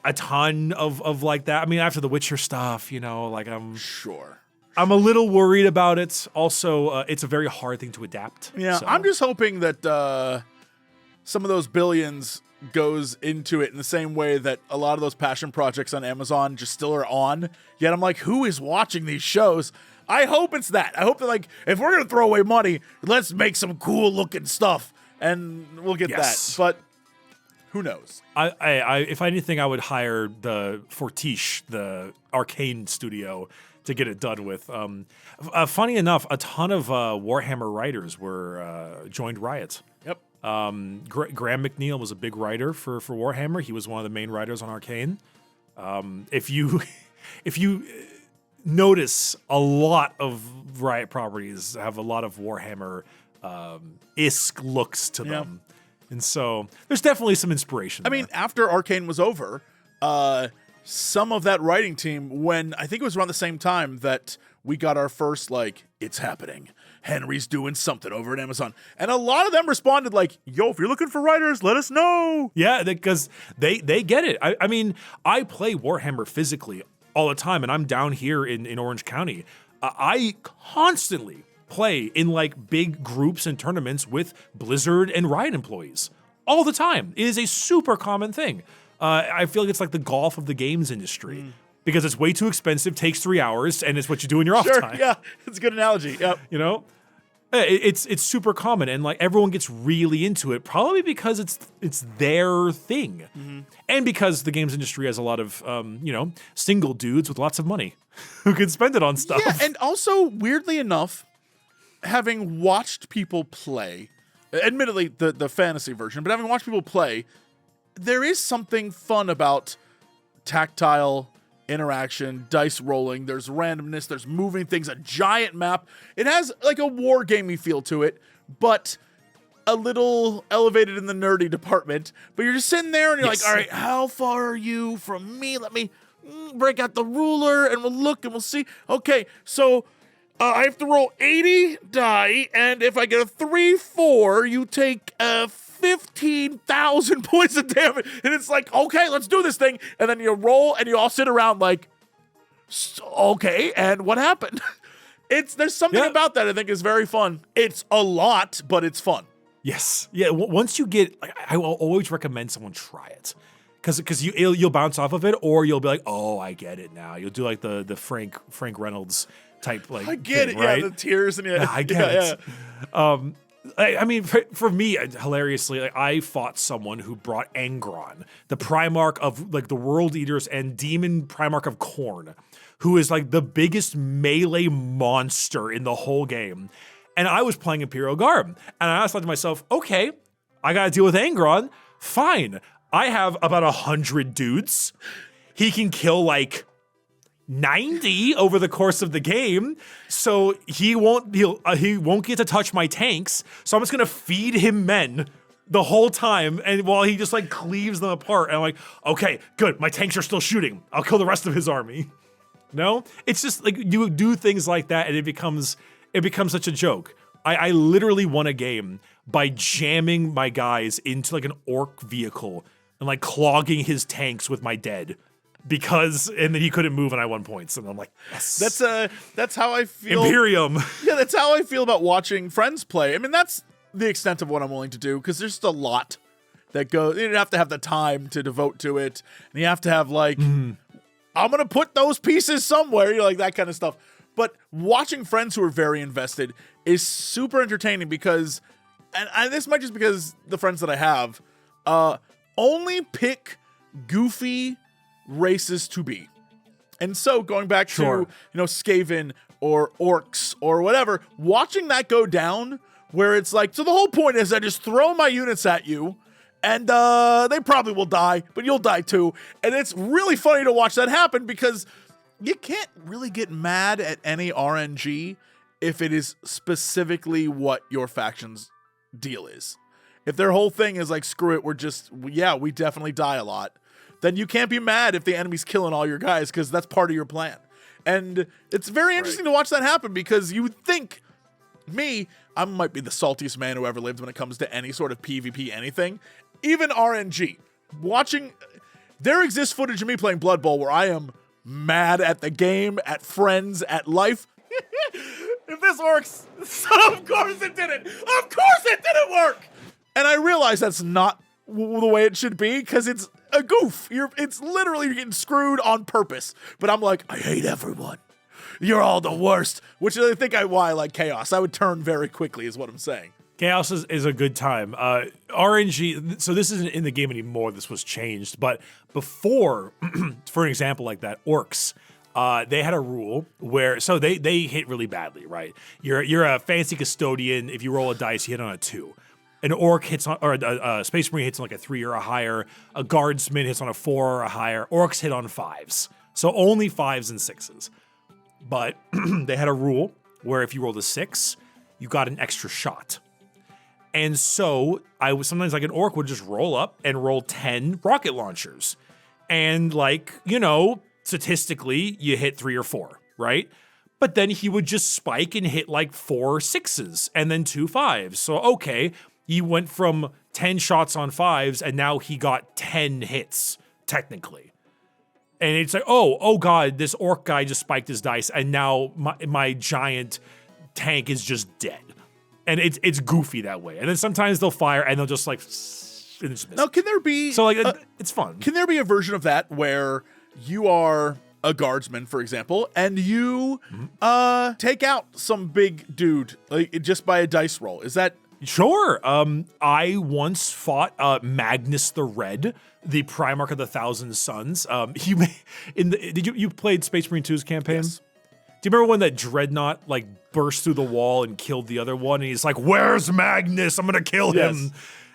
a ton of like that. I mean, after the Witcher stuff, like I'm a little worried about it. Also, it's a very hard thing to adapt. Yeah, so. I'm just hoping that some of those billions goes into it in the same way that a lot of those passion projects on Amazon just still are on. Yet I'm like, who is watching these shows? I hope it's that. I hope that, like, if we're going to throw away money, let's make some cool looking stuff, and we'll get that. But who knows? If anything, I would hire the Fortiche, the Arcane studio, to get it done with. Funny enough, a ton of Warhammer writers were joined Riot. Yep. Graham McNeil was a big writer for Warhammer. He was one of the main writers on Arcane. If you notice, a lot of Riot properties have a lot of Warhammer isk looks to them. And so there's definitely some inspiration there. I mean, after Arcane was over, some of that writing team, when I think it was around the same time that we got our first, like, it's happening, Henry's doing something over at Amazon. And a lot of them responded like, yo, if you're looking for writers, let us know. Yeah, because they get it. I mean, I play Warhammer physically all the time, and I'm down here in Orange County. I constantly play in like big groups and tournaments with Blizzard and Riot employees all the time. It is a super common thing. I feel like it's like the golf of the games industry because it's way too expensive, takes 3 hours, and it's what you do in your off time. Yeah, it's a good analogy. Yep. It's super common, and like everyone gets really into it, probably because it's their thing, and because the games industry has a lot of single dudes with lots of money who can spend it on stuff. Yeah, and also weirdly enough, having watched people play, admittedly the fantasy version, but having watched people play, there is something fun about tactile interaction, dice rolling, there's randomness, there's moving things, a giant map. It has like a war gamey feel to it, but a little elevated in the nerdy department. But you're just sitting there and you're like, all right, how far are you from me? Let me break out the ruler and we'll look and we'll see. Okay, so I have to roll 80 die, and if I get a 3-4, you take 15,000 points of damage. And it's like, okay, let's do this thing. And then you roll, and you all sit around like, okay, and what happened? There's something about that I think is very fun. It's a lot, but it's fun. Yes. Yeah, once you get, I will always recommend someone try it. because you'll bounce off of it, or you'll be like, oh, I get it now. You'll do like the Frank Reynolds type like I get thing, it, right? yeah, the tears and I get it. I mean, for me, hilariously, like, I fought someone who brought Angron, the Primarch of like the World Eaters and Demon Primarch of Khorne, who is like the biggest melee monster in the whole game. And I was playing Imperial Guard, and I thought to myself, okay, I gotta deal with Angron. Fine, I have about 100 dudes. He can kill like 90 over the course of the game, so he won't get to touch my tanks. So I'm just gonna feed him men the whole time, and while he just like cleaves them apart. And I'm like, okay, good. My tanks are still shooting. I'll kill the rest of his army. No, it's just like you do things like that, and it becomes such a joke. I literally won a game by jamming my guys into like an orc vehicle and like clogging his tanks with my dead. And then he couldn't move and I won points. And I'm like, yes. That's how I feel. Imperium. Yeah, that's how I feel about watching friends play. I mean, that's the extent of what I'm willing to do, because there's just a lot that goes. You have to have the time to devote to it. And you have to have like, I'm going to put those pieces somewhere, you know, like that kind of stuff. But watching friends who are very invested is super entertaining because, and this might just because the friends that I have only pick goofy races to be. And so going back to, you know, Skaven or orcs or whatever, watching that go down where it's like, so the whole point is I just throw my units at you and they probably will die, but you'll die too. And it's really funny to watch that happen because you can't really get mad at any RNG if it is specifically what your faction's deal is. If their whole thing is like, screw it, we definitely die a lot, then you can't be mad if the enemy's killing all your guys because that's part of your plan. And it's very interesting to watch that happen because you would think, I might be the saltiest man who ever lived when it comes to any sort of PvP anything, even RNG. There exists footage of me playing Blood Bowl where I am mad at the game, at friends, at life. If this works, so of course it didn't. Of course it didn't work. And I realize that's not the way it should be because it's a goof. It's literally you're getting screwed on purpose. But I'm like, I hate everyone. You're all the worst. Which I think why I like Chaos. I would turn very quickly is what I'm saying. Chaos is a good time. RNG, so this isn't in the game anymore. This was changed. But before, for an example like that, orcs, they had a rule where, so they hit really badly, right? You're a fancy custodian. If you roll a dice, you hit on a 2. An orc hits on, or a Space Marine hits on like a 3 or a higher. A guardsman hits on a 4 or a higher. Orcs hit on 5s. So only 5s and 6s. But they had a rule where if you rolled a 6, you got an extra shot. And so sometimes like an orc would just roll up and roll 10 rocket launchers. And like, you know, statistically, you hit 3 or 4, right? But then he would just spike and hit like 4 6s and then 2 5s. So, okay, he went from 10 shots on 5s and now he got 10 hits, technically. And it's like, oh God, this orc guy just spiked his dice and now my giant tank is just dead. And it's goofy that way. And then sometimes they'll fire and they'll just like, and it's now, can there be... So like, it's fun. Can there be a version of that where you are a guardsman, for example, and you take out some big dude like just by a dice roll? Is that... Sure. I once fought Magnus the Red, the Primarch of the Thousand Suns. You played Space Marine 2's campaign? Yes. Do you remember when that dreadnought like burst through the wall and killed the other one? And he's like, "Where's Magnus? I'm gonna kill him."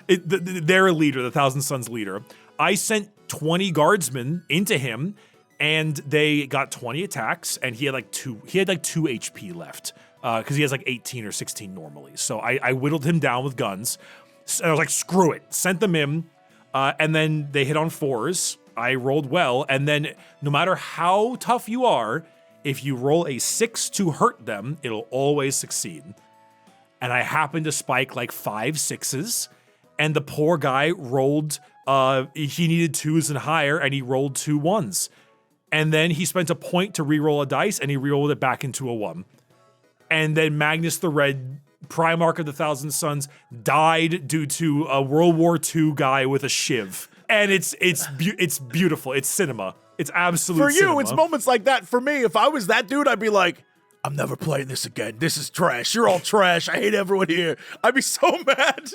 Their leader, the Thousand Suns leader. I sent 20 guardsmen into him, and they got 20 attacks, and he had like 2 HP left. Because he has like 18 or 16 normally. So I whittled him down with guns. And I was like, screw it. Sent them in. And then they hit on 4s. I rolled well. And then no matter how tough you are, if you roll a 6 to hurt them, it'll always succeed. And I happened to spike like 5 6s. And the poor guy rolled, he needed 2s and higher, and he rolled 2 1s. And then he spent a point to re-roll a dice, and he re-rolled it back into a 1. And then Magnus the Red, Primarch of the Thousand Suns, died due to a World War II guy with a shiv. And it's beautiful. It's cinema. It's absolute For you, cinema. it's moments like that. For me, if I was that dude, I'd be like, I'm never playing this again. This is trash. You're all trash. I hate everyone here. I'd be so mad.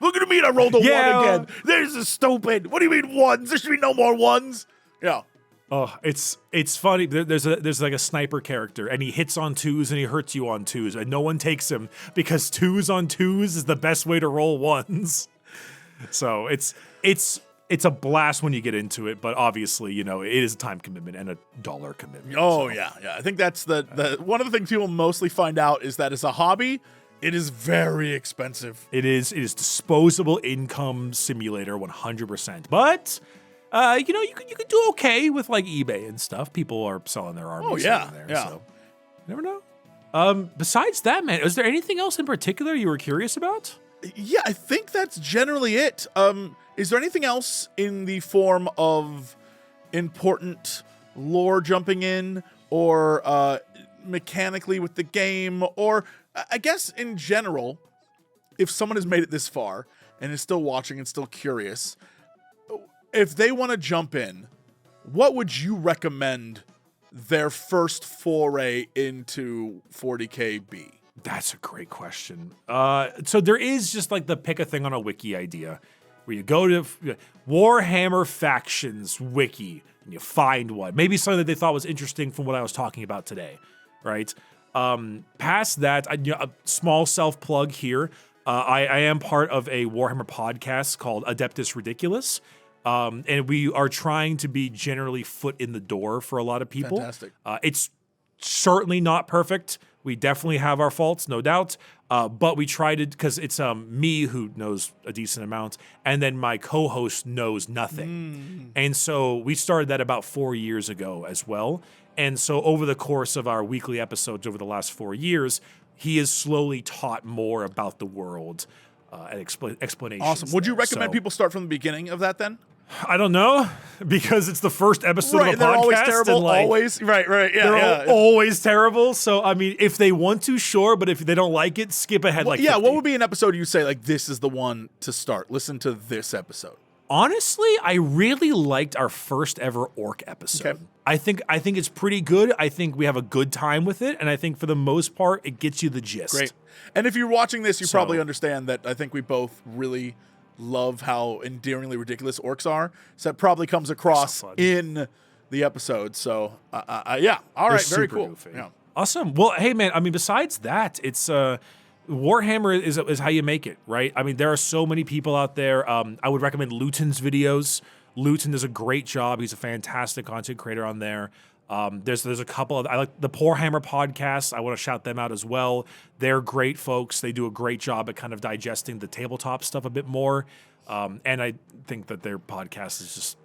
Look at me, I rolled a 1 again. This is stupid. What do you mean ones? There should be no more ones. Yeah. Oh, it's funny. There's like a sniper character, and he hits on 2s and he hurts you on 2s, and no one takes him because 2s on 2s is the best way to roll 1s. So it's a blast when you get into it, but obviously, you know, it is a time commitment and a dollar commitment. Oh, so. Yeah. I think that's the one of the things people mostly find out is that as a hobby, it is very expensive. It is disposable income simulator 100%. But you know, you could do okay with like eBay and stuff. People are selling their armies there. So you never know. Besides that, man, is there anything else in particular you were curious about? Yeah, I think that's generally it. Is there anything else in the form of important lore jumping in or mechanically with the game, or I guess in general, if someone has made it this far and is still watching and still curious, if they want to jump in, what would you recommend their first foray into 40k be? That's a great question. So there is just like the pick a thing on a wiki idea where you go to Warhammer Factions wiki and you find one. Maybe something that they thought was interesting from what I was talking about today, right? Past that, a small self-plug here. I am part of a Warhammer podcast called Adeptus Ridiculous. And we are trying to be generally foot in the door for a lot of people. Fantastic. It's certainly not perfect. We definitely have our faults, no doubt. But we try to, because it's me who knows a decent amount, and then my co-host knows nothing. And so we started that about 4 years ago as well. And so over the course of our weekly episodes over the last 4 years, he has slowly taught more about the world and explanations. Awesome. Would you recommend people start from the beginning of that then? I don't know, because it's the first episode of a podcast. They're always terrible, and like, always. Right, yeah. They're always terrible. So, I mean, if they want to, sure, but if they don't like it, skip ahead like 50. What would be an episode you say, like, this is the one to start? Listen to this episode. Honestly, I really liked our first ever orc episode. Okay. I think it's pretty good. I think we have a good time with it, and I think for the most part, it gets you the gist. Great. And if you're watching this, you probably understand that I think we both really love how endearingly ridiculous orcs are. So that probably comes across in the episode. So, yeah. All right. Very cool. Goofy. Yeah. Awesome. Well, hey, man, I mean, besides that, it's Warhammer is how you make it, right? I mean, there are so many people out there. I would recommend Luton's videos. Luton does a great job. He's a fantastic content creator on there. There's a couple of, I like the Poor Hammer podcast. I want to shout them out as well. They're great folks. They do a great job at kind of digesting the tabletop stuff a bit more. And I think that their podcast is just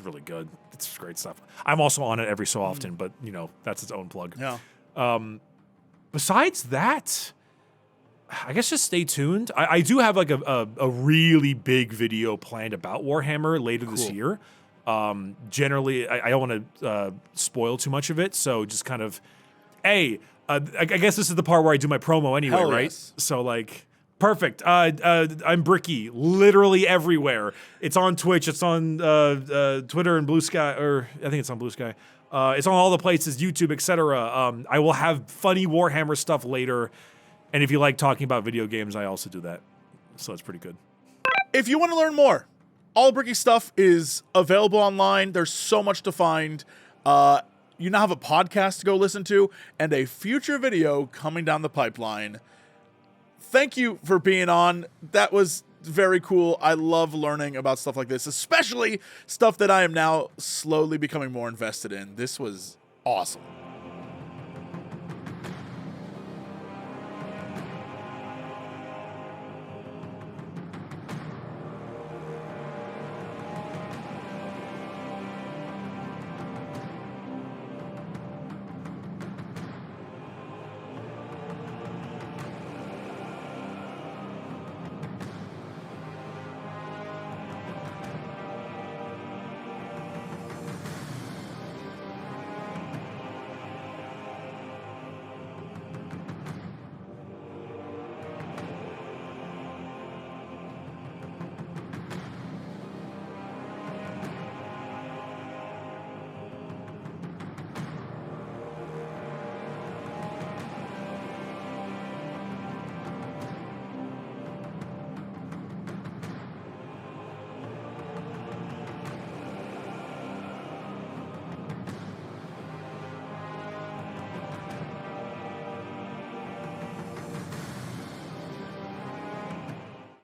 really good. It's great stuff. I'm also on it every so often, but you know, that's its own plug. Yeah. Besides that, I guess just stay tuned. I do have like a really big video planned about Warhammer later this year. Generally, I don't want to spoil too much of it, so just kind of, I guess this is the part where I do my promo anyway, Hell right? Yes. So like, perfect. I'm Bricky, literally everywhere. It's on Twitch, it's on Twitter and Blue Sky, or I think it's on Blue Sky. It's on all the places, YouTube, etc. I will have funny Warhammer stuff later, and if you like talking about video games, I also do that. So it's pretty good. If you want to learn more, all Bricky stuff is available online. There's so much to find. You now have a podcast to go listen to and a future video coming down the pipeline. Thank you for being on. That was very cool. I love learning about stuff like this, especially stuff that I am now slowly becoming more invested in. This was awesome.